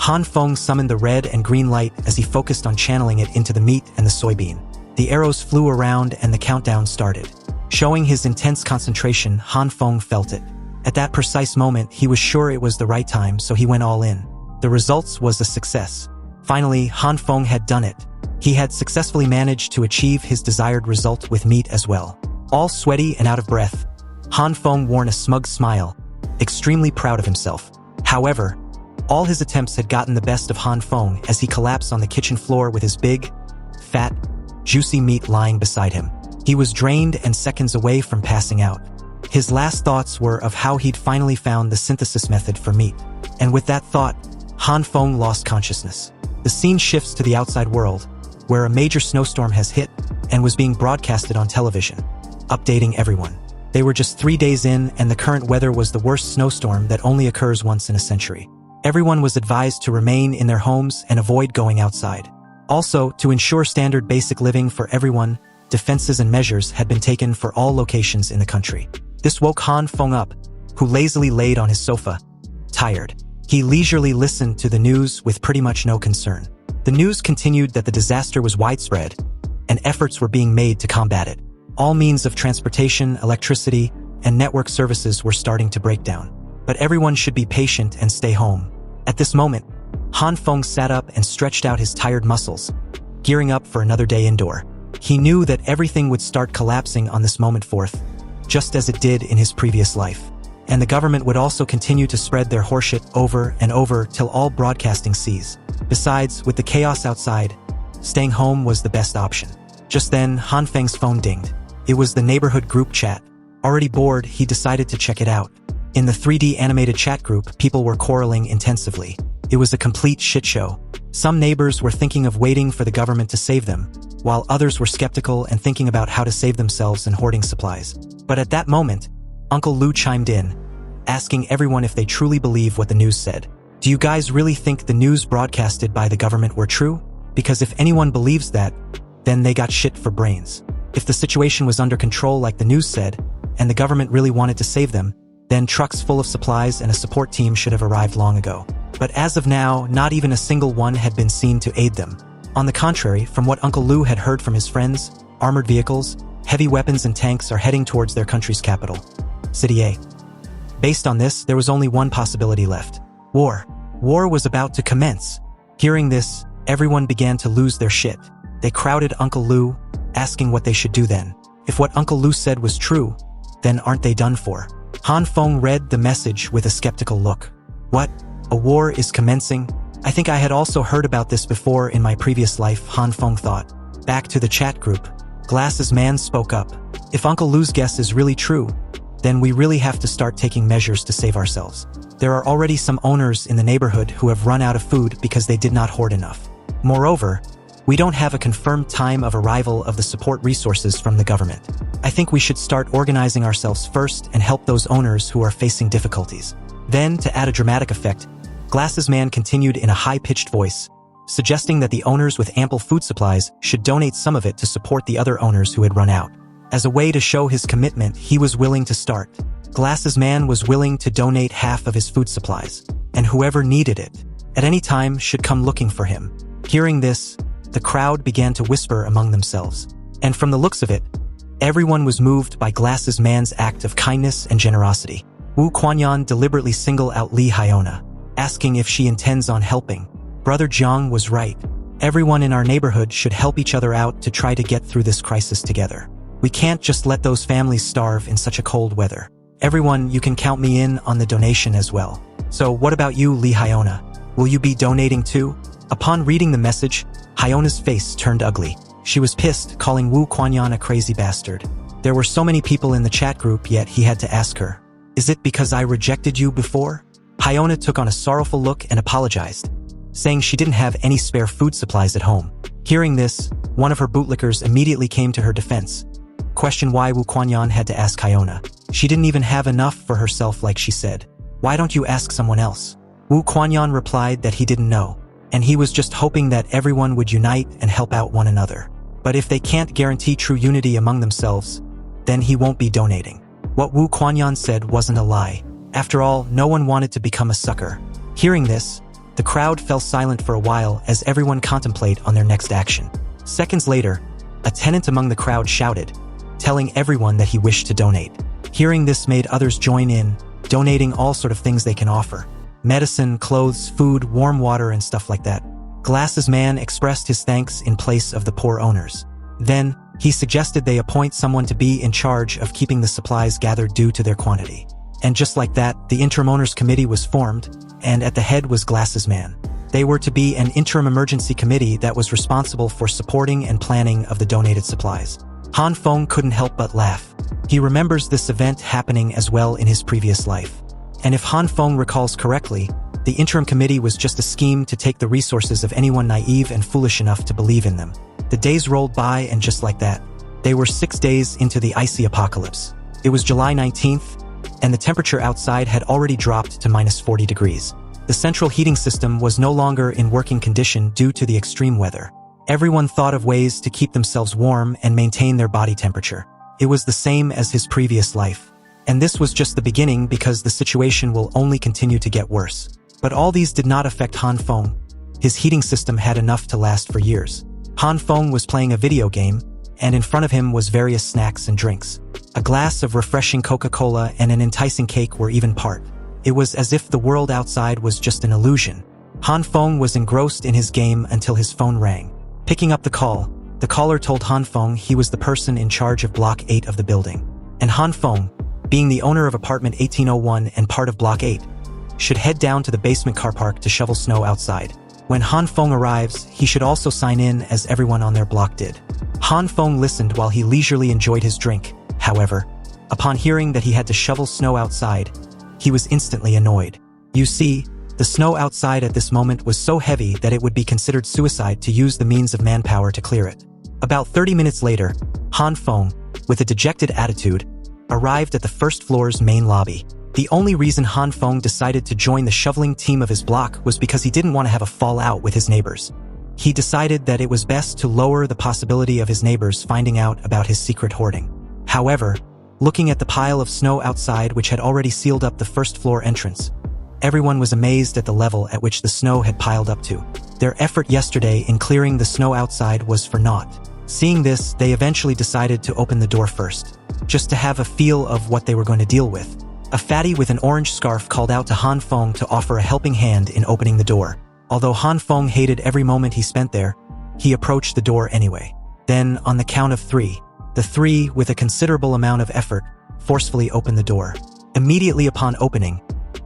Han Feng summoned the red and green light as he focused on channeling it into the meat and the soybean. The arrows flew around and the countdown started. Showing his intense concentration, Han Feng felt it. At that precise moment, he was sure it was the right time, so he went all in. The results was a success. Finally, Han Feng had done it. He had successfully managed to achieve his desired result with meat as well. All sweaty and out of breath, Han Feng wore a smug smile, extremely proud of himself. However, all his attempts had gotten the best of Han Feng as he collapsed on the kitchen floor with his big, fat, juicy meat lying beside him. He was drained and seconds away from passing out. His last thoughts were of how he'd finally found the synthesis method for meat. And with that thought, Han Feng lost consciousness. The scene shifts to the outside world, where a major snowstorm has hit and was being broadcasted on television, updating everyone. They were just 3 days in, and the current weather was the worst snowstorm that only occurs once in a century. Everyone was advised to remain in their homes and avoid going outside. Also, to ensure standard basic living for everyone, defenses and measures had been taken for all locations in the country. This woke Han Feng up, who lazily laid on his sofa, tired. He leisurely listened to the news with pretty much no concern. The news continued that the disaster was widespread, and efforts were being made to combat it. All means of transportation, electricity, and network services were starting to break down. But everyone should be patient and stay home. At this moment, Han Feng sat up and stretched out his tired muscles, gearing up for another day indoor. He knew that everything would start collapsing on this moment forth, just as it did in his previous life. And the government would also continue to spread their horseshit over and over till all broadcasting ceased. Besides, with the chaos outside, staying home was the best option. Just then, Han Feng's phone dinged. It was the neighborhood group chat. Already bored, he decided to check it out. In the 3D animated chat group, people were quarreling intensively. It was a complete shit show. Some neighbors were thinking of waiting for the government to save them, while others were skeptical and thinking about how to save themselves and hoarding supplies. But at that moment, Uncle Lu chimed in, asking everyone if they truly believe what the news said. Do you guys really think the news broadcasted by the government were true? Because if anyone believes that, then they got shit for brains. If the situation was under control like the news said, and the government really wanted to save them, then trucks full of supplies and a support team should have arrived long ago. But as of now, not even a single one had been seen to aid them. On the contrary, from what Uncle Lu had heard from his friends, armored vehicles, heavy weapons and tanks are heading towards their country's capital, City A. Based on this, there was only one possibility left. War. War was about to commence. Hearing this, everyone began to lose their shit. They crowded Uncle Lu, asking what they should do then. If what Uncle Lu said was true, then aren't they done for? Han Feng read the message with a skeptical look. What? A war is commencing? I think I had also heard about this before in my previous life, Han Feng thought. Back to the chat group. Glasses Man spoke up. If Uncle Lu's guess is really true, then we really have to start taking measures to save ourselves. There are already some owners in the neighborhood who have run out of food because they did not hoard enough. Moreover, we don't have a confirmed time of arrival of the support resources from the government. I think we should start organizing ourselves first and help those owners who are facing difficulties. Then, to add a dramatic effect, Glasses Man continued in a high-pitched voice, suggesting that the owners with ample food supplies should donate some of it to support the other owners who had run out. As a way to show his commitment, he was willing to start. Glasses Man was willing to donate half of his food supplies, and whoever needed it, at any time, should come looking for him. Hearing this, the crowd began to whisper among themselves. And from the looks of it, everyone was moved by Glasses Man's act of kindness and generosity. Wu Kuanyan deliberately singled out Li Hyona, asking if she intends on helping. Brother Jiang was right. Everyone in our neighborhood should help each other out to try to get through this crisis together. We can't just let those families starve in such a cold weather. Everyone, you can count me in on the donation as well. So what about you, Li Hyona? Will you be donating too? Upon reading the message, Hyona's face turned ugly. She was pissed, calling Wu Kuanyan a crazy bastard. There were so many people in the chat group, yet he had to ask her, "Is it because I rejected you before?" Hyona took on a sorrowful look and apologized, saying she didn't have any spare food supplies at home. Hearing this, one of her bootlickers immediately came to her defense, questioned why Wu Kuanyan had to ask Hyona. She didn't even have enough for herself like she said. Why don't you ask someone else? Wu Kuanyan replied that he didn't know, and he was just hoping that everyone would unite and help out one another. But if they can't guarantee true unity among themselves, then he won't be donating. What Wu Kuanyan said wasn't a lie. After all, no one wanted to become a sucker. Hearing this, The crowd fell silent for a while as everyone contemplated on their next action. Seconds later, a tenant among the crowd shouted, telling everyone that he wished to donate. Hearing this made others join in, donating all sort of things they can offer. Medicine, clothes, food, warm water, and stuff like that. Glasses Man expressed his thanks in place of the poor owners. Then, he suggested they appoint someone to be in charge of keeping the supplies gathered due to their quantity. And just like that, the interim owners committee was formed, and at the head was Glasses Man. They were to be an interim emergency committee that was responsible for supporting and planning of the donated supplies. Han Feng couldn't help but laugh. He remembers this event happening as well in his previous life. And if Han Feng recalls correctly, the interim committee was just a scheme to take the resources of anyone naive and foolish enough to believe in them. The days rolled by, and just like that, they were 6 days into the icy apocalypse. It was July 19th, and the temperature outside had already dropped to -40 degrees. The central heating system was no longer in working condition due to the extreme weather. Everyone thought of ways to keep themselves warm and maintain their body temperature. It was the same as his previous life. And this was just the beginning because the situation will only continue to get worse. But all these did not affect Han Feng. His heating system had enough to last for years. Han Feng was playing a video game, and in front of him was various snacks and drinks. A glass of refreshing Coca-Cola and an enticing cake were even part. It was as if the world outside was just an illusion. Han Feng was engrossed in his game until his phone rang. Picking up the call, the caller told Han Feng he was the person in charge of Block 8 of the building. And Han Feng, being the owner of apartment 1801 and part of Block 8, should head down to the basement car park to shovel snow outside. When Han Feng arrives, he should also sign in as everyone on their block did. Han Feng listened while he leisurely enjoyed his drink. However, upon hearing that he had to shovel snow outside, he was instantly annoyed. You see, the snow outside at this moment was so heavy that it would be considered suicide to use the means of manpower to clear it. About 30 minutes later, Han Feng, with a dejected attitude, arrived at the first floor's main lobby. The only reason Han Feng decided to join the shoveling team of his block was because he didn't want to have a fallout with his neighbors. He decided that it was best to lower the possibility of his neighbors finding out about his secret hoarding. However, looking at the pile of snow outside which had already sealed up the first floor entrance, everyone was amazed at the level at which the snow had piled up to. Their effort yesterday in clearing the snow outside was for naught. Seeing this, they eventually decided to open the door first, just to have a feel of what they were going to deal with. A fatty with an orange scarf called out to Han Feng to offer a helping hand in opening the door. Although Han Feng hated every moment he spent there, he approached the door anyway. Then, on the count of 3, the 3, with a considerable amount of effort, forcefully opened the door. Immediately upon opening,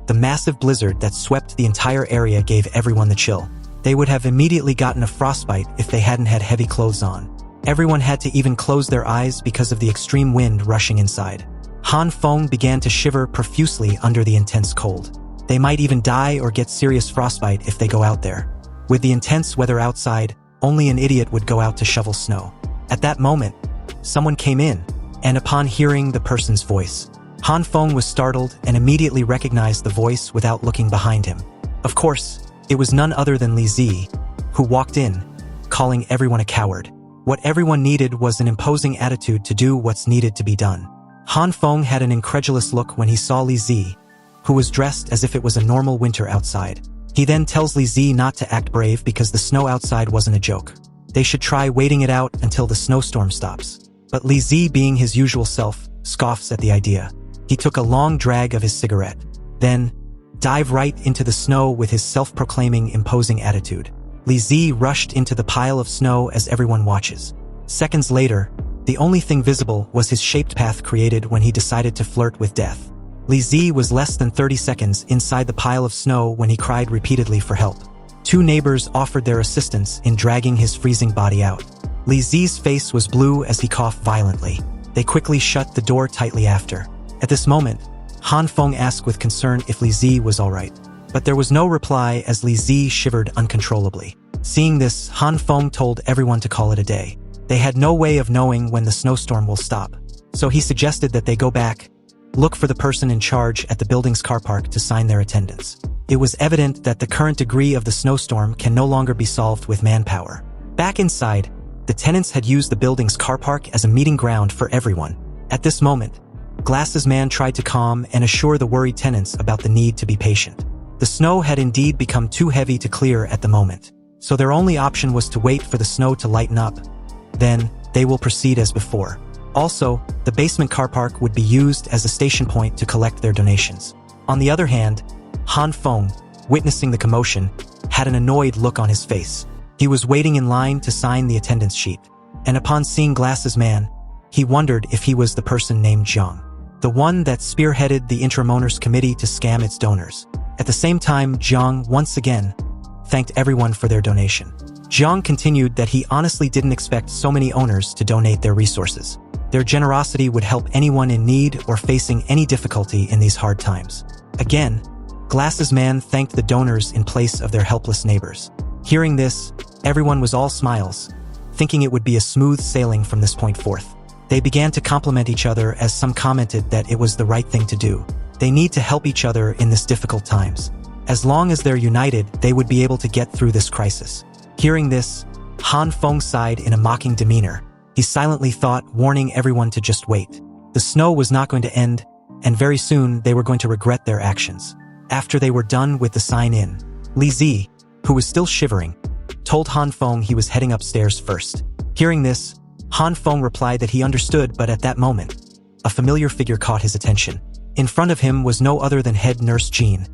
the massive blizzard that swept the entire area gave everyone the chill. They would have immediately gotten a frostbite if they hadn't had heavy clothes on. Everyone had to even close their eyes because of the extreme wind rushing inside. Han Feng began to shiver profusely under the intense cold. They might even die or get serious frostbite if they go out there. With the intense weather outside, only an idiot would go out to shovel snow. At that moment, someone came in, and upon hearing the person's voice, Han Feng was startled and immediately recognized the voice without looking behind him. Of course, it was none other than Li Zi, who walked in, calling everyone a coward. What everyone needed was an imposing attitude to do what's needed to be done. Han Feng had an incredulous look when he saw Li Zi, who was dressed as if it was a normal winter outside. He then tells Li Zi not to act brave because the snow outside wasn't a joke. They should try waiting it out until the snowstorm stops. But Li Zi, being his usual self, scoffs at the idea. He took a long drag of his cigarette, then dived right into the snow with his self-proclaiming imposing attitude. Li Zi rushed into the pile of snow as everyone watches. Seconds later, the only thing visible was his shaped path created when he decided to flirt with death. Li Zi was less than 30 seconds inside the pile of snow when he cried repeatedly for help. 2 neighbors offered their assistance in dragging his freezing body out. Li Zi's face was blue as he coughed violently. They quickly shut the door tightly after. At this moment, Han Feng asked with concern if Li Zi was alright. But there was no reply as Li Zi shivered uncontrollably. Seeing this, Han Feng told everyone to call it a day. They had no way of knowing when the snowstorm will stop. So he suggested that they go back, look for the person in charge at the building's car park to sign their attendance. It was evident that the current degree of the snowstorm can no longer be solved with manpower. Back inside, the tenants had used the building's car park as a meeting ground for everyone. At this moment, Glasses Man tried to calm and assure the worried tenants about the need to be patient. The snow had indeed become too heavy to clear at the moment, so their only option was to wait for the snow to lighten up. Then, they will proceed as before. Also, the basement car park would be used as a station point to collect their donations. On the other hand, Han Feng, witnessing the commotion, had an annoyed look on his face. He was waiting in line to sign the attendance sheet, and upon seeing Glasses Man, he wondered if he was the person named Zhang, the one that spearheaded the interim owners committee to scam its donors. At the same time, Zhang once again thanked everyone for their donation. Zhang continued that he honestly didn't expect so many owners to donate their resources. Their generosity would help anyone in need or facing any difficulty in these hard times. Again, Glasses Man thanked the donors in place of their helpless neighbors. Hearing this, everyone was all smiles, thinking it would be a smooth sailing from this point forth. They began to compliment each other as some commented that it was the right thing to do. They need to help each other in this difficult times. As long as they're united, they would be able to get through this crisis. Hearing this, Han Feng sighed in a mocking demeanor. He silently thought, warning everyone to just wait. The snow was not going to end, and very soon they were going to regret their actions. After they were done with the sign-in, Li Zi, who was still shivering, told Han Feng he was heading upstairs first. Hearing this, Han Feng replied that he understood, but at that moment, a familiar figure caught his attention. In front of him was no other than head nurse Zhan,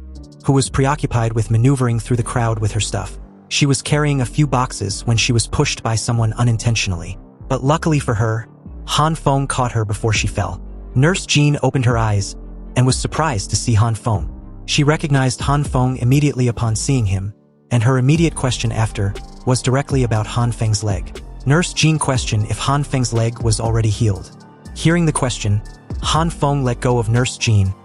who was preoccupied with maneuvering through the crowd with her stuff. She was carrying a few boxes when she was pushed by someone unintentionally. But luckily for her, Han Feng caught her before she fell. Nurse Zhan opened her eyes and was surprised to see Han Feng. She recognized Han Feng immediately upon seeing him, and her immediate question after was directly about Han Feng's leg. Nurse Zhan questioned if Han Feng's leg was already healed. Hearing the question, Han Feng let go of Nurse Zhan,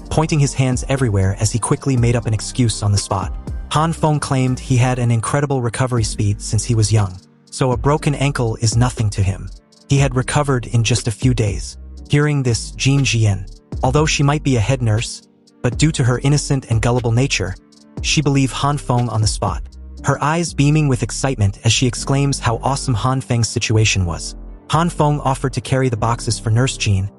pointing his hands everywhere as he quickly made up an excuse on the spot. Han Feng claimed he had an incredible recovery speed since he was young, so a broken ankle is nothing to him. He had recovered in just a few days. Hearing this, Zhan Jian, although she might be a head nurse, but due to her innocent and gullible nature, she believed Han Feng on the spot, her eyes beaming with excitement as she exclaims how awesome Han Feng's situation was. Han Feng offered to carry the boxes for Nurse Zhan,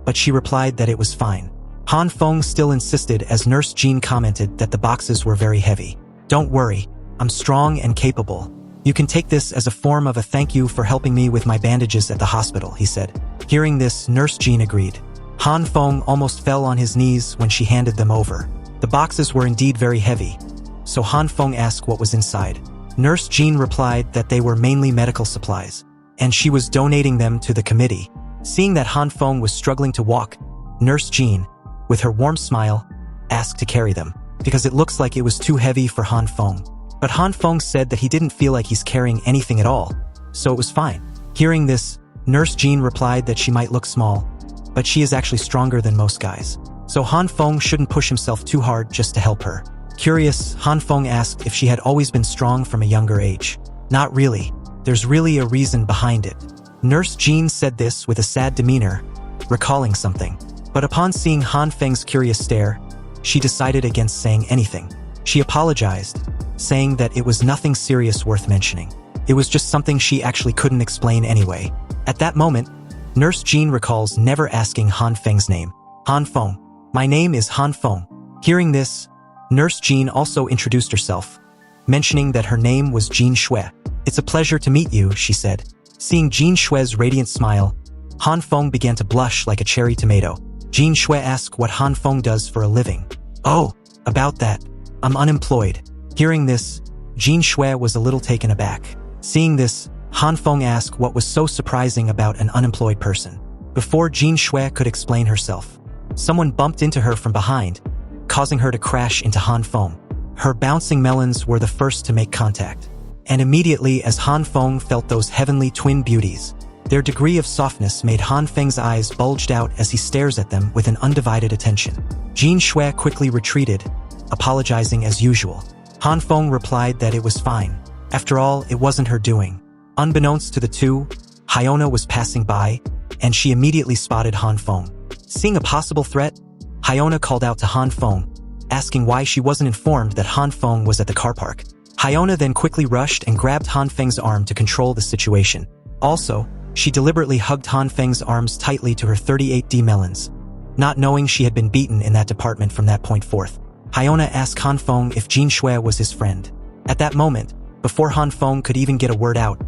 but she replied that it was fine. Han Feng still insisted as Nurse Zhan commented that the boxes were very heavy. "Don't worry, I'm strong and capable. You can take this as a form of a thank you for helping me with my bandages at the hospital," he said. Hearing this, Nurse Zhan agreed. Han Feng almost fell on his knees when she handed them over. The boxes were indeed very heavy, so Han Feng asked what was inside. Nurse Zhan replied that they were mainly medical supplies, and she was donating them to the committee. Seeing that Han Feng was struggling to walk, Nurse Zhan, with her warm smile, asked to carry them, because it looks like it was too heavy for Han Feng. But Han Feng said that he didn't feel like he's carrying anything at all, so it was fine. Hearing this, Nurse Zhan replied that she might look small, but she is actually stronger than most guys. So Han Feng shouldn't push himself too hard just to help her. Curious, Han Feng asked if she had always been strong from a younger age. Not really. There's really a reason behind it. Nurse Zhan said this with a sad demeanor, recalling something. But upon seeing Han Feng's curious stare, she decided against saying anything. She apologized, saying that it was nothing serious worth mentioning. It was just something she actually couldn't explain anyway. At that moment, Nurse Zhan recalls never asking Han Feng's name. "Han Feng. My name is Han Feng." Hearing this, Nurse Zhan also introduced herself, mentioning that her name was Zhan Shui. "It's a pleasure to meet you," she said. Seeing Zhan Shui's radiant smile, Han Feng began to blush like a cherry tomato. Zhan Shui asked what Han Feng does for a living. "Oh, about that. I'm unemployed." Hearing this, Zhan Shui was a little taken aback. Seeing this, Han Feng asked what was so surprising about an unemployed person. Before Zhan Shui could explain herself, someone bumped into her from behind, causing her to crash into Han Feng. Her bouncing melons were the first to make contact, and immediately as Han Feng felt those heavenly twin beauties, their degree of softness made Han Feng's eyes bulged out as he stares at them with an undivided attention. Zhan Shui quickly retreated, apologizing as usual. Han Feng replied that it was fine. After all, it wasn't her doing. Unbeknownst to the two, Hyona was passing by, and she immediately spotted Han Feng. Seeing a possible threat, Hyona called out to Han Feng, asking why she wasn't informed that Han Feng was at the car park. Hyona then quickly rushed and grabbed Han Feng's arm to control the situation. Also, she deliberately hugged Han Feng's arms tightly to her 38D melons, not knowing she had been beaten in that department from that point forth. Hyona asked Han Feng if Jin Shui was his friend. At that moment, before Han Feng could even get a word out,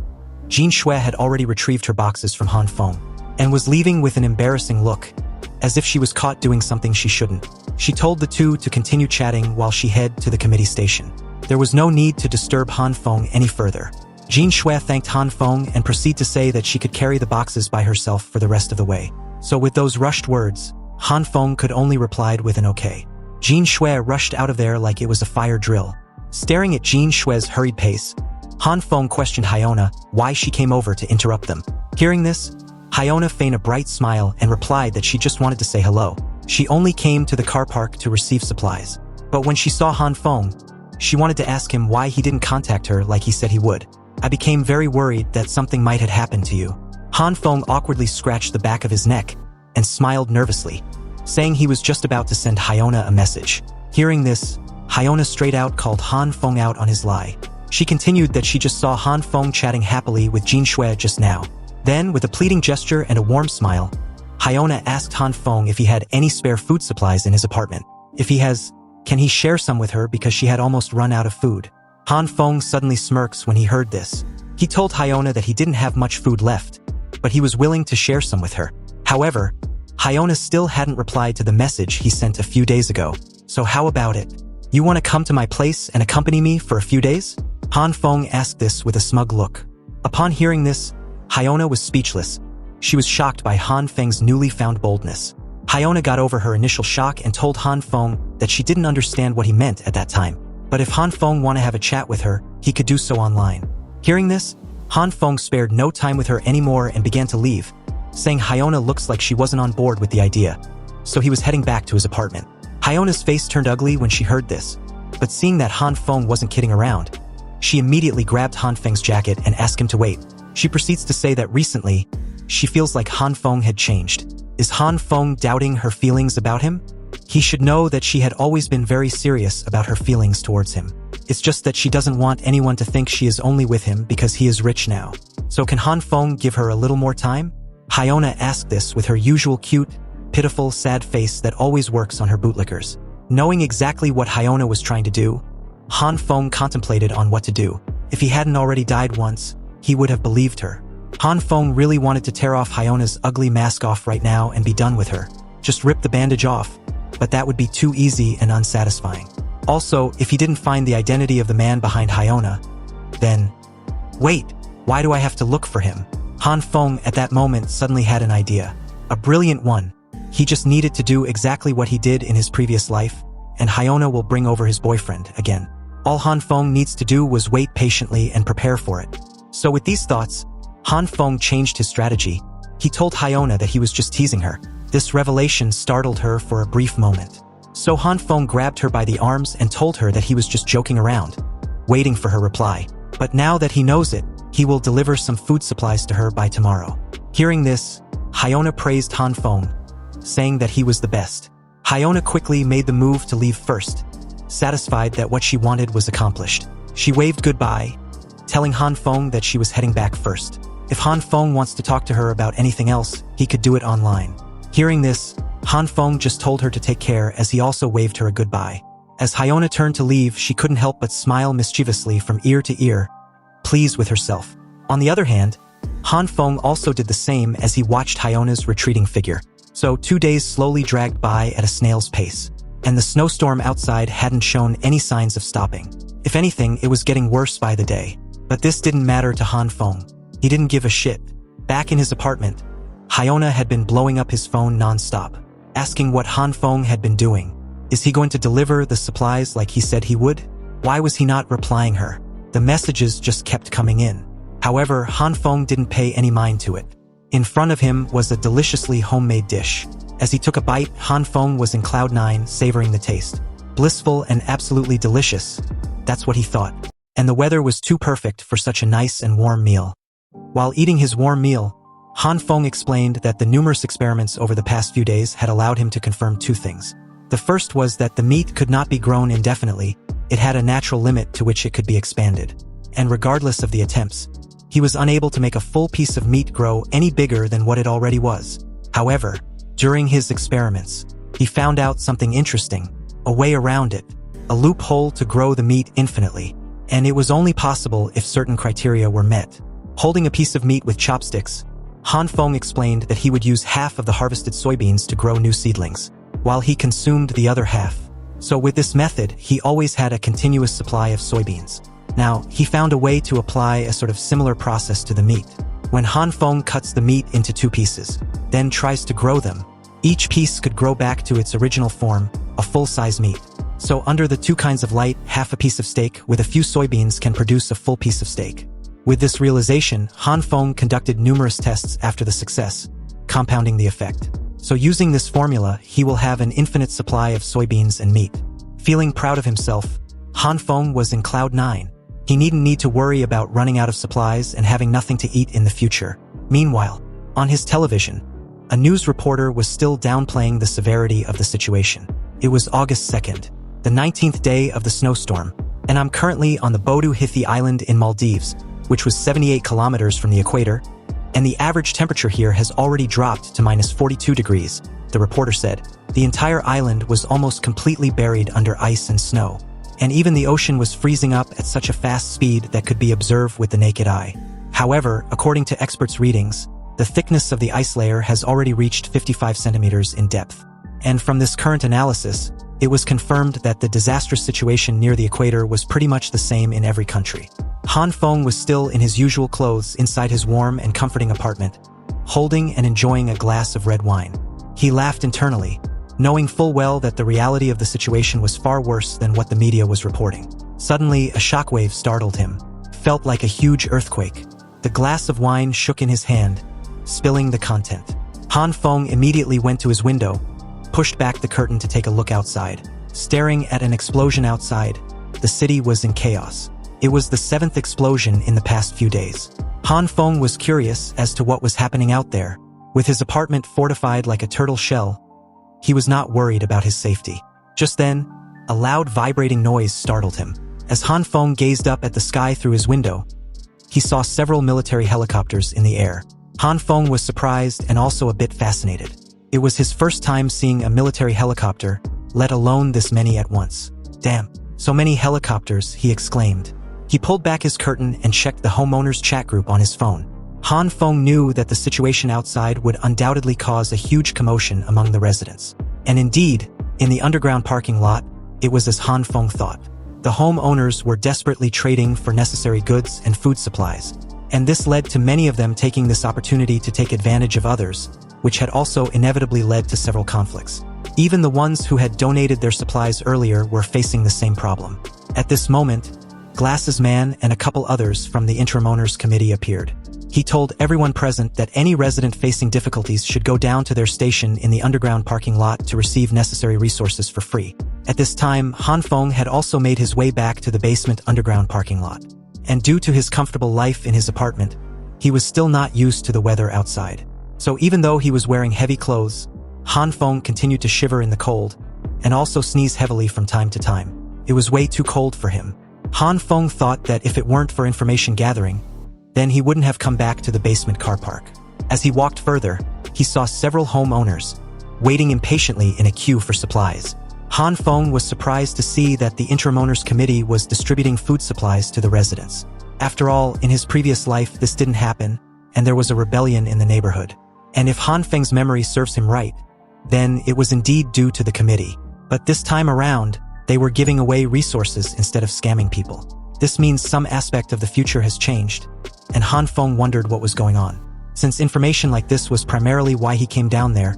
Jin Shui had already retrieved her boxes from Han Feng and was leaving with an embarrassing look, as if she was caught doing something she shouldn't. She told the two to continue chatting while she headed to the committee station. There was no need to disturb Han Feng any further. Jin Shui thanked Han Feng and proceeded to say that she could carry the boxes by herself for the rest of the way. So with those rushed words, Han Feng could only reply with an okay. Jin Shui rushed out of there like it was a fire drill. Staring at Jin Shui's hurried pace, Han Feng questioned Hyona why she came over to interrupt them. Hearing this, Hyona feigned a bright smile and replied that she just wanted to say hello. She only came to the car park to receive supplies. But when she saw Han Feng, she wanted to ask him why he didn't contact her like he said he would. I became very worried that something might have happened to you. Han Feng awkwardly scratched the back of his neck and smiled nervously, saying he was just about to send Hyona a message. Hearing this, Hyona straight out called Han Feng out on his lie. She continued that she just saw Han Feng chatting happily with Jin Shui just now. Then, with a pleading gesture and a warm smile, Hyona asked Han Feng if he had any spare food supplies in his apartment. If he has, can he share some with her because she had almost run out of food? Han Feng suddenly smirks when he heard this. He told Hyona that he didn't have much food left, but he was willing to share some with her. However, Hyona still hadn't replied to the message he sent a few days ago. So how about it? You want to come to my place and accompany me for a few days? Han Feng asked this with a smug look. Upon hearing this, Hyona was speechless. She was shocked by Han Feng's newly found boldness. Hyona got over her initial shock and told Han Feng that she didn't understand what he meant at that time. But if Han Feng wanted to have a chat with her, he could do so online. Hearing this, Han Feng spared no time with her anymore and began to leave, saying Hyona looks like she wasn't on board with the idea. So he was heading back to his apartment. Hyona's face turned ugly when she heard this, but seeing that Han Feng wasn't kidding around, she immediately grabbed Han Feng's jacket and asked him to wait. She proceeds to say that recently, she feels like Han Feng had changed. Is Han Feng doubting her feelings about him? He should know that she had always been very serious about her feelings towards him. It's just that she doesn't want anyone to think she is only with him because he is rich now. So can Han Feng give her a little more time? Hyona asked this with her usual cute, pitiful, sad face that always works on her bootlickers. Knowing exactly what Hyona was trying to do, Han Feng contemplated on what to do. If he hadn't already died once, he would have believed her. Han Feng really wanted to tear off Hyona's ugly mask off right now and be done with her. Just rip the bandage off, but that would be too easy and unsatisfying. Also, if he didn't find the identity of the man behind Hyona, then... Wait, why do I have to look for him? Han Feng at that moment suddenly had an idea. A brilliant one. He just needed to do exactly what he did in his previous life, and Hyona will bring over his boyfriend again. All Han Feng needs to do was wait patiently and prepare for it. So with these thoughts, Han Feng changed his strategy. He told Hyona that he was just teasing her. This revelation startled her for a brief moment. So Han Feng grabbed her by the arms and told her that he was just joking around, waiting for her reply. But now that he knows it, he will deliver some food supplies to her by tomorrow. Hearing this, Hyona praised Han Feng, saying that he was the best. Hyona quickly made the move to leave first, satisfied that what she wanted was accomplished. She waved goodbye, telling Han Feng that she was heading back first. If Han Feng wants to talk to her about anything else, he could do it online. Hearing this, Han Feng just told her to take care as he also waved her a goodbye. As Hyona turned to leave, she couldn't help but smile mischievously from ear to ear, pleased with herself. On the other hand, Han Feng also did the same as he watched Hyona's retreating figure. So 2 days slowly dragged by at a snail's pace, and the snowstorm outside hadn't shown any signs of stopping. If anything, it was getting worse by the day. But this didn't matter to Han Feng. He didn't give a shit. Back in his apartment, Hyona had been blowing up his phone non-stop, asking what Han Feng had been doing. Is he going to deliver the supplies like he said he would? Why was he not replying her? The messages just kept coming in. However, Han Feng didn't pay any mind to it. In front of him was a deliciously homemade dish. As he took a bite, Han Feng was in cloud nine, savoring the taste. Blissful and absolutely delicious. That's what he thought. And the weather was too perfect for such a nice and warm meal. While eating his warm meal, Han Feng explained that the numerous experiments over the past few days had allowed him to confirm two things. The first was that the meat could not be grown indefinitely. It had a natural limit to which it could be expanded. And regardless of the attempts, he was unable to make a full piece of meat grow any bigger than what it already was. However, during his experiments, he found out something interesting. a way around it, a loophole to grow the meat infinitely, and it was only possible if certain criteria were met. Holding a piece of meat with chopsticks, Han Feng explained that he would use half of the harvested soybeans to grow new seedlings, while he consumed the other half. So with this method, he always had a continuous supply of soybeans. Now, he found a way to apply a sort of similar process to the meat. When Han Feng cuts the meat into 2 pieces, then tries to grow them, each piece could grow back to its original form, a full-size meat. So under the 2 kinds of light, half a piece of steak with a few soybeans can produce a full piece of steak. With this realization, Han Feng conducted numerous tests after the success, compounding the effect. So using this formula, he will have an infinite supply of soybeans and meat. Feeling proud of himself, Han Feng was in cloud 9. He needn't need to worry about running out of supplies and having nothing to eat in the future. Meanwhile, on his television, a news reporter was still downplaying the severity of the situation. It was August 2nd, the 19th day of the snowstorm, and I'm currently on the Bodu Hithi Island in Maldives, which was 78 kilometers from the equator, and the average temperature here has already dropped to minus 42 degrees, the reporter said. The entire island was almost completely buried under ice and snow, and even the ocean was freezing up at such a fast speed that could be observed with the naked eye. However, according to experts' readings, the thickness of the ice layer has already reached 55 centimeters in depth. And from this current analysis, it was confirmed that the disastrous situation near the equator was pretty much the same in every country. Han Feng was still in his usual clothes inside his warm and comforting apartment, holding and enjoying a glass of red wine. He laughed internally, knowing full well that the reality of the situation was far worse than what the media was reporting. Suddenly, a shockwave startled him, felt like a huge earthquake. The glass of wine shook in his hand, spilling the content. Han Feng immediately went to his window, pushed back the curtain to take a look outside. Staring at an explosion outside, the city was in chaos. It was the 7th explosion in the past few days. Han Feng was curious as to what was happening out there. With his apartment fortified like a turtle shell, he was not worried about his safety. Just then, a loud vibrating noise startled him. As Han Feng gazed up at the sky through his window, he saw several military helicopters in the air. Han Feng was surprised and also a bit fascinated. It was his first time seeing a military helicopter, let alone this many at once. "Damn, so many helicopters," he exclaimed. He pulled back his curtain and checked the homeowners chat group on his phone. Han Feng knew that the situation outside would undoubtedly cause a huge commotion among the residents. And indeed, in the underground parking lot, it was as Han Feng thought. The homeowners were desperately trading for necessary goods and food supplies, and this led to many of them taking this opportunity to take advantage of others, which had also inevitably led to several conflicts. Even the ones who had donated their supplies earlier were facing the same problem. At this moment, Glass's man and a couple others from the interim owners committee appeared. He told everyone present that any resident facing difficulties should go down to their station in the underground parking lot to receive necessary resources for free. At this time, Han Feng had also made his way back to the basement underground parking lot. And due to his comfortable life in his apartment, he was still not used to the weather outside. So even though he was wearing heavy clothes, Han Feng continued to shiver in the cold, and also sneeze heavily from time to time. It was way too cold for him. Han Feng thought that if it weren't for information gathering, then he wouldn't have come back to the basement car park. As he walked further, he saw several homeowners, waiting impatiently in a queue for supplies. Han Feng was surprised to see that the interim owners committee was distributing food supplies to the residents. After all, in his previous life this didn't happen, and there was a rebellion in the neighborhood. And if Han Feng's memory serves him right, then it was indeed due to the committee. But this time around, they were giving away resources instead of scamming people. This means some aspect of the future has changed, and Han Feng wondered what was going on. Since information like this was primarily why he came down there,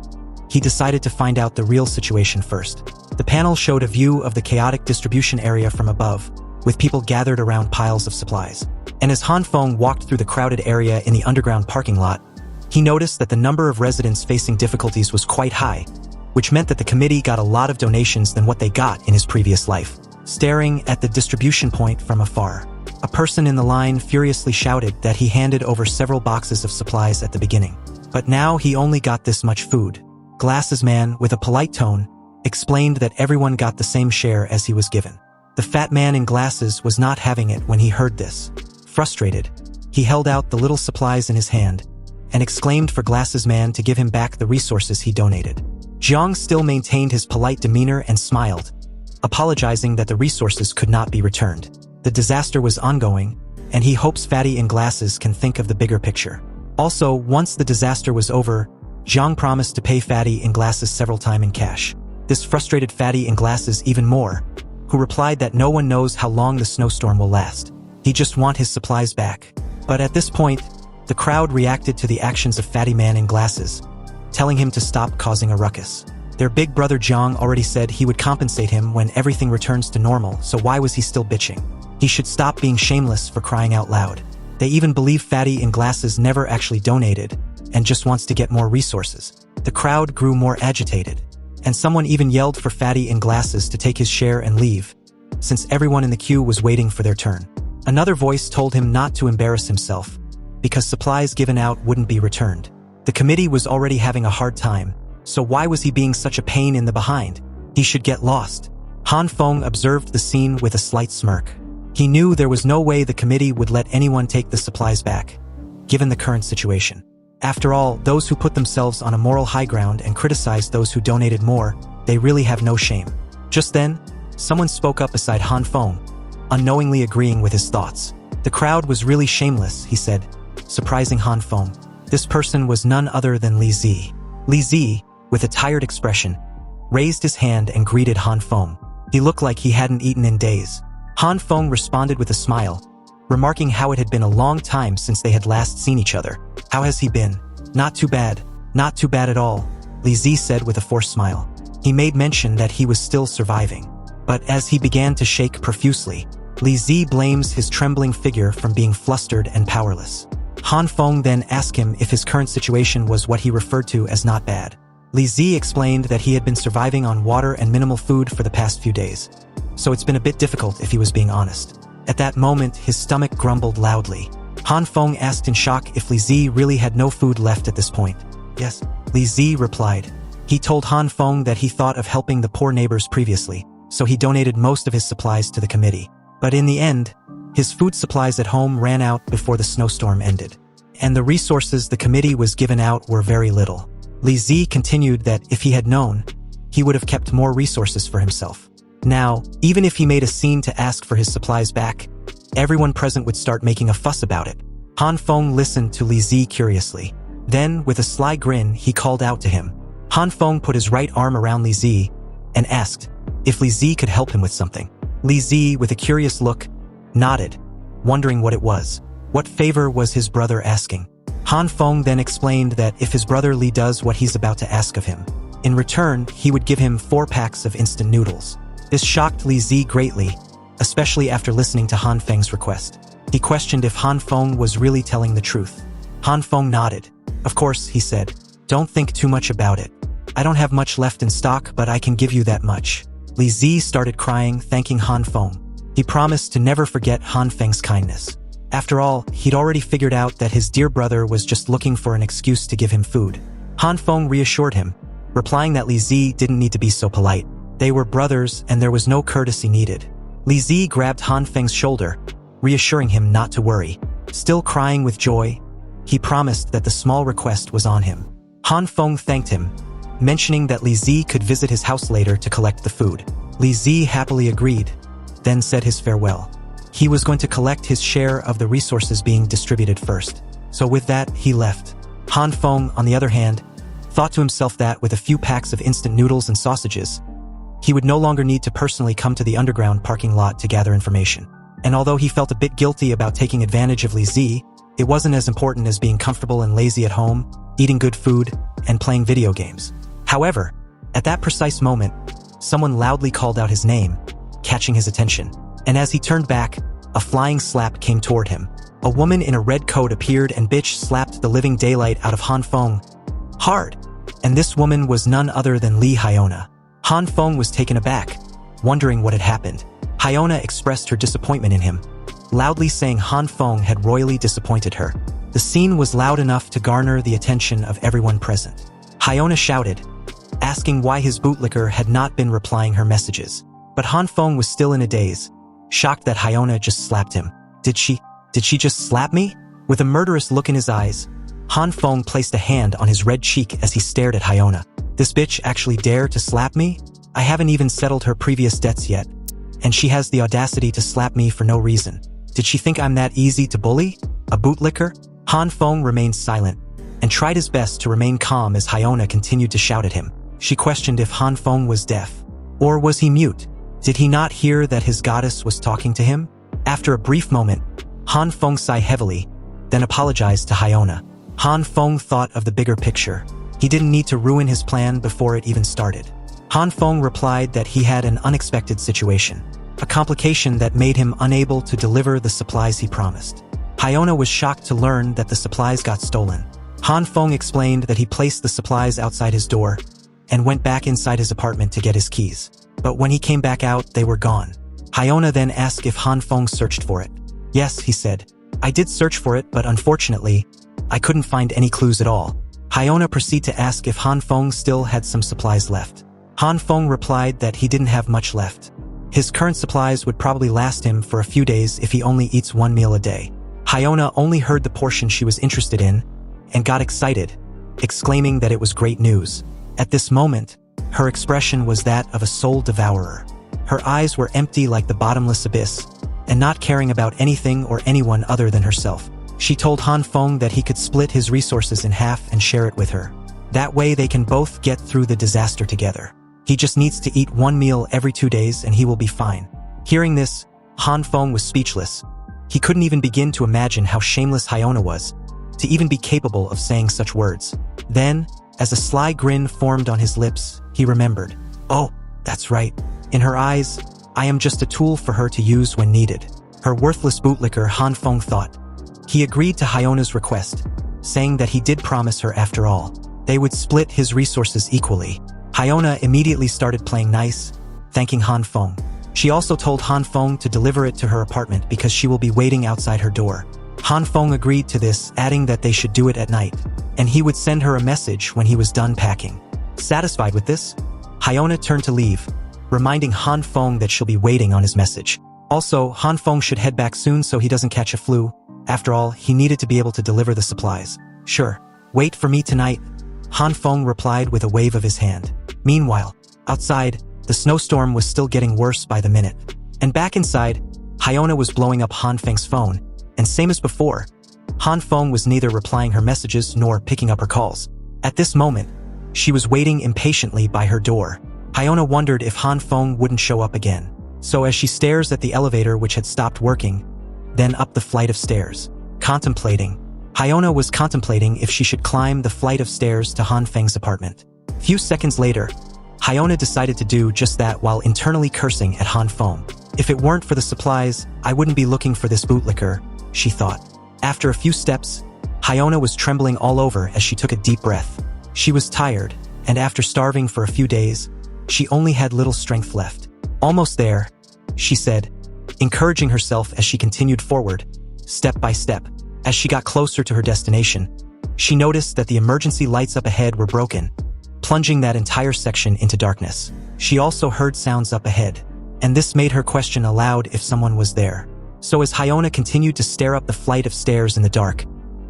he decided to find out the real situation first. The panel showed a view of the chaotic distribution area from above, with people gathered around piles of supplies. And as Han Feng walked through the crowded area in the underground parking lot, he noticed that the number of residents facing difficulties was quite high, which meant that the committee got a lot of donations than what they got in his previous life. Staring at the distribution point from afar, a person in the line furiously shouted that he handed over several boxes of supplies at the beginning. But now he only got this much food. Glass's man, with a polite tone, explained that everyone got the same share as he was given. The fat man in glasses was not having it when he heard this. Frustrated, he held out the little supplies in his hand and exclaimed for Glass's man to give him back the resources he donated. Jiang still maintained his polite demeanor and smiled, apologizing that the resources could not be returned. The disaster was ongoing, and he hopes Fatty in Glasses can think of the bigger picture. Also, once the disaster was over, Zhang promised to pay Fatty in Glasses several times in cash. This frustrated Fatty in Glasses even more, who replied that no one knows how long the snowstorm will last. He just want his supplies back. But at this point, the crowd reacted to the actions of Fatty Man in Glasses, telling him to stop causing a ruckus. Their big brother Zhang already said he would compensate him when everything returns to normal, so why was he still bitching? He should stop being shameless for crying out loud. They even believe Fatty in Glasses never actually donated and just wants to get more resources. The crowd grew more agitated, and someone even yelled for Fatty in Glasses to take his share and leave, since everyone in the queue was waiting for their turn. Another voice told him not to embarrass himself, because supplies given out wouldn't be returned. The committee was already having a hard time, so why was he being such a pain in the behind? He should get lost. Han Feng observed the scene with a slight smirk. He knew there was no way the committee would let anyone take the supplies back, given the current situation. After all, those who put themselves on a moral high ground and criticize those who donated more, they really have no shame. Just then, someone spoke up beside Han Feng, unknowingly agreeing with his thoughts. The crowd was really shameless, he said, surprising Han Feng. This person was none other than Li Zi. Li Zi, with a tired expression, raised his hand and greeted Han Feng. He looked like he hadn't eaten in days. Han Feng responded with a smile, remarking how it had been a long time since they had last seen each other. How has he been? Not too bad. Not too bad at all, Li Zi said with a forced smile. He made mention that he was still surviving. But as he began to shake profusely, Li Zi blames his trembling figure from being flustered and powerless. Han Feng then asked him if his current situation was what he referred to as not bad. Li Zi explained that he had been surviving on water and minimal food for the past few days, so it's been a bit difficult if he was being honest. At that moment, his stomach grumbled loudly. Han Feng asked in shock if Li Zi really had no food left at this point. Yes, Li Zi replied. He told Han Feng that he thought of helping the poor neighbors previously, so he donated most of his supplies to the committee. But in the end, his food supplies at home ran out before the snowstorm ended, and the resources the committee was given out were very little. Li Zi continued that if he had known, he would have kept more resources for himself. Now, even if he made a scene to ask for his supplies back, everyone present would start making a fuss about it. Han Feng listened to Li Zi curiously. Then, with a sly grin, he called out to him. Han Feng put his right arm around Li Zi and asked if Li Zi could help him with something. Li Zi, with a curious look, nodded, wondering what it was. What favor was his brother asking? Han Feng then explained that if his brother Li does what he's about to ask of him, in return, he would give him 4 packs of instant noodles. This shocked Li Zi greatly, especially after listening to Han Feng's request. He questioned if Han Feng was really telling the truth. Han Feng nodded. Of course, he said. Don't think too much about it. I don't have much left in stock, but I can give you that much. Li Zi started crying, thanking Han Feng. He promised to never forget Han Feng's kindness. After all, he'd already figured out that his dear brother was just looking for an excuse to give him food. Han Feng reassured him, replying that Li Zi didn't need to be so polite. They were brothers and there was no courtesy needed. Li Zi grabbed Han Feng's shoulder, reassuring him not to worry. Still crying with joy, he promised that the small request was on him. Han Feng thanked him, mentioning that Li Zi could visit his house later to collect the food. Li Zi happily agreed, then said his farewell. He was going to collect his share of the resources being distributed first. So with that, he left. Han Feng, on the other hand, thought to himself that with a few packs of instant noodles and sausages, he would no longer need to personally come to the underground parking lot to gather information. And although he felt a bit guilty about taking advantage of Li Zi, it wasn't as important as being comfortable and lazy at home, eating good food, and playing video games. However, at that precise moment, someone loudly called out his name, catching his attention. And as he turned back, a flying slap came toward him. A woman in a red coat appeared and bitch slapped the living daylight out of Han Feng. Hard. And this woman was none other than Li Hyona. Han Feng was taken aback, wondering what had happened. Hyona expressed her disappointment in him, loudly saying Han Feng had royally disappointed her. The scene was loud enough to garner the attention of everyone present. Hyona shouted, asking why his bootlicker had not been replying her messages. But Han Feng was still in a daze, shocked that Hyona just slapped him. Did she just slap me? With a murderous look in his eyes, Han Feng placed a hand on his red cheek as he stared at Hyona. This bitch actually dared to slap me? I haven't even settled her previous debts yet, and she has the audacity to slap me for no reason. Did she think I'm that easy to bully? A bootlicker? Han Feng remained silent and tried his best to remain calm as Hyona continued to shout at him. She questioned if Han Feng was deaf. Or was he mute? Did he not hear that his goddess was talking to him? After a brief moment, Han Feng sighed heavily, then apologized to Hyona. Han Feng thought of the bigger picture. He didn't need to ruin his plan before it even started. Han Feng replied that he had an unexpected situation, a complication that made him unable to deliver the supplies he promised. Hyona was shocked to learn that the supplies got stolen. Han Feng explained that he placed the supplies outside his door and went back inside his apartment to get his keys. But when he came back out, they were gone. Hyona then asked if Han Feng searched for it. Yes, he said. I did search for it, but unfortunately, I couldn't find any clues at all. Hyona proceeded to ask if Han Feng still had some supplies left. Han Feng replied that he didn't have much left. His current supplies would probably last him for a few days if he only eats 1 meal a day. Hyona only heard the portion she was interested in and got excited, exclaiming that it was great news. At this moment, her expression was that of a soul devourer. Her eyes were empty like the bottomless abyss, and not caring about anything or anyone other than herself. She told Han Feng that he could split his resources in half and share it with her. That way they can both get through the disaster together. He just needs to eat 1 meal every 2 days and he will be fine. Hearing this, Han Feng was speechless. He couldn't even begin to imagine how shameless Hyona was, to even be capable of saying such words. Then, as a sly grin formed on his lips, he remembered. Oh, that's right. In her eyes, I am just a tool for her to use when needed. Her worthless bootlicker, Han Feng thought. He agreed to Hyona's request, saying that he did promise her after all. They would split his resources equally. Hyona immediately started playing nice, thanking Han Feng. She also told Han Feng to deliver it to her apartment because she will be waiting outside her door. Han Feng agreed to this, adding that they should do it at night, and he would send her a message when he was done packing. Satisfied with this, Hyona turned to leave, reminding Han Feng that she'll be waiting on his message. Also, Han Feng should head back soon so he doesn't catch a flu. After all, he needed to be able to deliver the supplies. Sure, wait for me tonight, Han Feng replied with a wave of his hand. Meanwhile, outside, the snowstorm was still getting worse by the minute. And back inside, Hyona was blowing up Han Feng's phone, and same as before, Han Feng was neither replying her messages nor picking up her calls. At this moment, she was waiting impatiently by her door. Hyona wondered if Han Feng wouldn't show up again. So as she stares at the elevator which had stopped working, then up the flight of stairs, Hyona was contemplating if she should climb the flight of stairs to Han Feng's apartment. Few seconds later, Hyona decided to do just that while internally cursing at Han Feng. If it weren't for the supplies, I wouldn't be looking for this bootlicker, she thought. After a few steps, Hyona was trembling all over as she took a deep breath. She was tired, and after starving for a few days, she only had little strength left. Almost there, she said, encouraging herself as she continued forward, step by step. As she got closer to her destination, she noticed that the emergency lights up ahead were broken, plunging that entire section into darkness. She also heard sounds up ahead, and this made her question aloud if someone was there. So as Hyona continued to stare up the flight of stairs in the dark,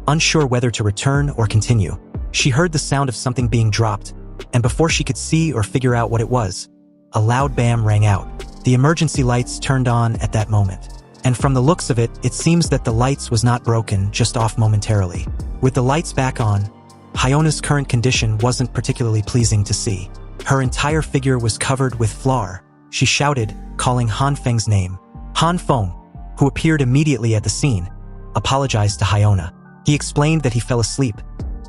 unsure whether to return or continue, she heard the sound of something being dropped, and before she could see or figure out what it was, a loud bam rang out. The emergency lights turned on at that moment. And from the looks of it, it seems that the lights was not broken, just off momentarily. With the lights back on, Hyona's current condition wasn't particularly pleasing to see. Her entire figure was covered with flour. She shouted, calling Han Feng's name. Han Feng, who appeared immediately at the scene, apologized to Hyona. He explained that he fell asleep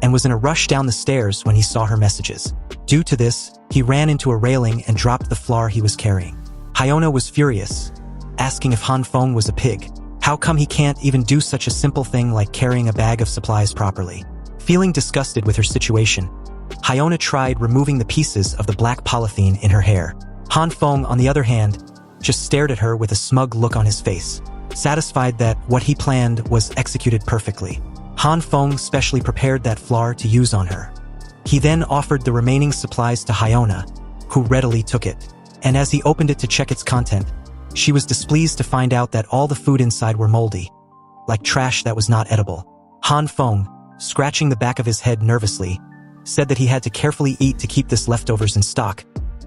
and was in a rush down the stairs when he saw her messages. Due to this, he ran into a railing and dropped the flour he was carrying. Hyona was furious, asking if Han Feng was a pig. How come he can't even do such a simple thing like carrying a bag of supplies properly? Feeling disgusted with her situation, Hyona tried removing the pieces of the black polythene in her hair. Han Feng, on the other hand, just stared at her with a smug look on his face, satisfied that what he planned was executed perfectly. Han Feng specially prepared that flour to use on her. He then offered the remaining supplies to Hyona, who readily took it. And as he opened it to check its content, she was displeased to find out that all the food inside were moldy, like trash that was not edible. Han Feng, scratching the back of his head nervously, said that he had to carefully eat to keep this leftovers in stock,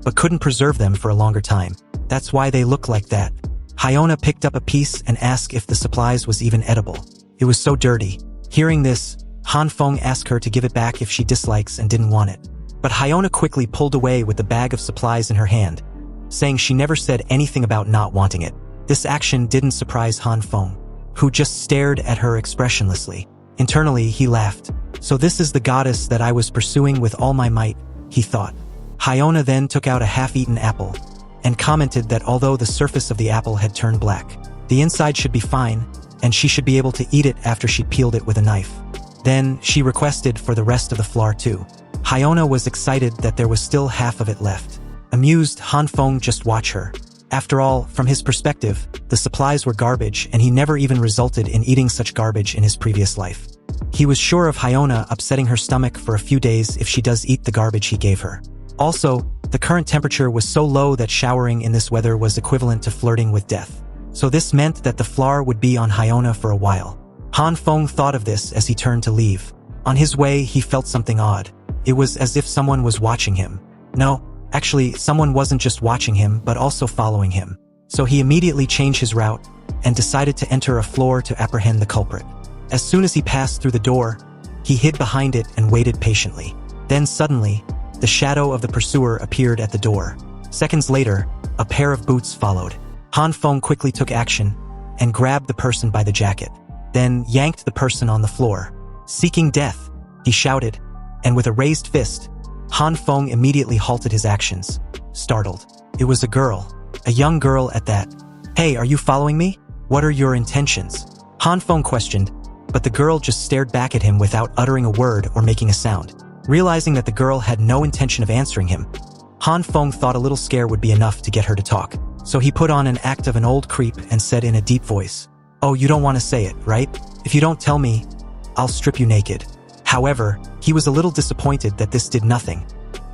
but couldn't preserve them for a longer time. That's why they look like that. Hyona picked up a piece and asked if the supplies was even edible. It was so dirty. Hearing this, Han Feng asked her to give it back if she dislikes and didn't want it. But Hyona quickly pulled away with the bag of supplies in her hand, saying she never said anything about not wanting it. This action didn't surprise Han Feng, who just stared at her expressionlessly. Internally, he laughed. So this is the goddess that I was pursuing with all my might, he thought. Hyona then took out a half-eaten apple and commented that although the surface of the apple had turned black, the inside should be fine, and she should be able to eat it after she'd peeled it with a knife. Then, she requested for the rest of the flour too. Hyona was excited that there was still half of it left. Amused, Han Feng just watched her. After all, from his perspective, the supplies were garbage and he never even resulted in eating such garbage in his previous life. He was sure of Hyona upsetting her stomach for a few days if she does eat the garbage he gave her. Also, the current temperature was so low that showering in this weather was equivalent to flirting with death. So this meant that the flour would be on Hyona for a while. Han Feng thought of this as he turned to leave. On his way, he felt something odd. It was as if someone was watching him. No, actually, someone wasn't just watching him, but also following him. So he immediately changed his route and decided to enter a floor to apprehend the culprit. As soon as he passed through the door, he hid behind it and waited patiently. Then suddenly, the shadow of the pursuer appeared at the door. Seconds later, a pair of boots followed. Han Feng quickly took action and grabbed the person by the jacket, then yanked the person on the floor. Seeking death, he shouted, and with a raised fist, Han Feng immediately halted his actions, startled. It was a girl, a young girl at that. "Hey, are you following me? What are your intentions?" Han Feng questioned, but the girl just stared back at him without uttering a word or making a sound. Realizing that the girl had no intention of answering him, Han Feng thought a little scare would be enough to get her to talk. So he put on an act of an old creep and said in a deep voice, "Oh, you don't want to say it, right? If you don't tell me, I'll strip you naked." However, he was a little disappointed that this did nothing,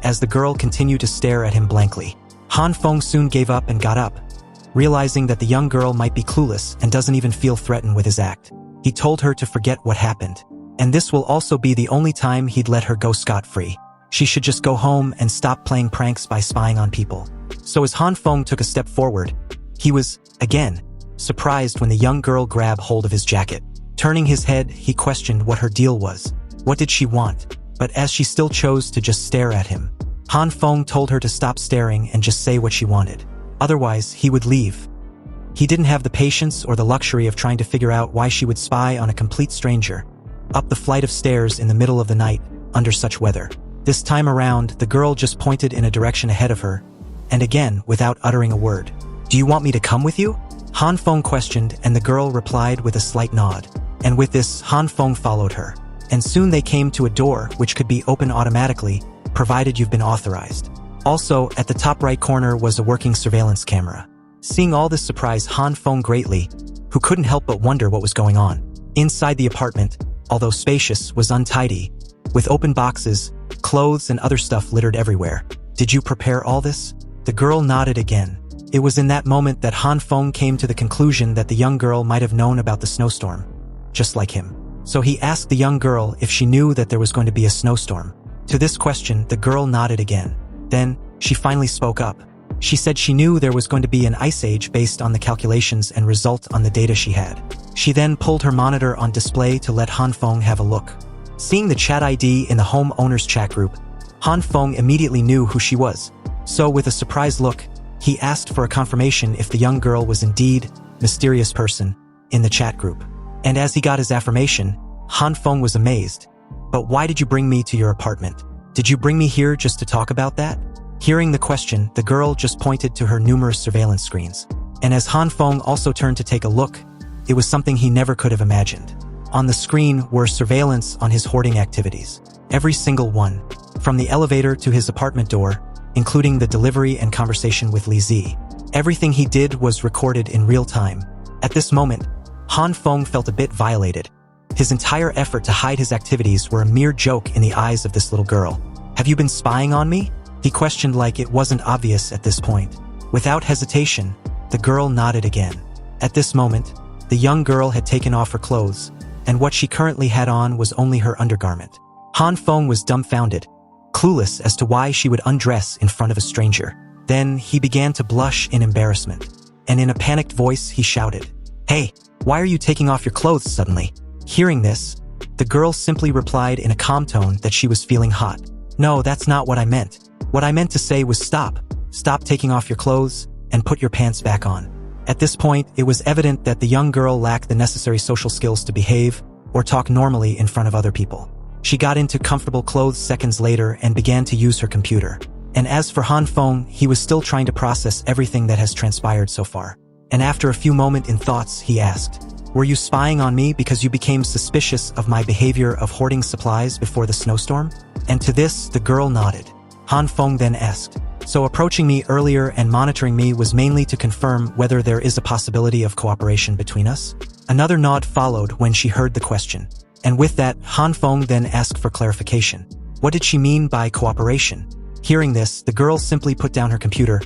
as the girl continued to stare at him blankly. Han Feng soon gave up and got up, realizing that the young girl might be clueless and doesn't even feel threatened with his act. He told her to forget what happened, and this will also be the only time he'd let her go scot-free. She should just go home and stop playing pranks by spying on people. So as Han Feng took a step forward, he was, again, surprised when the young girl grabbed hold of his jacket. Turning his head, he questioned what her deal was. What did she want? But as she still chose to just stare at him, Han Feng told her to stop staring and just say what she wanted. Otherwise, he would leave. He didn't have the patience or the luxury of trying to figure out why she would spy on a complete stranger up the flight of stairs in the middle of the night under such weather. This time around, the girl just pointed in a direction ahead of her, and again, without uttering a word. "Do you want me to come with you?" Han Feng questioned, and the girl replied with a slight nod. And with this, Han Feng followed her. And soon they came to a door which could be opened automatically, provided you've been authorized. Also, at the top right corner was a working surveillance camera. Seeing all this surprised Han Feng greatly, who couldn't help but wonder what was going on. Inside the apartment, although spacious, was untidy, with open boxes, clothes and other stuff littered everywhere. "Did you prepare all this?" The girl nodded again. It was in that moment that Han Feng came to the conclusion that the young girl might have known about the snowstorm, just like him. So he asked the young girl if she knew that there was going to be a snowstorm. To this question, the girl nodded again. Then, she finally spoke up. She said she knew there was going to be an ice age based on the calculations and result on the data she had. She then pulled her monitor on display to let Han Feng have a look. Seeing the chat ID in the homeowners chat group, Han Feng immediately knew who she was. So with a surprised look, he asked for a confirmation if the young girl was indeed mysterious person in the chat group. And as he got his affirmation, Han Feng was amazed. "But why did you bring me to your apartment? Did you bring me here just to talk about that?" Hearing the question, the girl just pointed to her numerous surveillance screens. And as Han Feng also turned to take a look, it was something he never could have imagined. On the screen were surveillance on his hoarding activities. Every single one, from the elevator to his apartment door, including the delivery and conversation with Li Zi. Everything he did was recorded in real time. At this moment, Han Feng felt a bit violated. His entire effort to hide his activities were a mere joke in the eyes of this little girl. "Have you been spying on me?" he questioned like it wasn't obvious at this point. Without hesitation, the girl nodded again. At this moment, the young girl had taken off her clothes, and what she currently had on was only her undergarment. Han Feng was dumbfounded, clueless as to why she would undress in front of a stranger. Then he began to blush in embarrassment, and in a panicked voice he shouted, "Hey, why are you taking off your clothes suddenly?" Hearing this, the girl simply replied in a calm tone that she was feeling hot. "No, that's not what I meant. What I meant to say was stop. Stop taking off your clothes and put your pants back on." At this point, it was evident that the young girl lacked the necessary social skills to behave or talk normally in front of other people. She got into comfortable clothes seconds later and began to use her computer. And as for Han Feng, he was still trying to process everything that has transpired so far. And after a few moments in thoughts, he asked, "Were you spying on me because you became suspicious of my behavior of hoarding supplies before the snowstorm?" And to this, the girl nodded. Han Feng then asked, "So approaching me earlier and monitoring me was mainly to confirm whether there is a possibility of cooperation between us?" Another nod followed when she heard the question. And with that, Han Feng then asked for clarification. What did she mean by cooperation? Hearing this, the girl simply put down her computer,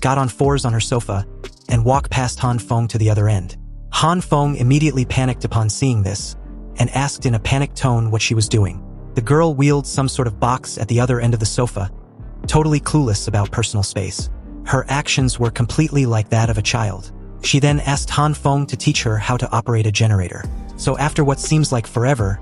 got on fours on her sofa, and walked past Han Feng to the other end. Han Feng immediately panicked upon seeing this, and asked in a panicked tone what she was doing. The girl wheeled some sort of box at the other end of the sofa, totally clueless about personal space. Her actions were completely like that of a child. She then asked Han Feng to teach her how to operate a generator. So after what seems like forever,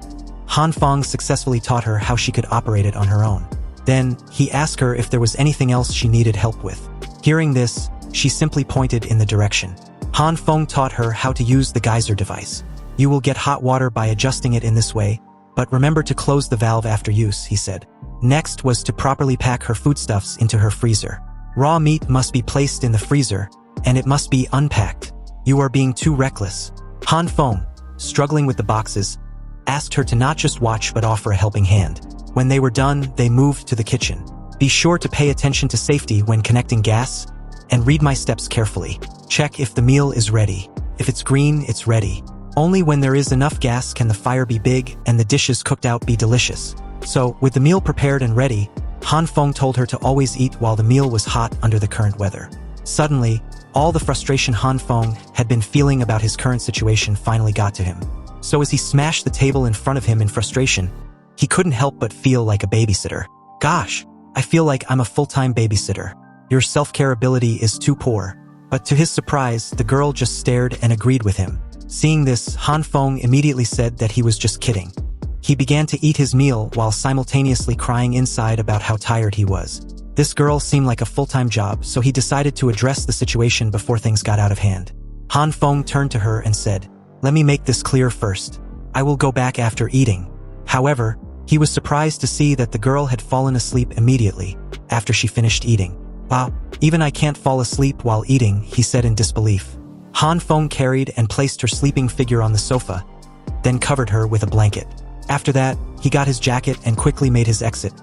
Han Feng successfully taught her how she could operate it on her own. Then, he asked her if there was anything else she needed help with. Hearing this, she simply pointed in the direction. Han Feng taught her how to use the geyser device. "You will get hot water by adjusting it in this way, but remember to close the valve after use," he said. Next was to properly pack her foodstuffs into her freezer. Raw meat must be placed in the freezer, and it must be unpacked. "You are being too reckless." Han Feng, struggling with the boxes, asked her to not just watch but offer a helping hand. When they were done, they moved to the kitchen. "Be sure to pay attention to safety when connecting gas, and read my steps carefully. Check if the meal is ready. If it's green, it's ready. Only when there is enough gas can the fire be big and the dishes cooked out be delicious." So, with the meal prepared and ready, Han Feng told her to always eat while the meal was hot under the current weather. Suddenly, all the frustration Han Feng had been feeling about his current situation finally got to him. So as he smashed the table in front of him in frustration, he couldn't help but feel like a babysitter. "Gosh, I feel like I'm a full-time babysitter. Your self-care ability is too poor." But to his surprise, the girl just stared and agreed with him. Seeing this, Han Feng immediately said that he was just kidding. He began to eat his meal while simultaneously crying inside about how tired he was. This girl seemed like a full-time job, so he decided to address the situation before things got out of hand. Han Feng turned to her and said, "Let me make this clear first. I will go back after eating." However, he was surprised to see that the girl had fallen asleep immediately after she finished eating. "Wow, even I can't fall asleep while eating," he said in disbelief. Han Feng carried and placed her sleeping figure on the sofa, then covered her with a blanket. After that, he got his jacket and quickly made his exit,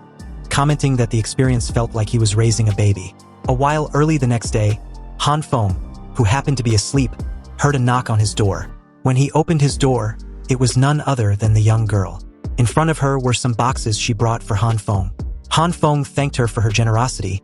commenting that the experience felt like he was raising a baby. A while early the next day, Han Feng, who happened to be asleep, heard a knock on his door. When he opened his door, it was none other than the young girl. In front of her were some boxes she brought for Han Feng. Han Feng thanked her for her generosity,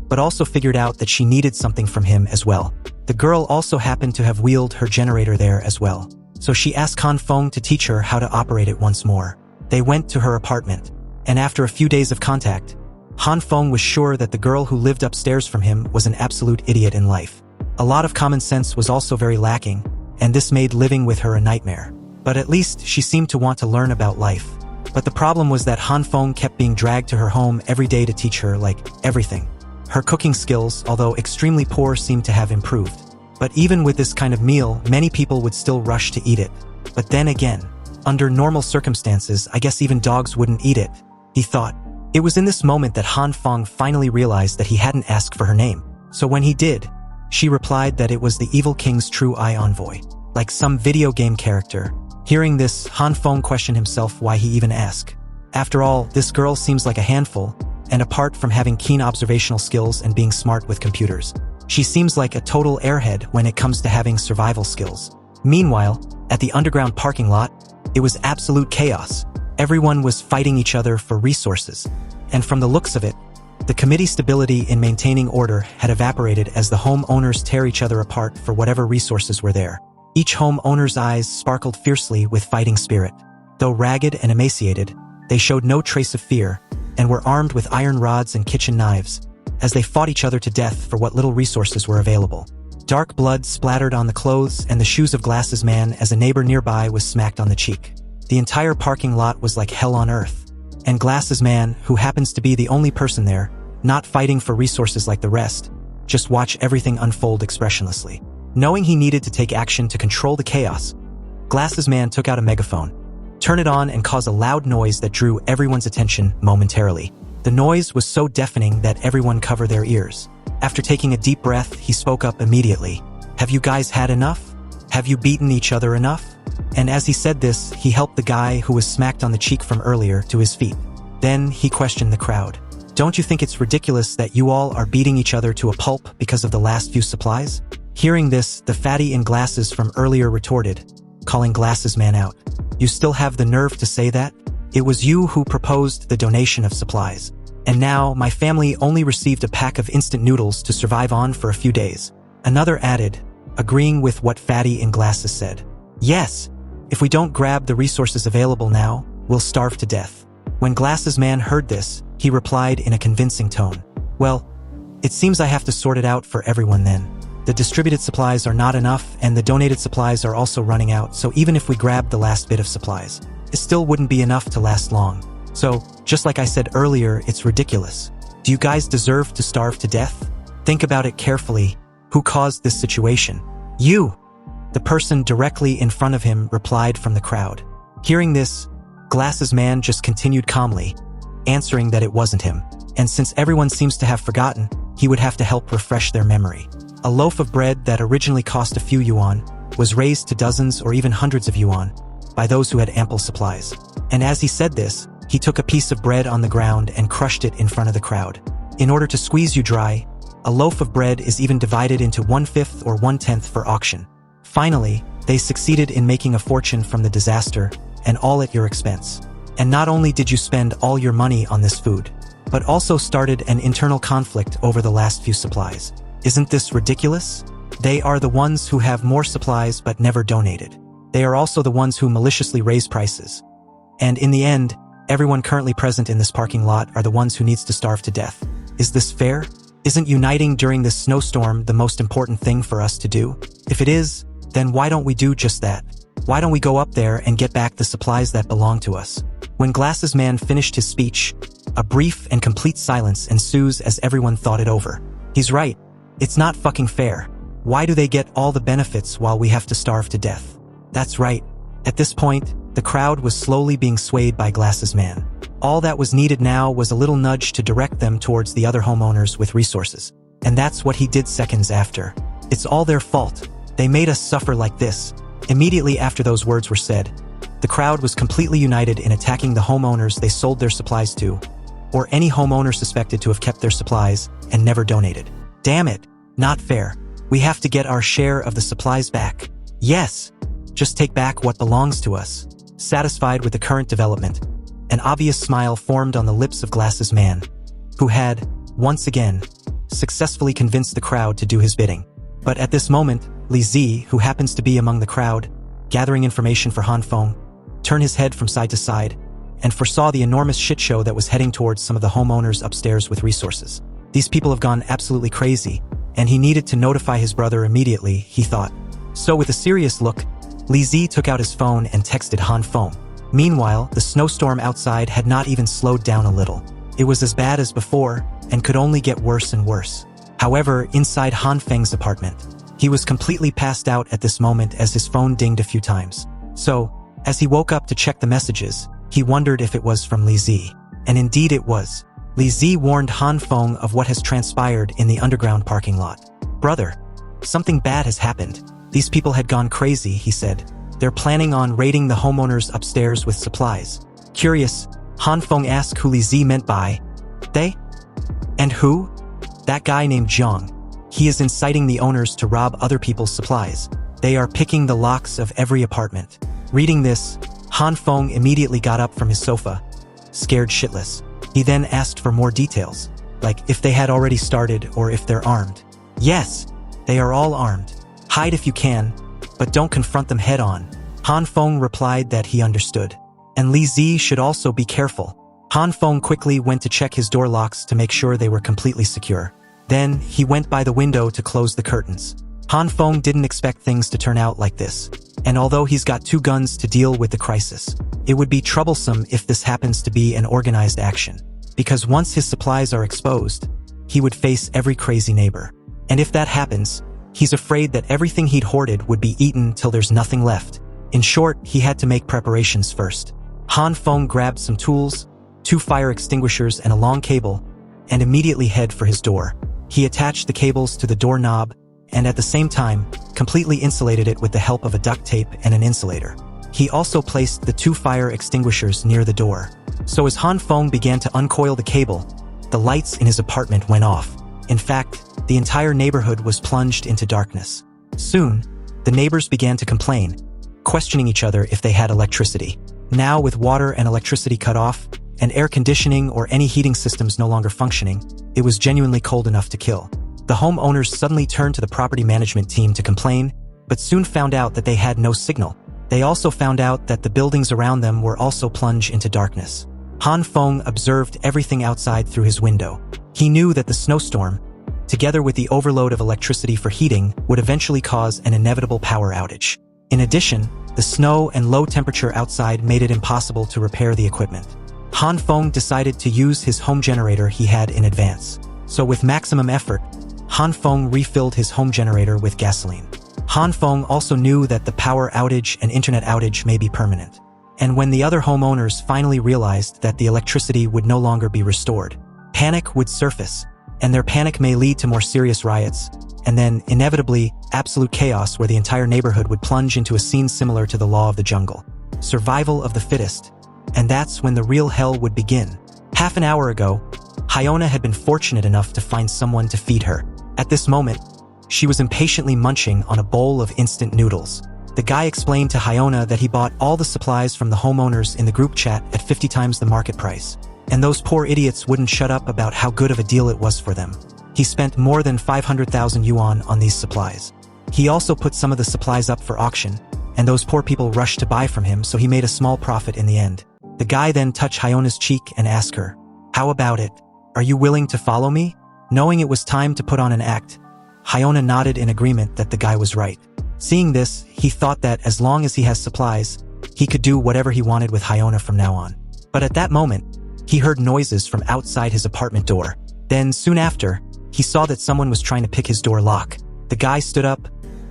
but also figured out that she needed something from him as well. The girl also happened to have wheeled her generator there as well, so she asked Han Feng to teach her how to operate it once more. They went to her apartment, and after a few days of contact, Han Feng was sure that the girl who lived upstairs from him was an absolute idiot in life. A lot of common sense was also very lacking, and this made living with her a nightmare. But at least she seemed to want to learn about life. But the problem was that Han Feng kept being dragged to her home every day to teach her, like, everything. Her cooking skills, although extremely poor, seemed to have improved. But even with this kind of meal, many people would still rush to eat it. But then again, under normal circumstances, I guess even dogs wouldn't eat it, he thought. It was in this moment that Han Feng finally realized that he hadn't asked for her name. So when he did, she replied that it was the evil king's true eye envoy, like some video game character. Hearing this, Han Feng questioned himself why he even asked. After all, this girl seems like a handful, and apart from having keen observational skills and being smart with computers, she seems like a total airhead when it comes to having survival skills. Meanwhile, at the underground parking lot, it was absolute chaos. Everyone was fighting each other for resources, and from the looks of it, the committee's stability in maintaining order had evaporated as the homeowners tear each other apart for whatever resources were there. Each homeowner's eyes sparkled fiercely with fighting spirit. Though ragged and emaciated, they showed no trace of fear, and were armed with iron rods and kitchen knives, as they fought each other to death for what little resources were available. Dark blood splattered on the clothes and the shoes of Glasses Man as a neighbor nearby was smacked on the cheek. The entire parking lot was like hell on earth, and Glasses Man, who happens to be the only person there, not fighting for resources like the rest, just watch everything unfold expressionlessly. Knowing he needed to take action to control the chaos, Glasses Man took out a megaphone, turned it on and caused a loud noise that drew everyone's attention momentarily. The noise was so deafening that everyone covered their ears. After taking a deep breath, he spoke up immediately. "Have you guys had enough? Have you beaten each other enough?" And as he said this, he helped the guy who was smacked on the cheek from earlier to his feet. Then he questioned the crowd. "Don't you think it's ridiculous that you all are beating each other to a pulp because of the last few supplies?" Hearing this, the fatty in glasses from earlier retorted, calling Glasses Man out. "You still have the nerve to say that? It was you who proposed the donation of supplies. And now, my family only received a pack of instant noodles to survive on for a few days." Another added, agreeing with what Fatty in Glasses said. "Yes, if we don't grab the resources available now, we'll starve to death." When Glasses Man heard this, he replied in a convincing tone. "Well, it seems I have to sort it out for everyone then. The distributed supplies are not enough and the donated supplies are also running out, so even if we grabbed the last bit of supplies, it still wouldn't be enough to last long. So, just like I said earlier, it's ridiculous. Do you guys deserve to starve to death? Think about it carefully. Who caused this situation? You!" The person directly in front of him replied from the crowd. Hearing this, Glasses Man just continued calmly, answering that it wasn't him. And since everyone seems to have forgotten, he would have to help refresh their memory. A loaf of bread that originally cost a few yuan was raised to dozens or even hundreds of yuan by those who had ample supplies. And as he said this, he took a piece of bread on the ground and crushed it in front of the crowd. In order to squeeze you dry, a loaf of bread is even divided into 1/5 or 1/10 for auction. Finally, they succeeded in making a fortune from the disaster, and all at your expense. And not only did you spend all your money on this food, but also started an internal conflict over the last few supplies. Isn't this ridiculous? They are the ones who have more supplies but never donated. They are also the ones who maliciously raise prices. And in the end, everyone currently present in this parking lot are the ones who needs to starve to death. Is this fair? Isn't uniting during this snowstorm the most important thing for us to do? If it is, then why don't we do just that? Why don't we go up there and get back the supplies that belong to us? When Glasses Man finished his speech, a brief and complete silence ensues as everyone thought it over. He's right. It's not fucking fair. Why do they get all the benefits while we have to starve to death? That's right. At this point, the crowd was slowly being swayed by Glasses Man. All that was needed now was a little nudge to direct them towards the other homeowners with resources. And that's what he did seconds after. It's all their fault. They made us suffer like this. Immediately after those words were said, the crowd was completely united in attacking the homeowners they sold their supplies to, or any homeowner suspected to have kept their supplies and never donated. Damn it, not fair. We have to get our share of the supplies back. Yes, just take back what belongs to us. Satisfied with the current development, an obvious smile formed on the lips of Glasses Man, who had, once again, successfully convinced the crowd to do his bidding. But at this moment, Li Zi, who happens to be among the crowd, gathering information for Han Feng, turned his head from side to side and foresaw the enormous shit show that was heading towards some of the homeowners upstairs with resources. These people have gone absolutely crazy, and he needed to notify his brother immediately, he thought. So with a serious look, Li Zi took out his phone and texted Han Feng. Meanwhile, the snowstorm outside had not even slowed down a little. It was as bad as before, and could only get worse and worse. However, inside Han Feng's apartment, he was completely passed out at this moment as his phone dinged a few times. So, as he woke up to check the messages, he wondered if it was from Li Zi. And indeed it was. Li Zi warned Han Feng of what has transpired in the underground parking lot. "Brother, something bad has happened. These people had gone crazy," he said. "They're planning on raiding the homeowners upstairs with supplies." Curious, Han Feng asked who Li Zi meant by they? And who? That guy named Zhang. He is inciting the owners to rob other people's supplies. They are picking the locks of every apartment. Reading this, Han Feng immediately got up from his sofa, scared shitless. He then asked for more details, like if they had already started or if they're armed. "Yes, they are all armed. Hide if you can, but don't confront them head on." Han Feng replied that he understood. And Li Zi should also be careful. Han Feng quickly went to check his door locks to make sure they were completely secure. Then, he went by the window to close the curtains. Han Feng didn't expect things to turn out like this. And although he's got 2 guns to deal with the crisis, it would be troublesome if this happens to be an organized action. Because once his supplies are exposed, he would face every crazy neighbor. And if that happens, he's afraid that everything he'd hoarded would be eaten till there's nothing left. In short, he had to make preparations first. Han Feng grabbed some tools, 2 fire extinguishers and a long cable, and immediately headed for his door. He attached the cables to the doorknob, and at the same time, completely insulated it with the help of a duct tape and an insulator. He also placed the 2 fire extinguishers near the door. So as Han Feng began to uncoil the cable, the lights in his apartment went off. In fact, the entire neighborhood was plunged into darkness. Soon, the neighbors began to complain, questioning each other if they had electricity. Now, with water and electricity cut off, and air conditioning or any heating systems no longer functioning, it was genuinely cold enough to kill. The homeowners suddenly turned to the property management team to complain, but soon found out that they had no signal. They also found out that the buildings around them were also plunged into darkness. Han Feng observed everything outside through his window. He knew that the snowstorm, together with the overload of electricity for heating, would eventually cause an inevitable power outage. In addition, the snow and low temperature outside made it impossible to repair the equipment. Han Feng decided to use his home generator he had in advance. So with maximum effort, Han Feng refilled his home generator with gasoline. Han Feng also knew that the power outage and internet outage may be permanent. And when the other homeowners finally realized that the electricity would no longer be restored, panic would surface, and their panic may lead to more serious riots, and then, inevitably, absolute chaos where the entire neighborhood would plunge into a scene similar to the law of the jungle. Survival of the fittest. And that's when the real hell would begin. Half an hour ago, Hyona had been fortunate enough to find someone to feed her. At this moment, she was impatiently munching on a bowl of instant noodles. The guy explained to Hyona that he bought all the supplies from the homeowners in the group chat at 50 times the market price. And those poor idiots wouldn't shut up about how good of a deal it was for them. He spent more than 500,000 yuan on these supplies. He also put some of the supplies up for auction, and those poor people rushed to buy from him, so he made a small profit in the end. The guy then touched Hyona's cheek and asked her, "How about it? Are you willing to follow me?" Knowing it was time to put on an act, Hyona nodded in agreement that the guy was right. Seeing this, he thought that as long as he has supplies, he could do whatever he wanted with Hyona from now on. But at that moment, he heard noises from outside his apartment door. Then, soon after, he saw that someone was trying to pick his door lock. The guy stood up,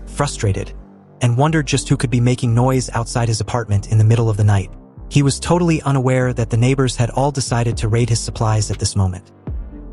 frustrated, and wondered just who could be making noise outside his apartment in the middle of the night. He was totally unaware that the neighbors had all decided to raid his supplies at this moment.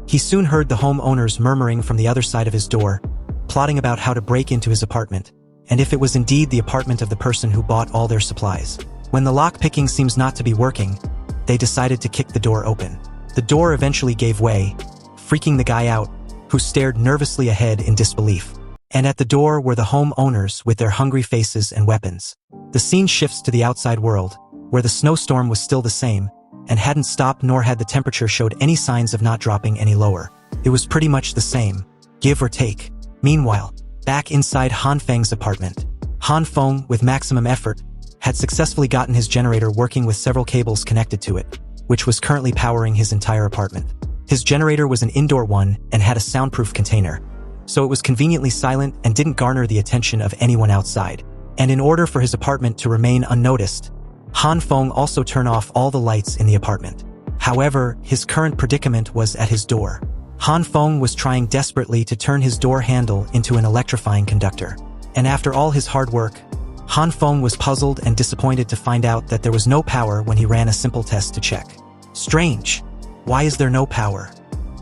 He soon heard the homeowners murmuring from the other side of his door, plotting about how to break into his apartment, and if it was indeed the apartment of the person who bought all their supplies. When the lock-picking seems not to be working, they decided to kick the door open. The door eventually gave way, freaking the guy out, who stared nervously ahead in disbelief. And at the door were the homeowners with their hungry faces and weapons. The scene shifts to the outside world, where the snowstorm was still the same, and hadn't stopped nor had the temperature showed any signs of not dropping any lower. It was pretty much the same, give or take. Meanwhile, back inside Han Feng's apartment, Han Feng, with maximum effort, had successfully gotten his generator working with several cables connected to it, which was currently powering his entire apartment. His generator was an indoor one and had a soundproof container, so it was conveniently silent and didn't garner the attention of anyone outside. And in order for his apartment to remain unnoticed, Han Feng also turned off all the lights in the apartment. However, his current predicament was at his door. Han Feng was trying desperately to turn his door handle into an electrifying conductor. And after all his hard work, Han Feng was puzzled and disappointed to find out that there was no power when he ran a simple test to check. Strange. Why is there no power?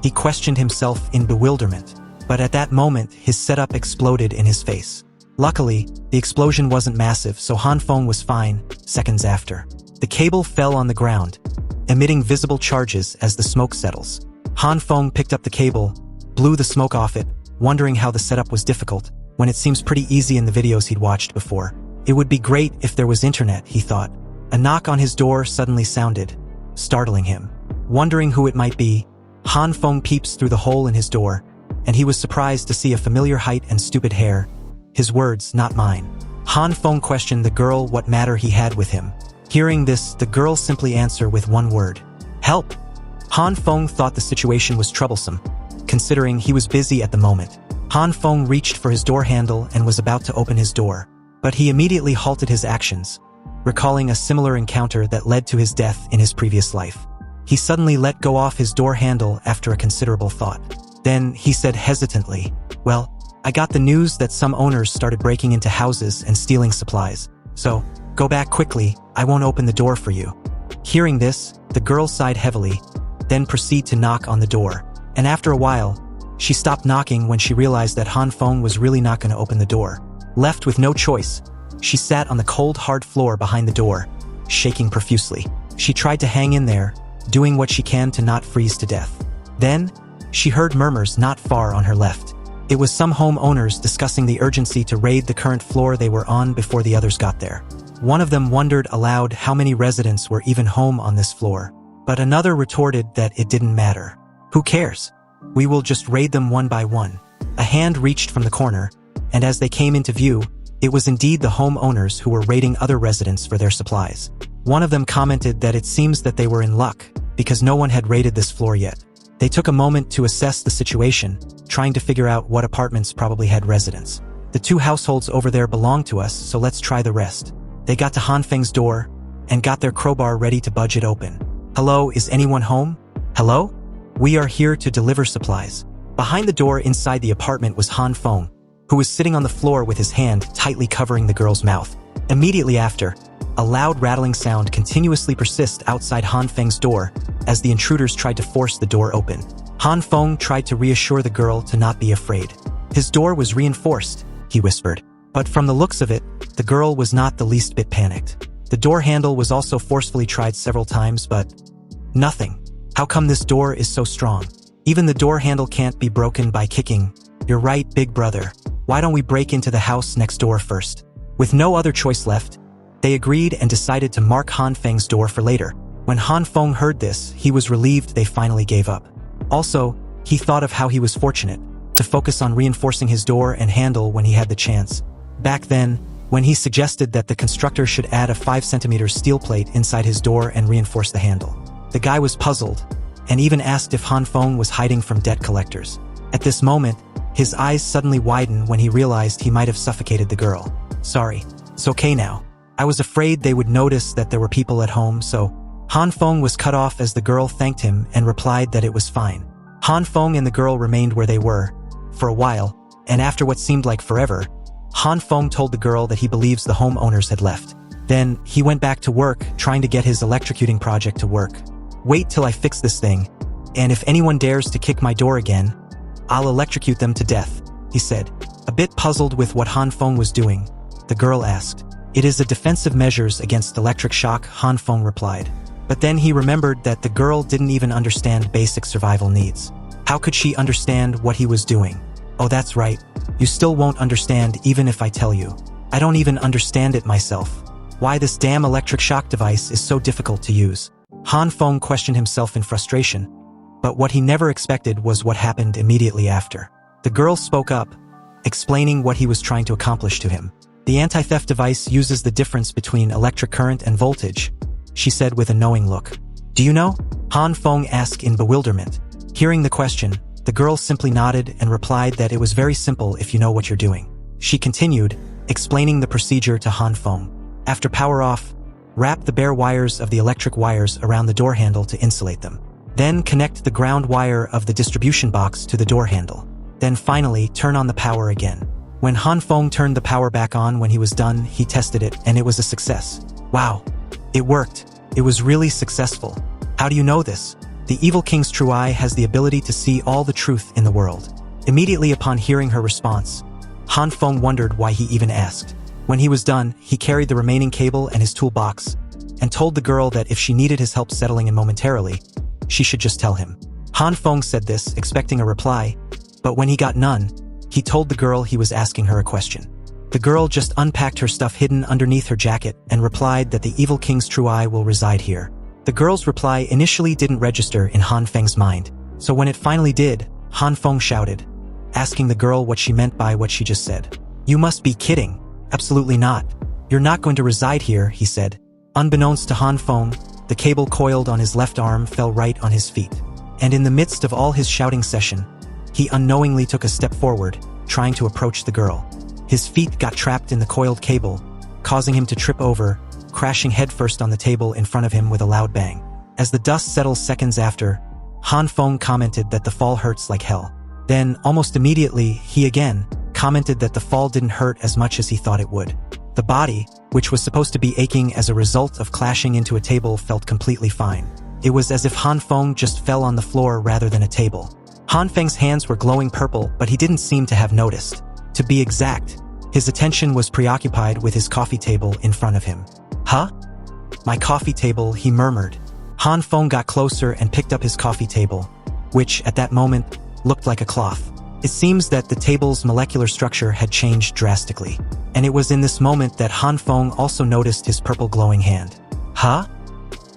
He questioned himself in bewilderment. But at that moment, his setup exploded in his face. Luckily, the explosion wasn't massive, so Han Feng was fine. Seconds after, the cable fell on the ground, emitting visible charges as the smoke settles. Han Feng picked up the cable, blew the smoke off it, wondering how the setup was difficult, when it seems pretty easy in the videos he'd watched before. It would be great if there was internet, he thought. A knock on his door suddenly sounded, startling him. Wondering who it might be, Han Feng peeps through the hole in his door, and he was surprised to see a familiar height and stupid hair. His words, "Not mine." Han Feng questioned the girl what matter he had with him. Hearing this, the girl simply answered with one word, Help! Han Feng thought the situation was troublesome, considering he was busy at the moment. Han Feng reached for his door handle and was about to open his door, but he immediately halted his actions, recalling a similar encounter that led to his death in his previous life. He suddenly let go off his door handle after a considerable thought. Then he said hesitantly, "Well, I got the news that some owners started breaking into houses and stealing supplies. So, go back quickly, I won't open the door for you." Hearing this, the girl sighed heavily, then proceeded to knock on the door. And after a while, she stopped knocking when she realized that Han Feng was really not going to open the door. Left with no choice, she sat on the cold, hard floor behind the door, shaking profusely. She tried to hang in there, doing what she can to not freeze to death. Then, she heard murmurs not far on her left. It was some homeowners discussing the urgency to raid the current floor they were on before the others got there. One of them wondered aloud how many residents were even home on this floor, but another retorted that it didn't matter. Who cares? We will just raid them one by one. A hand reached from the corner, and as they came into view, it was indeed the homeowners who were raiding other residents for their supplies. One of them commented that it seems that they were in luck, because no one had raided this floor yet. They took a moment to assess the situation, trying to figure out what apartments probably had residents. The two households over there belong to us, so let's try the rest. They got to Han Feng's door, and got their crowbar ready to budge it open. "Hello, is anyone home? Hello? We are here to deliver supplies." Behind the door inside the apartment was Han Feng, who was sitting on the floor with his hand tightly covering the girl's mouth. Immediately after, a loud rattling sound continuously persisted outside Han Feng's door as the intruders tried to force the door open. Han Feng tried to reassure the girl to not be afraid. His door was reinforced, he whispered. But from the looks of it, the girl was not the least bit panicked. The door handle was also forcefully tried several times, but nothing. How come this door is so strong? Even the door handle can't be broken by kicking. You're right, big brother. Why don't we break into the house next door first? With no other choice left, they agreed and decided to mark Han Feng's door for later. When Han Feng heard this, he was relieved they finally gave up. Also, he thought of how he was fortunate to focus on reinforcing his door and handle when he had the chance. Back then, when he suggested that the constructor should add a 5 cm steel plate inside his door and reinforce the handle. The guy was puzzled, and even asked if Han Feng was hiding from debt collectors. At this moment, his eyes suddenly widened when he realized he might have suffocated the girl. "Sorry, it's okay now. I was afraid they would notice that there were people at home, so..." Han Feng was cut off as the girl thanked him and replied that it was fine. Han Feng and the girl remained where they were, for a while, and after what seemed like forever, Han Feng told the girl that he believes the homeowners had left. Then, he went back to work, trying to get his electrocuting project to work. "Wait till I fix this thing, and if anyone dares to kick my door again, I'll electrocute them to death," he said. A bit puzzled with what Han Feng was doing, the girl asked. "It is a defensive measures against electric shock," Han Feng replied. But then he remembered that the girl didn't even understand basic survival needs. How could she understand what he was doing? "Oh, that's right. You still won't understand even if I tell you. I don't even understand it myself. Why this damn electric shock device is so difficult to use." Han Feng questioned himself in frustration, but what he never expected was what happened immediately after. The girl spoke up, explaining what he was trying to accomplish to him. "The anti-theft device uses the difference between electric current and voltage," she said with a knowing look. "Do you know?" Han Feng asked in bewilderment. Hearing the question, the girl simply nodded and replied that it was very simple if you know what you're doing. She continued, explaining the procedure to Han Feng. After power off, wrap the bare wires of the electric wires around the door handle to insulate them. Then connect the ground wire of the distribution box to the door handle. Then finally, turn on the power again. When Han Feng turned the power back on when he was done, he tested it, and it was a success. "Wow. It worked. It was really successful. How do you know this?" The evil king's true eye has the ability to see all the truth in the world. Immediately upon hearing her response, Han Feng wondered why he even asked. When he was done, he carried the remaining cable and his toolbox, and told the girl that if she needed his help settling him momentarily, she should just tell him. Han Feng said this, expecting a reply, but when he got none, he told the girl he was asking her a question. The girl just unpacked her stuff hidden underneath her jacket and replied that the evil king's true eye will reside here. The girl's reply initially didn't register in Han Feng's mind, so when it finally did, Han Feng shouted, asking the girl what she meant by what she just said. "You must be kidding. Absolutely not. You're not going to reside here," he said. Unbeknownst to Han Feng, the cable coiled on his left arm fell right on his feet. And in the midst of all his shouting session, he unknowingly took a step forward, trying to approach the girl. His feet got trapped in the coiled cable, causing him to trip over, crashing headfirst on the table in front of him with a loud bang. As the dust settles seconds after, Han Feng commented that the fall hurts like hell. Then, almost immediately, he again commented that the fall didn't hurt as much as he thought it would. The body, which was supposed to be aching as a result of clashing into a table, felt completely fine. It was as if Han Feng just fell on the floor rather than a table. Han Feng's hands were glowing purple, but he didn't seem to have noticed. To be exact, his attention was preoccupied with his coffee table in front of him. Huh? My coffee table, he murmured. Han Feng got closer and picked up his coffee table, which, at that moment, looked like a cloth. It seems that the table's molecular structure had changed drastically, and it was in this moment that Han Feng also noticed his purple glowing hand. Huh?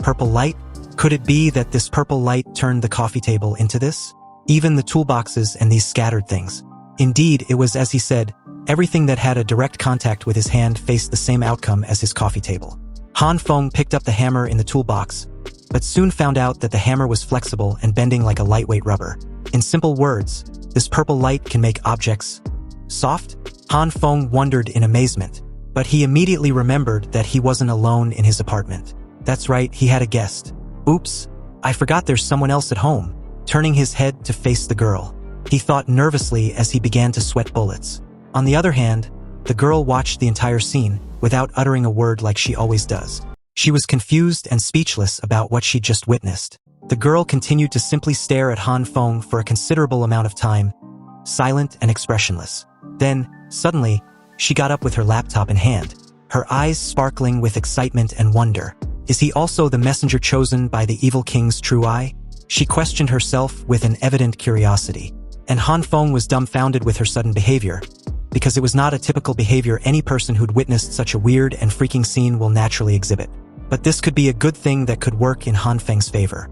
Purple light? Could it be that this purple light turned the coffee table into this? Even the toolboxes and these scattered things. Indeed, it was as he said, everything that had a direct contact with his hand faced the same outcome as his coffee table. Han Feng picked up the hammer in the toolbox, but soon found out that the hammer was flexible and bending like a lightweight rubber. In simple words, this purple light can make objects soft? Han Feng wondered in amazement, but he immediately remembered that he wasn't alone in his apartment. That's right, he had a guest. Oops, I forgot there's someone else at home. Turning his head to face the girl, he thought nervously as he began to sweat bullets. On the other hand, the girl watched the entire scene without uttering a word like she always does. She was confused and speechless about what she'd just witnessed. The girl continued to simply stare at Han Feng for a considerable amount of time, silent and expressionless. Then, suddenly, she got up with her laptop in hand, her eyes sparkling with excitement and wonder. Is he also the messenger chosen by the evil king's true eye? She questioned herself with an evident curiosity. And Han Feng was dumbfounded with her sudden behavior, because it was not a typical behavior any person who'd witnessed such a weird and freaking scene will naturally exhibit. But this could be a good thing that could work in Han Feng's favor.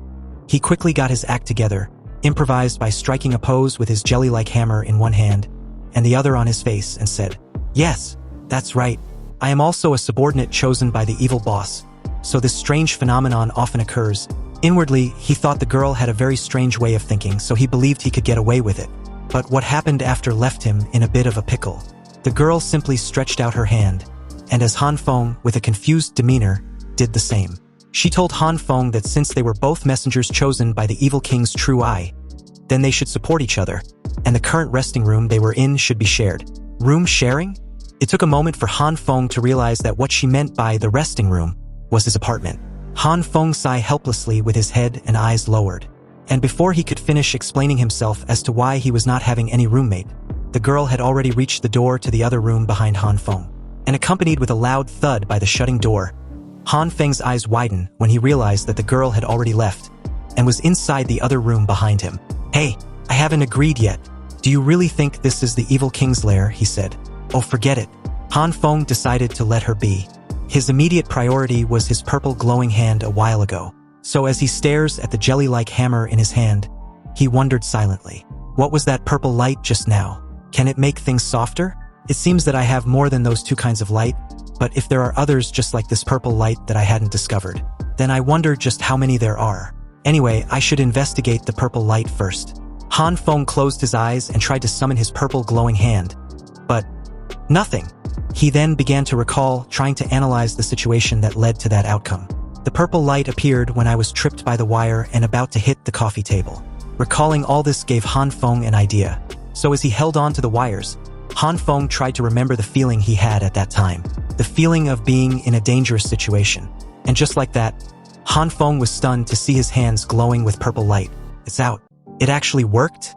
He quickly got his act together, improvised by striking a pose with his jelly-like hammer in one hand and the other on his face, and said, "Yes, that's right. I am also a subordinate chosen by the evil boss, so this strange phenomenon often occurs." Inwardly, he thought the girl had a very strange way of thinking, so he believed he could get away with it. But what happened after left him in a bit of a pickle. The girl simply stretched out her hand, and as Han Feng, with a confused demeanor, did the same. She told Han Feng that since they were both messengers chosen by the evil king's true eye, then they should support each other, and the current resting room they were in should be shared. Room sharing? It took a moment for Han Feng to realize that what she meant by the resting room was his apartment. Han Feng sighed helplessly with his head and eyes lowered. And before he could finish explaining himself as to why he was not having any roommate, the girl had already reached the door to the other room behind Han Feng. And accompanied with a loud thud by the shutting door, Han Feng's eyes widened when he realized that the girl had already left and was inside the other room behind him. "Hey, I haven't agreed yet. Do you really think this is the evil king's lair?" he said. "Oh, forget it." Han Feng decided to let her be. His immediate priority was his purple glowing hand a while ago. So as he stares at the jelly-like hammer in his hand, he wondered silently, what was that purple light just now? Can it make things softer? It seems that I have more than those two kinds of light, but if there are others just like this purple light that I hadn't discovered, then I wonder just how many there are. Anyway, I should investigate the purple light first. Han Feng closed his eyes and tried to summon his purple glowing hand, but nothing. He then began to recall, trying to analyze the situation that led to that outcome. The purple light appeared when I was tripped by the wire and about to hit the coffee table. Recalling all this gave Han Feng an idea. So as he held on to the wires, Han Feng tried to remember the feeling he had at that time. The feeling of being in a dangerous situation. And just like that, Han Feng was stunned to see his hands glowing with purple light. It's out. It actually worked?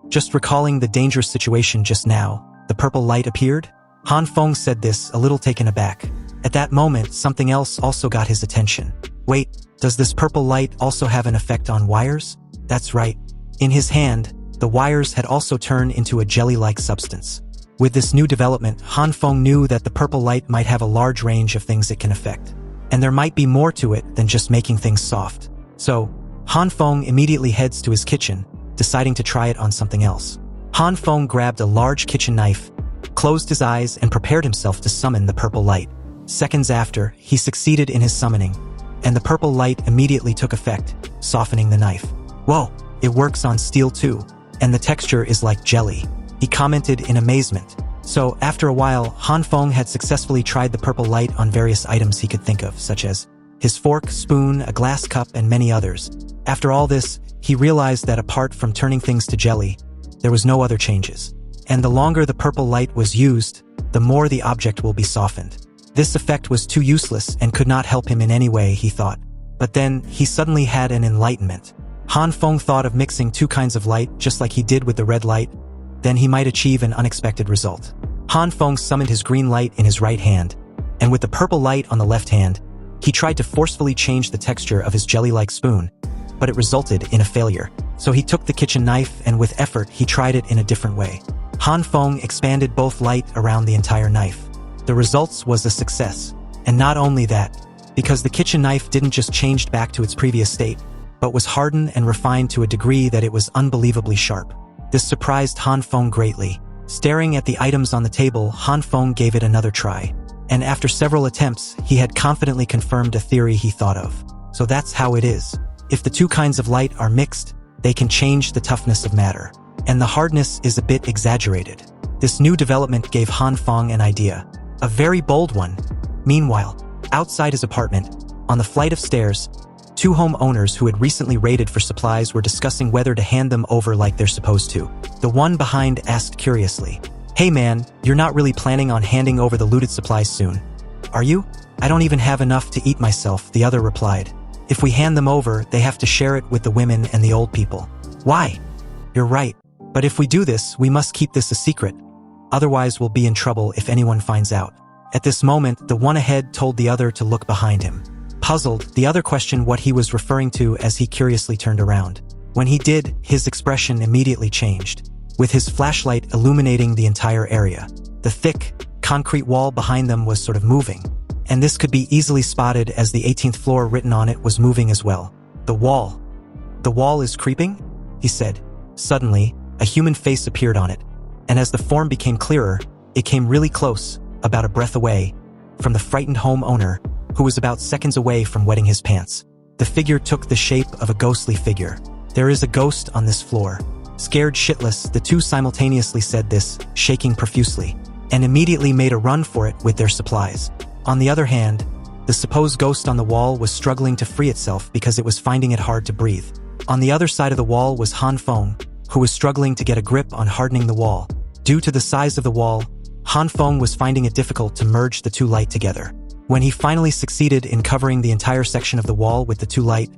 Just recalling the dangerous situation just now, the purple light appeared? Han Feng said this, a little taken aback. At that moment, something else also got his attention. Wait, does this purple light also have an effect on wires? That's right. In his hand, the wires had also turned into a jelly-like substance. With this new development, Han Feng knew that the purple light might have a large range of things it can affect. And there might be more to it than just making things soft. So, Han Feng immediately heads to his kitchen, deciding to try it on something else. Han Feng grabbed a large kitchen knife, closed his eyes and prepared himself to summon the purple light. Seconds after, he succeeded in his summoning, and the purple light immediately took effect, softening the knife. "Whoa, it works on steel too, and the texture is like jelly," he commented in amazement. So, after a while, Han Feng had successfully tried the purple light on various items he could think of, such as his fork, spoon, a glass cup, and many others. After all this, he realized that apart from turning things to jelly, there was no other changes. And the longer the purple light was used, the more the object will be softened. This effect was too useless and could not help him in any way, he thought. But then, he suddenly had an enlightenment. Han Feng thought of mixing two kinds of light, just like he did with the red light. Then he might achieve an unexpected result. Han Feng summoned his green light in his right hand, and with the purple light on the left hand, he tried to forcefully change the texture of his jelly-like spoon, but it resulted in a failure. So he took the kitchen knife and with effort he tried it in a different way. Han Feng expanded both light around the entire knife. The results was a success. And not only that, because the kitchen knife didn't just change back to its previous state, but was hardened and refined to a degree that it was unbelievably sharp. This surprised Han Feng greatly. Staring at the items on the table, Han Feng gave it another try. And after several attempts, he had confidently confirmed a theory he thought of. So that's how it is. If the two kinds of light are mixed, they can change the toughness of matter. And the hardness is a bit exaggerated. This new development gave Han Feng an idea. A very bold one. Meanwhile, outside his apartment, on the flight of stairs, two homeowners who had recently raided for supplies were discussing whether to hand them over like they're supposed to. The one behind asked curiously, "Hey man, you're not really planning on handing over the looted supplies soon, are you?" "I don't even have enough to eat myself," the other replied. "If we hand them over, they have to share it with the women and the old people." "Why?" "You're right. But if we do this, we must keep this a secret. Otherwise we'll be in trouble if anyone finds out." At this moment, the one ahead told the other to look behind him. Puzzled, the other questioned what he was referring to as he curiously turned around. When he did, his expression immediately changed, with his flashlight illuminating the entire area. The thick, concrete wall behind them was sort of moving, and this could be easily spotted as the 18th floor written on it was moving as well. "The wall. The wall is creeping?" he said. Suddenly, a human face appeared on it, and as the form became clearer, it came really close, about a breath away, from the frightened homeowner, who was about seconds away from wetting his pants. The figure took the shape of a ghostly figure. "There is a ghost on this floor." Scared shitless, the two simultaneously said this, shaking profusely, and immediately made a run for it with their supplies. On the other hand, the supposed ghost on the wall was struggling to free itself because it was finding it hard to breathe. On the other side of the wall was Han Feng, who was struggling to get a grip on hardening the wall. Due to the size of the wall, Han Feng was finding it difficult to merge the two light together. When he finally succeeded in covering the entire section of the wall with the two light,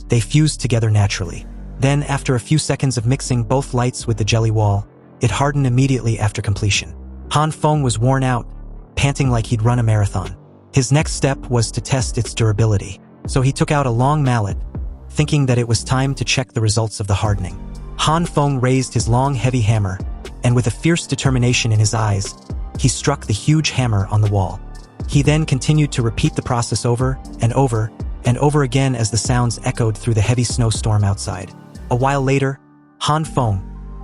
they fused together naturally. Then, after a few seconds of mixing both lights with the jelly wall, it hardened immediately after completion. Han Feng was worn out, panting like he'd run a marathon. His next step was to test its durability. So he took out a long mallet, thinking that it was time to check the results of the hardening. Han Feng raised his long, heavy hammer, and with a fierce determination in his eyes, he struck the huge hammer on the wall. He then continued to repeat the process over and over and over again as the sounds echoed through the heavy snowstorm outside. A while later, Han Feng,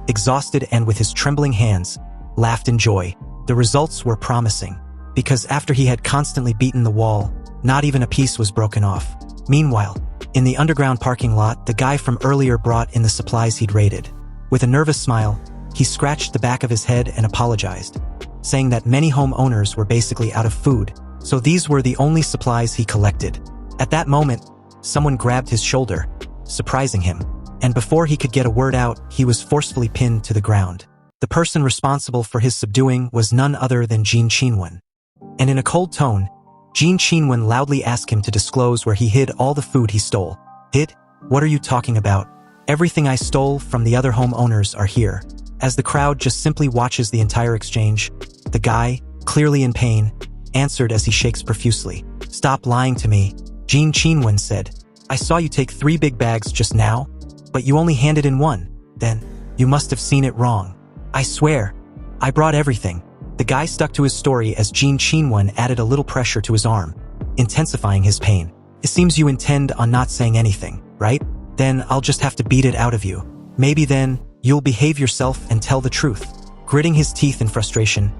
exhausted and with his trembling hands, laughed in joy. The results were promising, because after he had constantly beaten the wall, not even a piece was broken off. Meanwhile, in the underground parking lot, the guy from earlier brought in the supplies he'd raided. With a nervous smile, he scratched the back of his head and apologized, saying that many homeowners were basically out of food, so these were the only supplies he collected. At that moment, someone grabbed his shoulder, surprising him, and before he could get a word out, he was forcefully pinned to the ground. The person responsible for his subduing was none other than Jin Qinwen. And in a cold tone, Jin Qinwen loudly asked him to disclose where he hid all the food he stole. "Hid? What are you talking about? Everything I stole from the other homeowners are here." As the crowd just simply watches the entire exchange, the guy, clearly in pain, answered as he shakes profusely. "Stop lying to me," Jin Qinwen said. "I saw you take 3 big bags just now, but you only handed in 1. Then, you must have seen it wrong. I swear, I brought everything." The guy stuck to his story as Jin Qinwen added a little pressure to his arm, intensifying his pain. "It seems you intend on not saying anything, right? Then I'll just have to beat it out of you. Maybe then, you'll behave yourself and tell the truth." Gritting his teeth in frustration,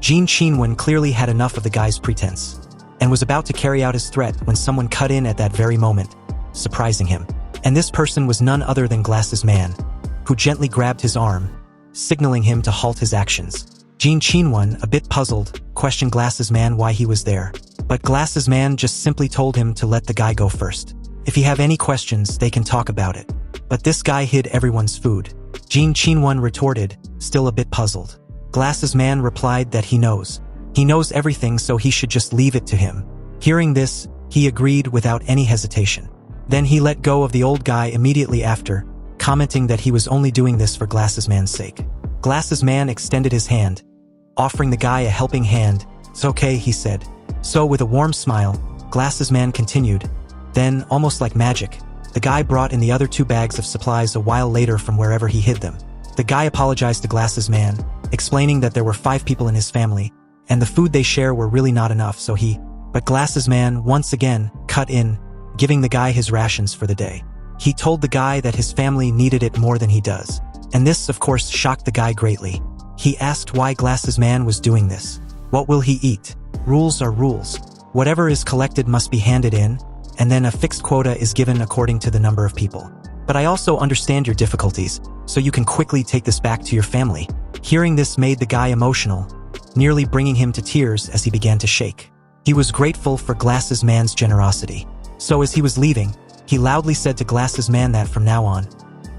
Jin Qinwen clearly had enough of the guy's pretense. and was about to carry out his threat when someone cut in at that very moment, surprising him. And this person was none other than Glasses Man, who gently grabbed his arm, signaling him to halt his actions. Jin Chinwon, a bit puzzled, questioned Glasses Man why he was there, but Glasses Man just simply told him to let the guy go first. If you have any questions, they can talk about it. But this guy hid everyone's food. Jin Chinwon retorted, still a bit puzzled. Glasses Man replied that he knows. He knows everything, so he should just leave it to him. Hearing this, he agreed without any hesitation. Then he let go of the old guy immediately after, commenting that he was only doing this for Glasses Man's sake. Glasses Man extended his hand, offering the guy a helping hand. "It's okay," he said. So with a warm smile, Glasses Man continued. Then, almost like magic, the guy brought in the other 2 bags of supplies a while later from wherever he hid them. The guy apologized to Glasses Man, explaining that there were 5 people in his family, and the food they share were really not enough, but Glasses Man once again cut in, giving the guy his rations for the day. He told the guy that his family needed it more than he does, and this of course shocked the guy greatly. He asked why Glasses Man was doing this. What will he eat? Rules are rules. Whatever is collected must be handed in, and then a fixed quota is given according to the number of people. But I also understand your difficulties, so you can quickly take this back to your family. Hearing this made the guy emotional, nearly bringing him to tears as he began to shake. He was grateful for Glasses Man's generosity. So as he was leaving, he loudly said to Glasses Man that from now on,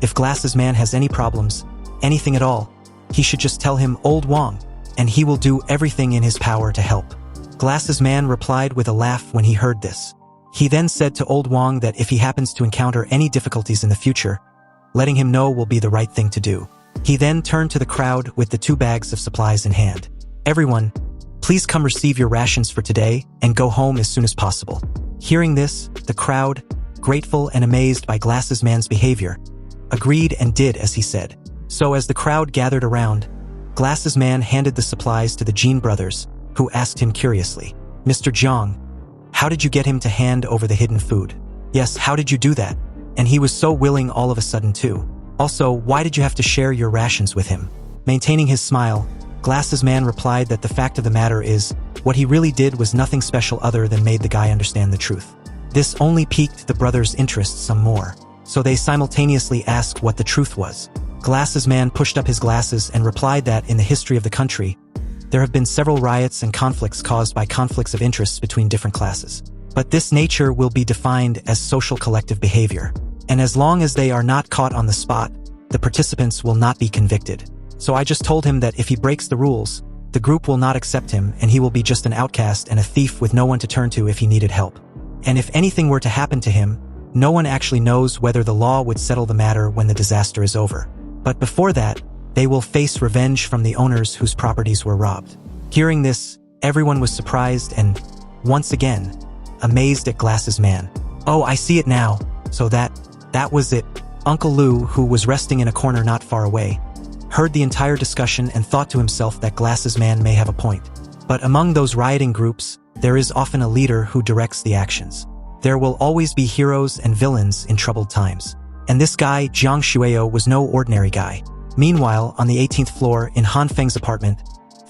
if Glasses Man has any problems, anything at all, he should just tell him Old Wong, and he will do everything in his power to help. Glasses Man replied with a laugh when he heard this. He then said to Old Wong that if he happens to encounter any difficulties in the future, letting him know will be the right thing to do. He then turned to the crowd with the 2 bags of supplies in hand. "Everyone, please come receive your rations for today and go home as soon as possible." Hearing this, the crowd, grateful and amazed by Glasses Man's behavior, agreed and did as he said. So as the crowd gathered around, Glasses Man handed the supplies to the Jin brothers, who asked him curiously, "Mr. Zhang, how did you get him to hand over the hidden food?" "Yes, how did you do that? And he was so willing all of a sudden too. Also, why did you have to share your rations with him?" Maintaining his smile, Glasses Man replied that the fact of the matter is, what he really did was nothing special other than made the guy understand the truth. This only piqued the brothers' interest some more, so they simultaneously asked what the truth was. Glasses Man pushed up his glasses and replied that in the history of the country, there have been several riots and conflicts caused by conflicts of interests between different classes. But this nature will be defined as social collective behavior. And as long as they are not caught on the spot, the participants will not be convicted. So I just told him that if he breaks the rules, the group will not accept him and he will be just an outcast and a thief with no one to turn to if he needed help. And if anything were to happen to him, no one actually knows whether the law would settle the matter when the disaster is over. But before that, they will face revenge from the owners whose properties were robbed. Hearing this, everyone was surprised and, once again, amazed at Glasses Man. "Oh, I see it now. So that was it." Uncle Lou, who was resting in a corner not far away, heard the entire discussion and thought to himself that Glasses Man may have a point. But among those rioting groups, there is often a leader who directs the actions. There will always be heroes and villains in troubled times. And this guy, Jiang Shueo, was no ordinary guy. Meanwhile, on the 18th floor in Han Feng's apartment,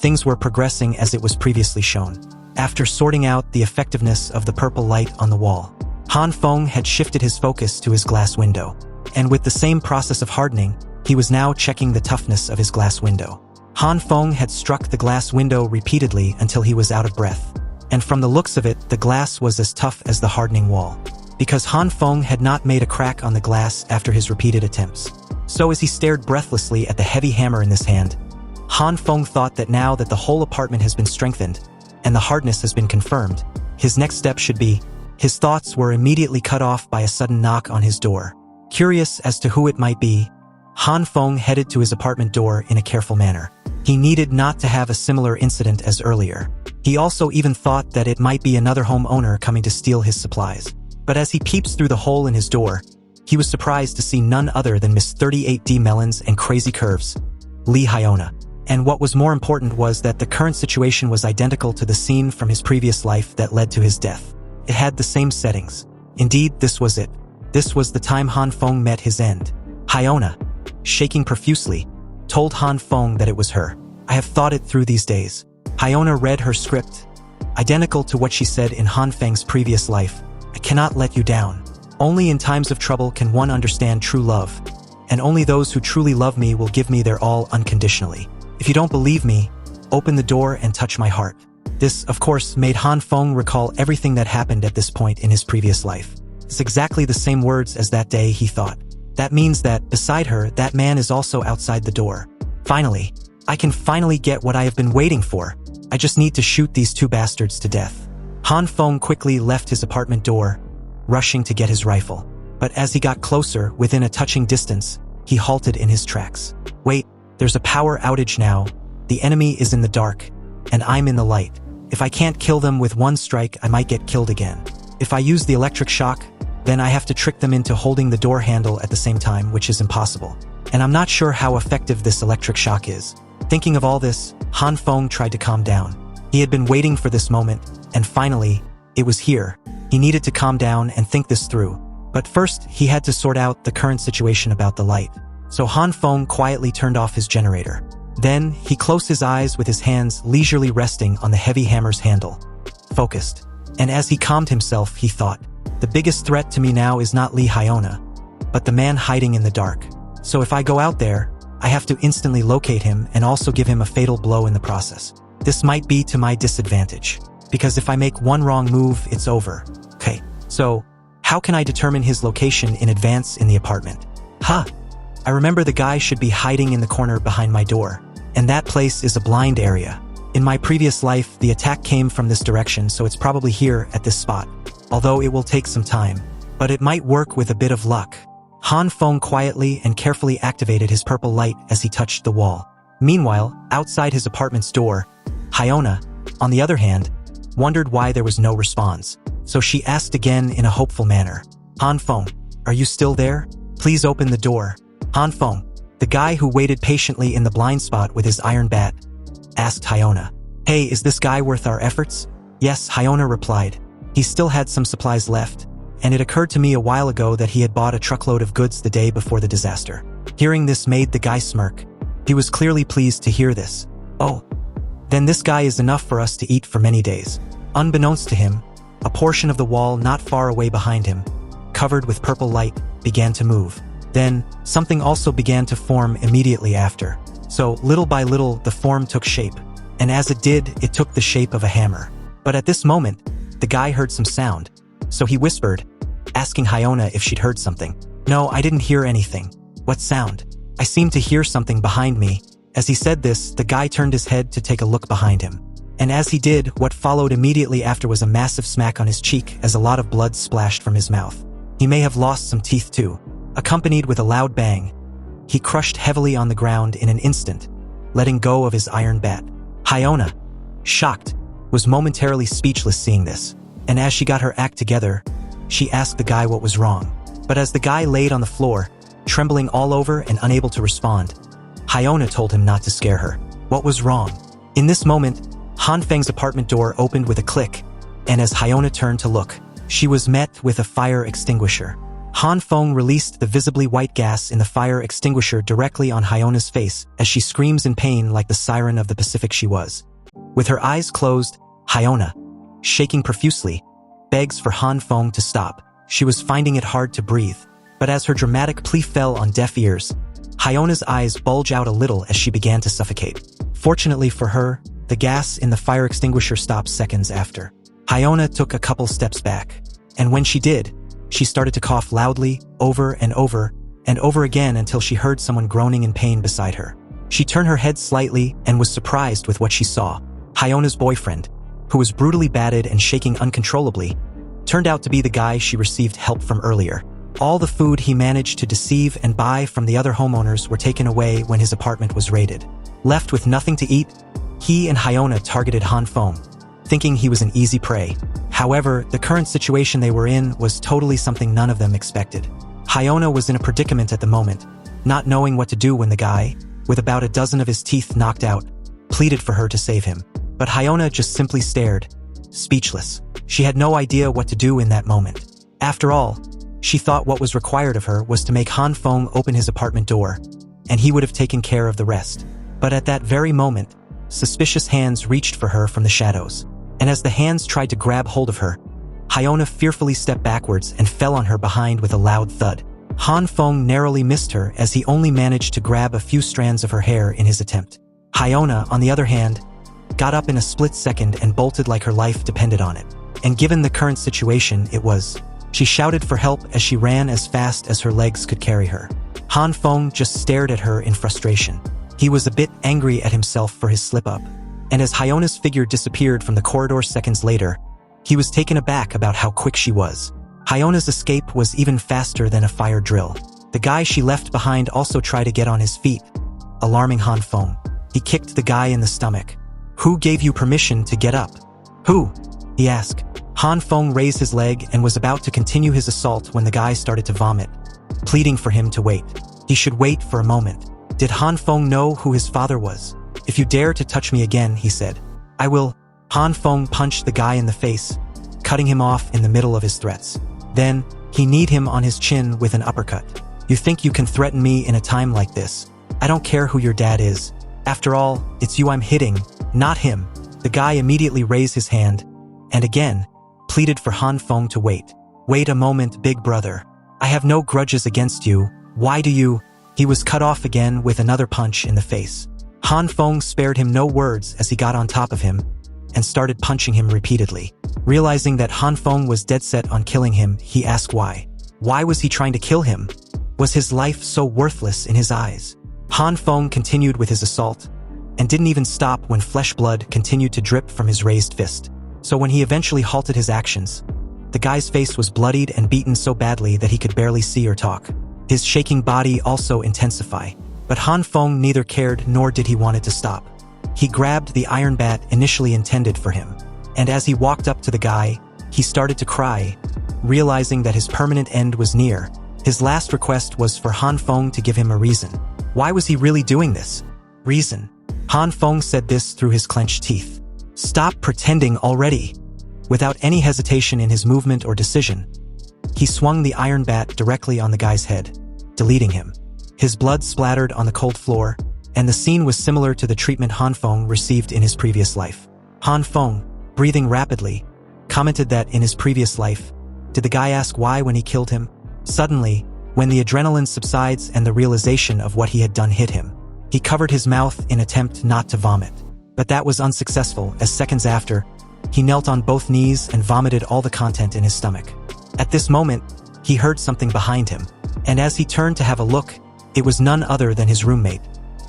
things were progressing as it was previously shown. After sorting out the effectiveness of the purple light on the wall, Han Feng had shifted his focus to his glass window. And with the same process of hardening, he was now checking the toughness of his glass window. Han Feng had struck the glass window repeatedly until he was out of breath. And from the looks of it, the glass was as tough as the hardening wall. Because Han Feng had not made a crack on the glass after his repeated attempts. So as he stared breathlessly at the heavy hammer in his hand, Han Feng thought that now that the whole apartment has been strengthened, and the hardness has been confirmed, his next step should be. His thoughts were immediately cut off by a sudden knock on his door. Curious as to who it might be, Han Feng headed to his apartment door in a careful manner. He needed not to have a similar incident as earlier. He also even thought that it might be another homeowner coming to steal his supplies. But as he peeps through the hole in his door, he was surprised to see none other than Miss 38D Melons and Crazy Curves, Lee Hyona. And what was more important was that the current situation was identical to the scene from his previous life that led to his death. It had the same settings. Indeed, this was it. This was the time Han Feng met his end. Hyona, shaking profusely, told Han Feng that it was her. "I have thought it through these days." Hyona read her script, identical to what she said in Han Feng's previous life. I cannot let you down. Only in times of trouble can one understand true love. And only those who truly love me will give me their all unconditionally. If you don't believe me, open the door and touch my heart. This, of course, made Han Feng recall everything that happened at this point in his previous life. It's exactly the same words as that day, he thought. That means that, beside her, that man is also outside the door. Finally, I can finally get what I have been waiting for. I just need to shoot these two bastards to death. Han Feng quickly left his apartment door, rushing to get his rifle. But as he got closer, within a touching distance, he halted in his tracks. Wait, there's a power outage now. The enemy is in the dark, and I'm in the light. If I can't kill them with one strike, I might get killed again. If I use the electric shock, then I have to trick them into holding the door handle at the same time, which is impossible. And I'm not sure how effective this electric shock is. Thinking of all this, Han Feng tried to calm down. He had been waiting for this moment, and finally, it was here. He needed to calm down and think this through. But first, he had to sort out the current situation about the light. So Han Feng quietly turned off his generator. Then, he closed his eyes with his hands leisurely resting on the heavy hammer's handle. Focused. And as he calmed himself, he thought, the biggest threat to me now is not Li Hyona, but the man hiding in the dark. So if I go out there, I have to instantly locate him and also give him a fatal blow in the process. This might be to my disadvantage, because if I make one wrong move, it's over. Okay, so how can I determine his location in advance in the apartment? I remember the guy should be hiding in the corner behind my door, and that place is a blind area. In my previous life, the attack came from this direction, so it's probably here at this spot, although it will take some time. But it might work with a bit of luck. Han Feng quietly and carefully activated his purple light as he touched the wall. Meanwhile, outside his apartment's door, Hyona, on the other hand, wondered why there was no response. So she asked again in a hopeful manner, Han Feng, are you still there? Please open the door. Han Feng, the guy who waited patiently in the blind spot with his iron bat, asked Hyona. Hey, is this guy worth our efforts? Yes, Hyona replied. He still had some supplies left, and it occurred to me a while ago that he had bought a truckload of goods the day before the disaster. Hearing this made the guy smirk. He was clearly pleased to hear this. Oh, then this guy is enough for us to eat for many days. Unbeknownst to him, a portion of the wall not far away behind him, covered with purple light, began to move. Then, something also began to form immediately after. So, little by little, the form took shape. And as it did, it took the shape of a hammer. But at this moment, the guy heard some sound. So he whispered, asking Hyona if she'd heard something. No, I didn't hear anything. What sound? I seemed to hear something behind me. As he said this, the guy turned his head to take a look behind him. And as he did, what followed immediately after was a massive smack on his cheek as a lot of blood splashed from his mouth. He may have lost some teeth too. Accompanied with a loud bang, he crushed heavily on the ground in an instant, letting go of his iron bat. Hyona, shocked, was momentarily speechless seeing this. And as she got her act together, she asked the guy what was wrong. But as the guy laid on the floor, trembling all over and unable to respond, Hyona told him not to scare her. What was wrong? In this moment, Han Feng's apartment door opened with a click, and as Hyona turned to look, she was met with a fire extinguisher. Han Feng released the visibly white gas in the fire extinguisher directly on Hyona's face as she screams in pain like the siren of the Pacific she was. With her eyes closed, Hyona, shaking profusely, begs for Han Feng to stop. She was finding it hard to breathe. But as her dramatic plea fell on deaf ears, Hyona's eyes bulge out a little as she began to suffocate. Fortunately for her, the gas in the fire extinguisher stopped seconds after. Hyona took a couple steps back, and when she did, she started to cough loudly, over and over again until she heard someone groaning in pain beside her. She turned her head slightly and was surprised with what she saw. Hyona's boyfriend, who was brutally battered and shaking uncontrollably, turned out to be the guy she received help from earlier. All the food he managed to deceive and buy from the other homeowners were taken away when his apartment was raided. Left with nothing to eat, he and Hyona targeted Han Feng, thinking he was an easy prey. However, the current situation they were in was totally something none of them expected. Hyona was in a predicament at the moment, not knowing what to do when the guy, with about a dozen of his teeth knocked out, pleaded for her to save him. But Hyona just simply stared, speechless. She had no idea what to do in that moment. After all, she thought what was required of her was to make Han Feng open his apartment door, and he would have taken care of the rest. But at that very moment, suspicious hands reached for her from the shadows. and as the hands tried to grab hold of her, Hyona fearfully stepped backwards and fell on her behind with a loud thud. Han Feng narrowly missed her as he only managed to grab a few strands of her hair in his attempt. Hyona, on the other hand, got up in a split second and bolted like her life depended on it. And given the current situation, it was. She shouted for help as she ran as fast as her legs could carry her. Han Feng just stared at her in frustration. He was a bit angry at himself for his slip-up. And as Hyona's figure disappeared from the corridor seconds later, he was taken aback about how quick she was. Hyona's escape was even faster than a fire drill. The guy she left behind also tried to get on his feet, alarming Han Feng. He kicked the guy in the stomach. "Who gave you permission to get up?" "Who?" he asked. Han Feng raised his leg and was about to continue his assault when the guy started to vomit, pleading for him to wait. He should wait for a moment. Did Han Feng know who his father was? "If you dare to touch me again," he said, "I will." Han Feng punched the guy in the face, cutting him off in the middle of his threats. Then, he kneed him on his chin with an uppercut. "You think you can threaten me in a time like this? I don't care who your dad is. After all, it's you I'm hitting, not him." The guy immediately raised his hand, and again, pleaded for Han Feng to wait. "Wait a moment, big brother. I have no grudges against you. Why do you?" He was cut off again with another punch in the face. Han Feng spared him no words as he got on top of him and started punching him repeatedly. Realizing that Han Feng was dead set on killing him, he asked why. Why was he trying to kill him? Was his life so worthless in his eyes? Han Feng continued with his assault, and didn't even stop when flesh blood continued to drip from his raised fist. So when he eventually halted his actions, the guy's face was bloodied and beaten so badly that he could barely see or talk. His shaking body also intensified. But Han Feng neither cared nor did he want it to stop. He grabbed the iron bat initially intended for him, and as he walked up to the guy, he started to cry, realizing that his permanent end was near. His last request was for Han Feng to give him a reason. Why was he really doing this? Reason. Han Feng said this through his clenched teeth. "Stop pretending already." Without any hesitation in his movement or decision, he swung the iron bat directly on the guy's head, deleting him. His blood splattered on the cold floor, and the scene was similar to the treatment Han Feng received in his previous life. Han Feng, breathing rapidly, commented that in his previous life, did the guy ask why when he killed him? Suddenly, when the adrenaline subsides and the realization of what he had done hit him, he covered his mouth in attempt not to vomit. But that was unsuccessful, as seconds after, he knelt on both knees and vomited all the content in his stomach. At this moment, he heard something behind him, and as he turned to have a look, it was none other than his roommate,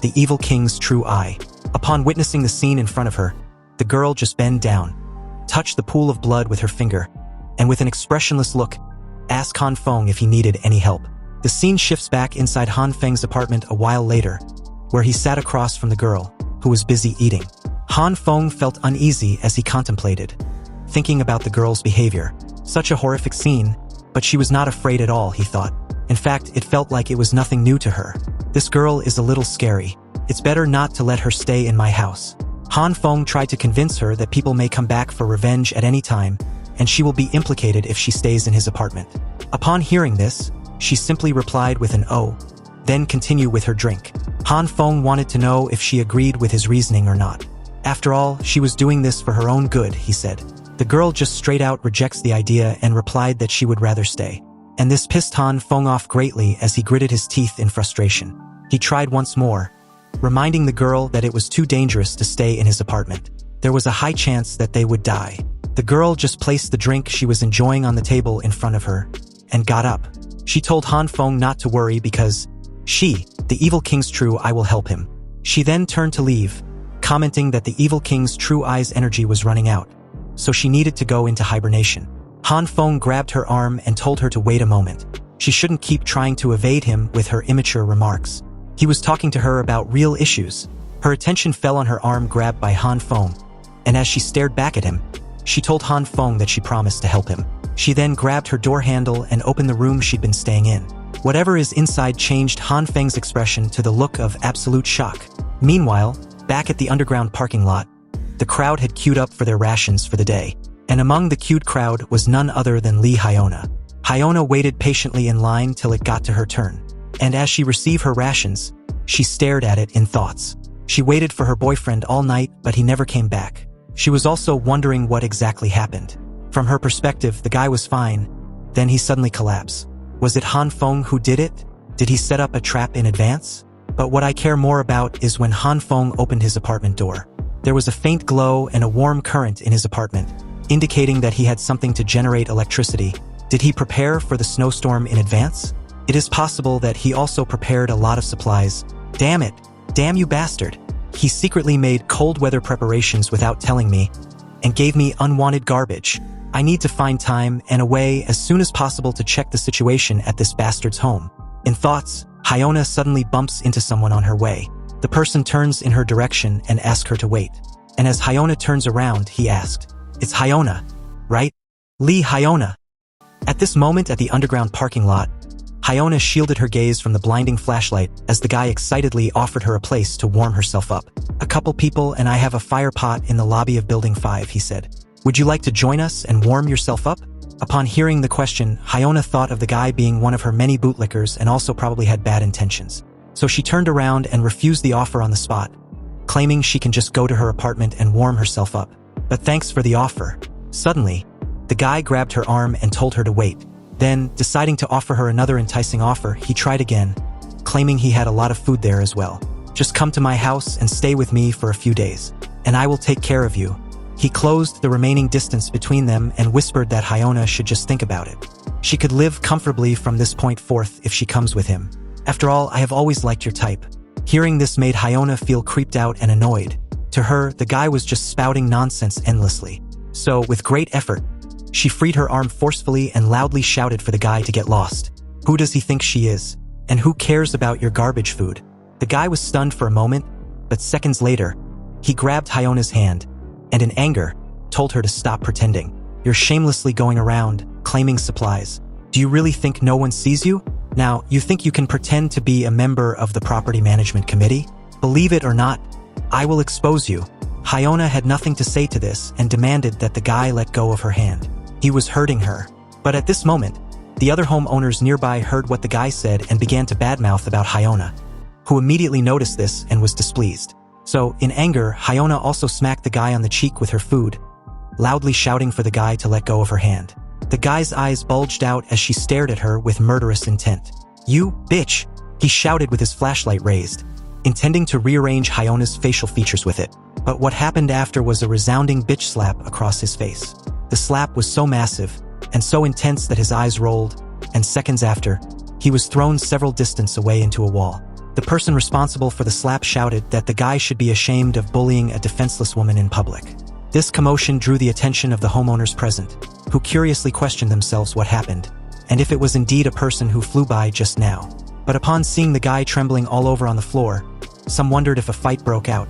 the evil king's true eye. Upon witnessing the scene in front of her, the girl just bent down, touched the pool of blood with her finger, and with an expressionless look, asked Han Feng if he needed any help. The scene shifts back inside Han Feng's apartment a while later, where he sat across from the girl, who was busy eating. Han Feng felt uneasy as he contemplated, thinking about the girl's behavior. Such a horrific scene, but she was not afraid at all, he thought. In fact, it felt like it was nothing new to her. This girl is a little scary. It's better not to let her stay in my house. Han Feng tried to convince her that people may come back for revenge at any time, and she will be implicated if she stays in his apartment. Upon hearing this, she simply replied with an "oh," then continued with her drink. Han Feng wanted to know if she agreed with his reasoning or not. After all, she was doing this for her own good, he said. The girl just straight out rejects the idea and replied that she would rather stay. And this pissed Han Feng off greatly as he gritted his teeth in frustration. He tried once more, reminding the girl that it was too dangerous to stay in his apartment. There was a high chance that they would die. The girl just placed the drink she was enjoying on the table in front of her, and got up. She told Han Feng not to worry because she, the evil king's true eye, will help him. She then turned to leave, commenting that the evil king's true eye's energy was running out, so she needed to go into hibernation. Han Feng grabbed her arm and told her to wait a moment. She shouldn't keep trying to evade him with her immature remarks. He was talking to her about real issues. Her attention fell on her arm grabbed by Han Feng, and as she stared back at him, she told Han Feng that she promised to help him. She then grabbed her door handle and opened the room she'd been staying in. Whatever is inside changed Han Feng's expression to the look of absolute shock. Meanwhile, back at the underground parking lot, the crowd had queued up for their rations for the day, and among the queued crowd was none other than Lee Hyona. Hyona waited patiently in line till it got to her turn, and as she received her rations, she stared at it in thoughts. She waited for her boyfriend all night, but he never came back. She was also wondering what exactly happened. From her perspective, the guy was fine. Then he suddenly collapsed. Was it Han Feng who did it? Did he set up a trap in advance? But what I care more about is when Han Feng opened his apartment door. There was a faint glow and a warm current in his apartment, indicating that he had something to generate electricity. Did he prepare for the snowstorm in advance? It is possible that he also prepared a lot of supplies. Damn it! Damn you bastard! He secretly made cold weather preparations without telling me, and gave me unwanted garbage. I need to find time and a way as soon as possible to check the situation at this bastard's home. In thoughts, Hyona suddenly bumps into someone on her way. The person turns in her direction and asks her to wait. And as Hyona turns around, he asked, "It's Hyona, right? Lee Hyona." At this moment at the underground parking lot, Hyona shielded her gaze from the blinding flashlight as the guy excitedly offered her a place to warm herself up. "A couple people and I have a fire pot in the lobby of Building 5, he said. "Would you like to join us and warm yourself up?" Upon hearing the question, Hyona thought of the guy being one of her many bootlickers and also probably had bad intentions. So she turned around and refused the offer on the spot, claiming she can just go to her apartment and warm herself up. But thanks for the offer. Suddenly, the guy grabbed her arm and told her to wait. Then, deciding to offer her another enticing offer, he tried again, claiming he had a lot of food there as well. "Just come to my house and stay with me for a few days, and I will take care of you." He closed the remaining distance between them and whispered that Hyona should just think about it. She could live comfortably from this point forth if she comes with him. "After all, I have always liked your type." Hearing this made Hyona feel creeped out and annoyed. To her, the guy was just spouting nonsense endlessly. So, with great effort, she freed her arm forcefully and loudly shouted for the guy to get lost. "Who does he think she is? And who cares about your garbage food?" The guy was stunned for a moment, but seconds later, he grabbed Hyona's hand, and in anger, told her to stop pretending. "You're shamelessly going around, claiming supplies. Do you really think no one sees you? Now, you think you can pretend to be a member of the property management committee? Believe it or not, I will expose you." Hyona had nothing to say to this and demanded that the guy let go of her hand. He was hurting her. But at this moment, the other homeowners nearby heard what the guy said and began to badmouth about Hyona, who immediately noticed this and was displeased. So, in anger, Hyona also smacked the guy on the cheek with her food, loudly shouting for the guy to let go of her hand. The guy's eyes bulged out as she stared at her with murderous intent. "You bitch!" he shouted with his flashlight raised, intending to rearrange Hyona's facial features with it. But what happened after was a resounding bitch slap across his face. The slap was so massive and so intense that his eyes rolled, and seconds after, he was thrown several distance away into a wall. The person responsible for the slap shouted that the guy should be ashamed of bullying a defenseless woman in public. This commotion drew the attention of the homeowners present, who curiously questioned themselves what happened, and if it was indeed a person who flew by just now. But upon seeing the guy trembling all over on the floor, some wondered if a fight broke out,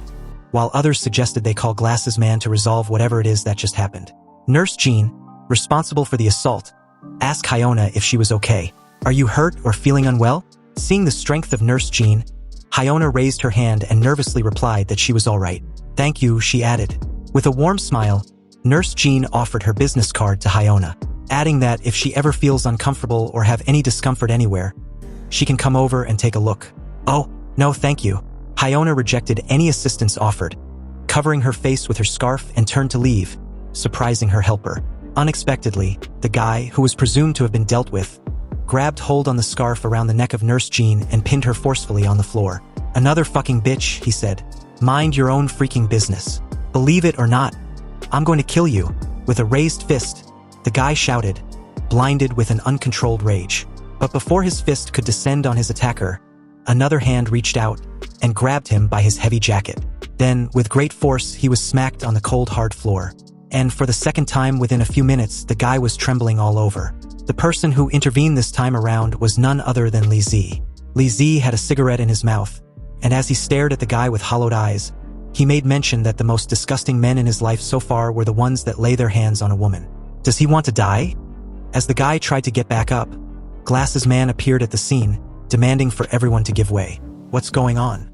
while others suggested they call Glasses Man to resolve whatever it is that just happened. Nurse Jean, responsible for the assault, asked Hyona if she was okay. "Are you hurt or feeling unwell?" Seeing the strength of Nurse Jean, Hyona raised her hand and nervously replied that she was all right. "Thank you," she added. With a warm smile, Nurse Jean offered her business card to Hyona, adding that if she ever feels uncomfortable or have any discomfort anywhere, she can come over and take a look. "Oh, no thank you." Hyona rejected any assistance offered, covering her face with her scarf and turned to leave, surprising her helper. Unexpectedly, the guy, who was presumed to have been dealt with, grabbed hold on the scarf around the neck of Nurse Jean and pinned her forcefully on the floor. "Another fucking bitch," he said. "Mind your own freaking business. Believe it or not, I'm going to kill you." With a raised fist, the guy shouted, blinded with an uncontrolled rage. But before his fist could descend on his attacker, another hand reached out and grabbed him by his heavy jacket. Then, with great force, he was smacked on the cold, hard floor. And for the second time within a few minutes, the guy was trembling all over. The person who intervened this time around was none other than Li Zi. Li Zi had a cigarette in his mouth, and as he stared at the guy with hollowed eyes, he made mention that the most disgusting men in his life so far were the ones that lay their hands on a woman. Does he want to die? As the guy tried to get back up, Glasses Man appeared at the scene, demanding for everyone to give way. "What's going on?"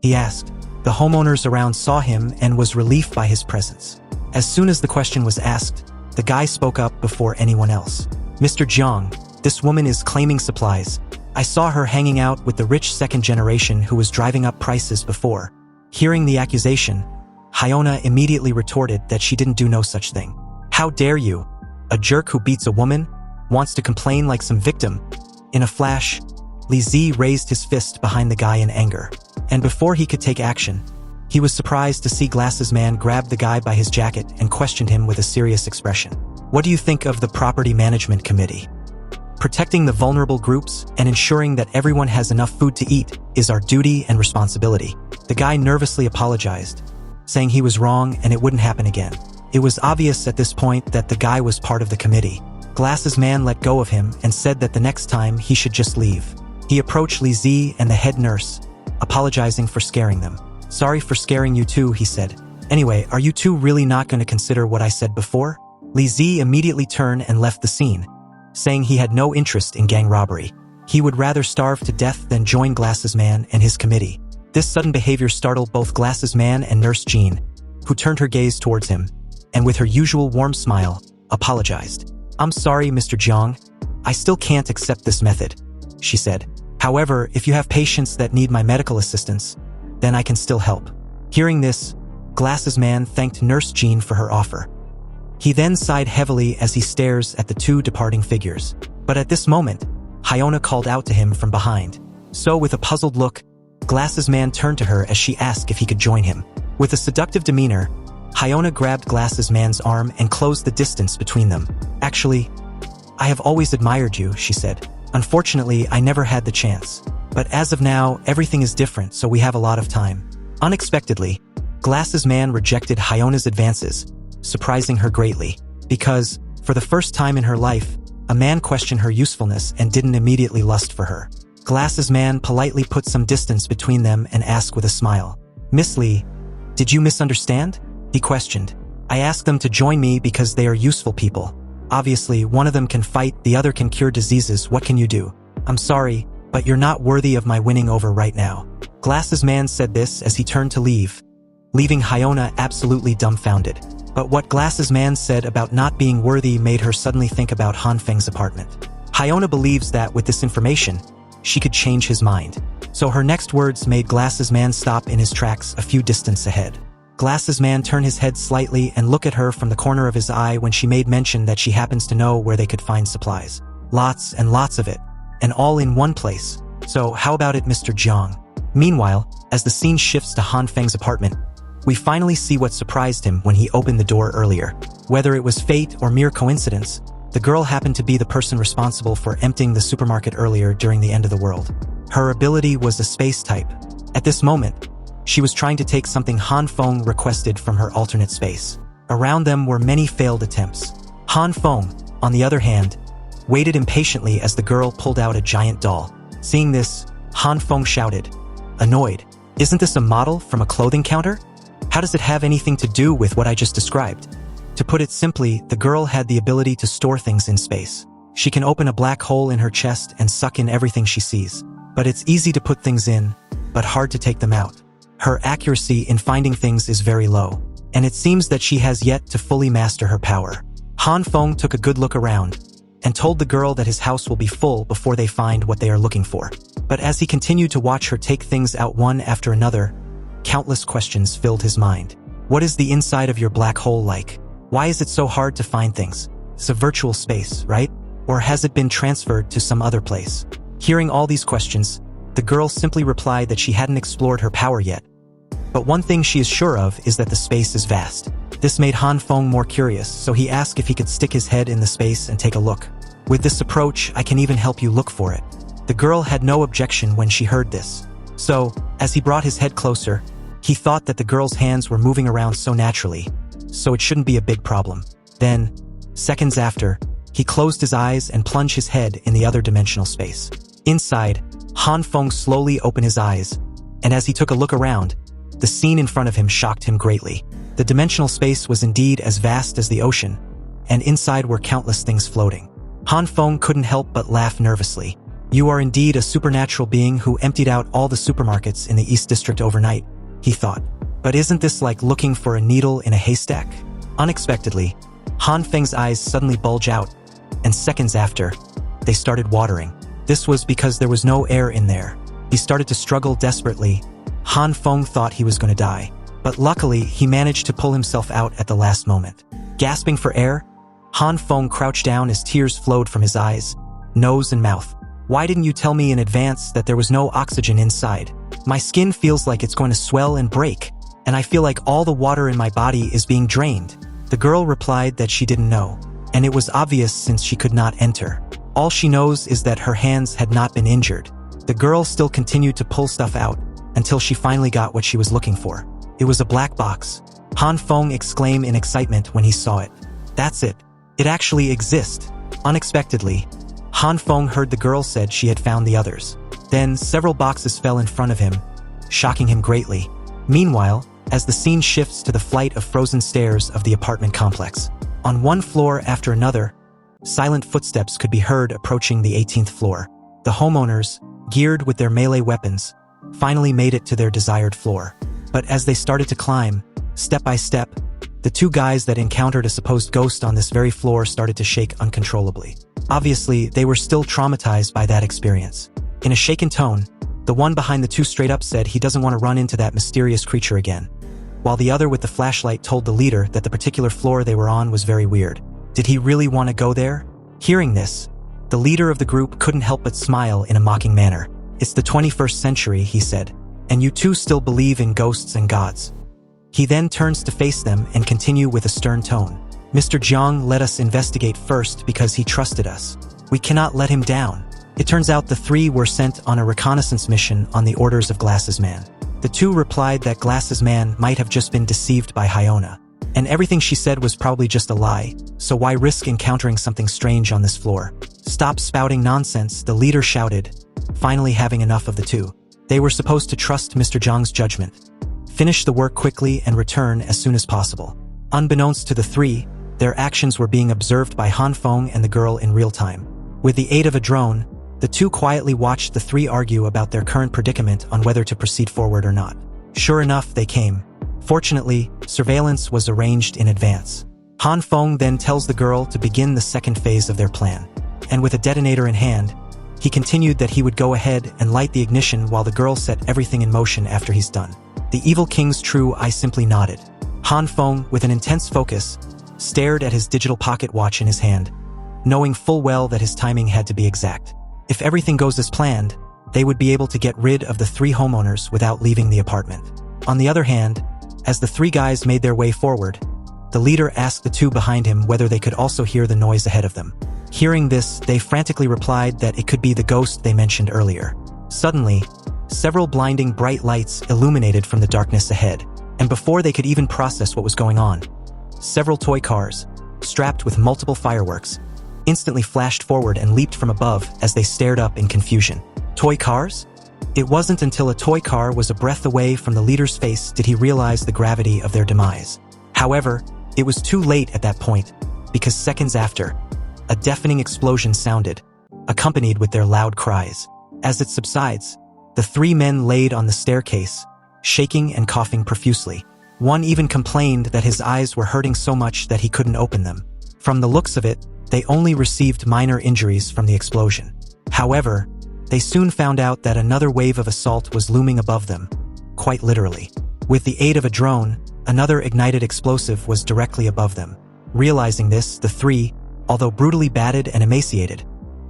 he asked. The homeowners around saw him and was relieved by his presence. As soon as the question was asked, the guy spoke up before anyone else. "Mr. Jiang, this woman is claiming supplies. I saw her hanging out with the rich second generation who was driving up prices before." Hearing the accusation, Hyona immediately retorted that she didn't do no such thing. How dare you? A jerk who beats a woman wants to complain like some victim. In a flash, Li Zi raised his fist behind the guy in anger. And before he could take action, he was surprised to see Glasses Man grab the guy by his jacket and questioned him with a serious expression. What do you think of the Property Management Committee? Protecting the vulnerable groups and ensuring that everyone has enough food to eat is our duty and responsibility. The guy nervously apologized, saying he was wrong and it wouldn't happen again. It was obvious at this point that the guy was part of the committee. Glasses Man let go of him and said that the next time he should just leave. He approached Li Zi and the head nurse, apologizing for scaring them. Sorry for scaring you too, he said. Anyway, are you two really not going to consider what I said before? Li Zi immediately turned and left the scene, saying he had no interest in gang robbery. He would rather starve to death than join Glasses Man and his committee. This sudden behavior startled both Glasses Man and Nurse Jean, who turned her gaze towards him, and with her usual warm smile, apologized. I'm sorry, Mr. Jiang. I still can't accept this method, she said. However, if you have patients that need my medical assistance, then I can still help. Hearing this, Glasses Man thanked Nurse Jean for her offer. He then sighed heavily as he stares at the two departing figures. But at this moment, Hyona called out to him from behind. So with a puzzled look, Glasses Man turned to her as she asked if he could join him. With a seductive demeanor, Hyona grabbed Glasses Man's arm and closed the distance between them. Actually, I have always admired you, she said. Unfortunately, I never had the chance. But as of now, everything is different, so we have a lot of time. Unexpectedly, Glasses Man rejected Hyona's advances, surprising her greatly, because, for the first time in her life, a man questioned her usefulness and didn't immediately lust for her. Glasses Man politely put some distance between them and asked with a smile. Miss Lee, did you misunderstand? He questioned. I asked them to join me because they are useful people. Obviously, one of them can fight, the other can cure diseases. What can you do? I'm sorry, but you're not worthy of my winning over right now. Glasses Man said this as he turned to leave, leaving Hyona absolutely dumbfounded. But what Glasses Man said about not being worthy made her suddenly think about Han Feng's apartment. Hyona believes that with this information, she could change his mind. So her next words made Glasses Man stop in his tracks a few distance ahead. Glasses Man turned his head slightly and looked at her from the corner of his eye when she made mention that she happens to know where they could find supplies. Lots and lots of it, and all in one place. So how about it, Mr. Jiang? Meanwhile, as the scene shifts to Han Feng's apartment, we finally see what surprised him when he opened the door earlier. Whether it was fate or mere coincidence, the girl happened to be the person responsible for emptying the supermarket earlier during the end of the world. Her ability was a space type. At this moment, she was trying to take something Han Feng requested from her alternate space. Around them were many failed attempts. Han Feng, on the other hand, waited impatiently as the girl pulled out a giant doll. Seeing this, Han Feng shouted, annoyed, "Isn't this a model from a clothing counter? How does it have anything to do with what I just described?" To put it simply, the girl had the ability to store things in space. She can open a black hole in her chest and suck in everything she sees. But it's easy to put things in, but hard to take them out. Her accuracy in finding things is very low, and it seems that she has yet to fully master her power. Han Feng took a good look around, and told the girl that his house will be full before they find what they are looking for. But as he continued to watch her take things out one after another, countless questions filled his mind. What is the inside of your black hole like? Why is it so hard to find things? It's a virtual space, right? Or has it been transferred to some other place? Hearing all these questions, the girl simply replied that she hadn't explored her power yet. But one thing she is sure of is that the space is vast. This made Han Feng more curious, so he asked if he could stick his head in the space and take a look. With this approach, I can even help you look for it. The girl had no objection when she heard this. So, as he brought his head closer, he thought that the girl's hands were moving around so naturally, so it shouldn't be a big problem. Then, seconds after, he closed his eyes and plunged his head in the other dimensional space. Inside, Han Feng slowly opened his eyes, and as he took a look around, the scene in front of him shocked him greatly. The dimensional space was indeed as vast as the ocean, and inside were countless things floating. Han Feng couldn't help but laugh nervously. You are indeed a supernatural being who emptied out all the supermarkets in the East District overnight, he thought. But isn't this like looking for a needle in a haystack? Unexpectedly, Han Feng's eyes suddenly bulged out, and seconds after, they started watering. This was because there was no air in there. He started to struggle desperately. Han Feng thought he was going to die. but luckily he managed to pull himself out at the last moment. Gasping for air, Han Feng crouched down as tears flowed from his eyes, nose and mouth. Why didn't you tell me in advance that there was no oxygen inside? My skin feels like it's going to swell and break, and I feel like all the water in my body is being drained. The girl replied that she didn't know, and it was obvious since she could not enter. All she knows is that her hands had not been injured. The girl still continued to pull stuff out until she finally got what she was looking for. It was a black box. Han Feng exclaimed in excitement when he saw it. That's it. It actually exists. Unexpectedly, Han Feng heard the girl said she had found the others. Then several boxes fell in front of him, shocking him greatly. Meanwhile, as the scene shifts to the flight of frozen stairs of the apartment complex, on one floor after another, silent footsteps could be heard approaching the 18th floor. The homeowners, geared with their melee weapons, finally made it to their desired floor. But as they started to climb, step by step, the two guys that encountered a supposed ghost on this very floor started to shake uncontrollably. Obviously, they were still traumatized by that experience. In a shaken tone, the one behind the two straight up said he doesn't want to run into that mysterious creature again, while the other with the flashlight told the leader that the particular floor they were on was very weird. Did he really want to go there? Hearing this, the leader of the group couldn't help but smile in a mocking manner. It's the 21st century, he said, and you two still believe in ghosts and gods. He then turns to face them and continue with a stern tone. Mr. Jiang let us investigate first because he trusted us. We cannot let him down. It turns out the three were sent on a reconnaissance mission on the orders of Glasses Man. The two replied that Glasses Man might have just been deceived by Hyona, and everything she said was probably just a lie, so why risk encountering something strange on this floor? Stop spouting nonsense, the leader shouted, finally having enough of the two. They were supposed to trust Mr. Jiang's judgment, finish the work quickly and return as soon as possible. Unbeknownst to the three, their actions were being observed by Han Feng and the girl in real time. With the aid of a drone, the two quietly watched the three argue about their current predicament on whether to proceed forward or not. Sure enough, they came. Fortunately, surveillance was arranged in advance. Han Feng then tells the girl to begin the second phase of their plan, and with a detonator in hand, he continued that he would go ahead and light the ignition while the girl set everything in motion after he's done. The evil king's true eye simply nodded. Han Feng, with an intense focus, stared at his digital pocket watch in his hand, knowing full well that his timing had to be exact. If everything goes as planned, they would be able to get rid of the three homeowners without leaving the apartment. On the other hand, as the three guys made their way forward, the leader asked the two behind him whether they could also hear the noise ahead of them. Hearing this, they frantically replied that it could be the ghost they mentioned earlier. Suddenly, several blinding bright lights illuminated from the darkness ahead, and before they could even process what was going on, several toy cars, strapped with multiple fireworks, instantly flashed forward and leaped from above as they stared up in confusion. Toy cars? It wasn't until a toy car was a breath away from the leader's face did he realize the gravity of their demise. However, it was too late at that point, because seconds after, a deafening explosion sounded, accompanied with their loud cries. As it subsides, the three men laid on the staircase, shaking and coughing profusely. One even complained that his eyes were hurting so much that he couldn't open them. From the looks of it, they only received minor injuries from the explosion. However, they soon found out that another wave of assault was looming above them, quite literally. With the aid of a drone, another ignited explosive was directly above them. Realizing this, the three, although brutally battered and emaciated,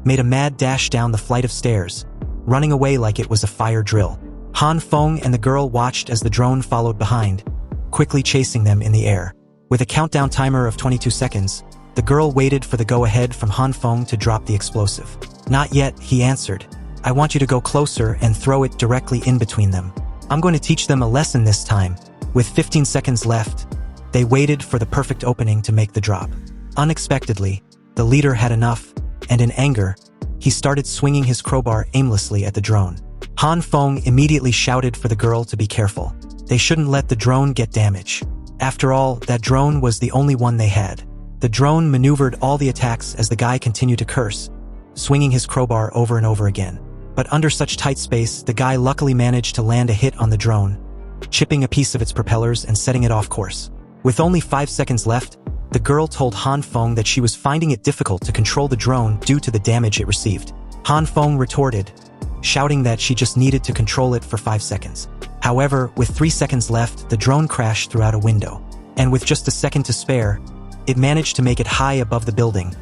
made a mad dash down the flight of stairs, running away like it was a fire drill. Han Feng and the girl watched as the drone followed behind, quickly chasing them in the air. With a countdown timer of 22 seconds, the girl waited for the go-ahead from Han Feng to drop the explosive. Not yet, he answered. I want you to go closer and throw it directly in between them. I'm going to teach them a lesson this time. With 15 seconds left, they waited for the perfect opening to make the drop. Unexpectedly, the leader had enough, and in anger, he started swinging his crowbar aimlessly at the drone. Han Feng immediately shouted for the girl to be careful. They shouldn't let the drone get damage. After all, that drone was the only one they had. The drone maneuvered all the attacks as the guy continued to curse, swinging his crowbar over and over again. But under such tight space, the guy luckily managed to land a hit on the drone, chipping a piece of its propellers and setting it off course. With only 5 seconds left, the girl told Han Feng that she was finding it difficult to control the drone due to the damage it received. Han Feng retorted, shouting that she just needed to control it for 5 seconds. However, with 3 seconds left, the drone crashed throughout a window. And with just a second to spare, it managed to make it high above the building,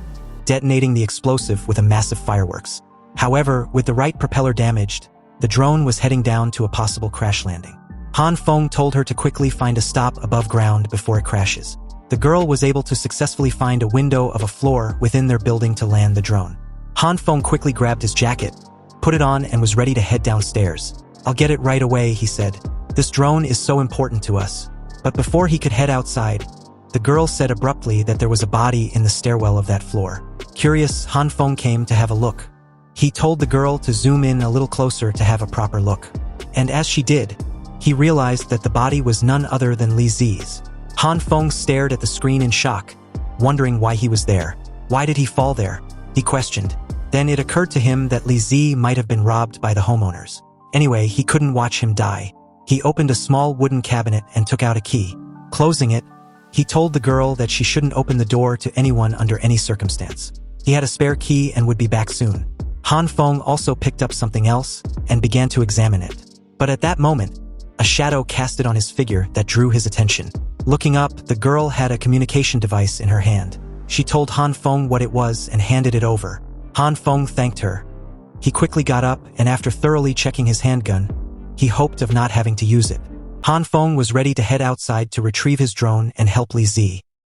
detonating the explosive with a massive fireworks. However, with the right propeller damaged, the drone was heading down to a possible crash landing. Han Feng told her to quickly find a stop above ground before it crashes. The girl was able to successfully find a window of a floor within their building to land the drone. Han Feng quickly grabbed his jacket, put it on, and was ready to head downstairs. "I'll get it right away," he said. "This drone is so important to us." But before he could head outside, the girl said abruptly that there was a body in the stairwell of that floor. Curious, Han Feng came to have a look. He told the girl to zoom in a little closer to have a proper look. And as she did, he realized that the body was none other than Li Zi's. Han Feng stared at the screen in shock, wondering why he was there. Why did he fall there? He questioned. Then it occurred to him that Li Zi might have been robbed by the homeowners. Anyway, he couldn't watch him die. He opened a small wooden cabinet and took out a key. Closing it, he told the girl that she shouldn't open the door to anyone under any circumstance. He had a spare key and would be back soon. Han Feng also picked up something else and began to examine it. But at that moment, a shadow casted on his figure that drew his attention. Looking up, the girl had a communication device in her hand. She told Han Feng what it was and handed it over. Han Feng thanked her. He quickly got up, and after thoroughly checking his handgun, he hoped of not having to use it. Han Feng was ready to head outside to retrieve his drone and help Li Zi.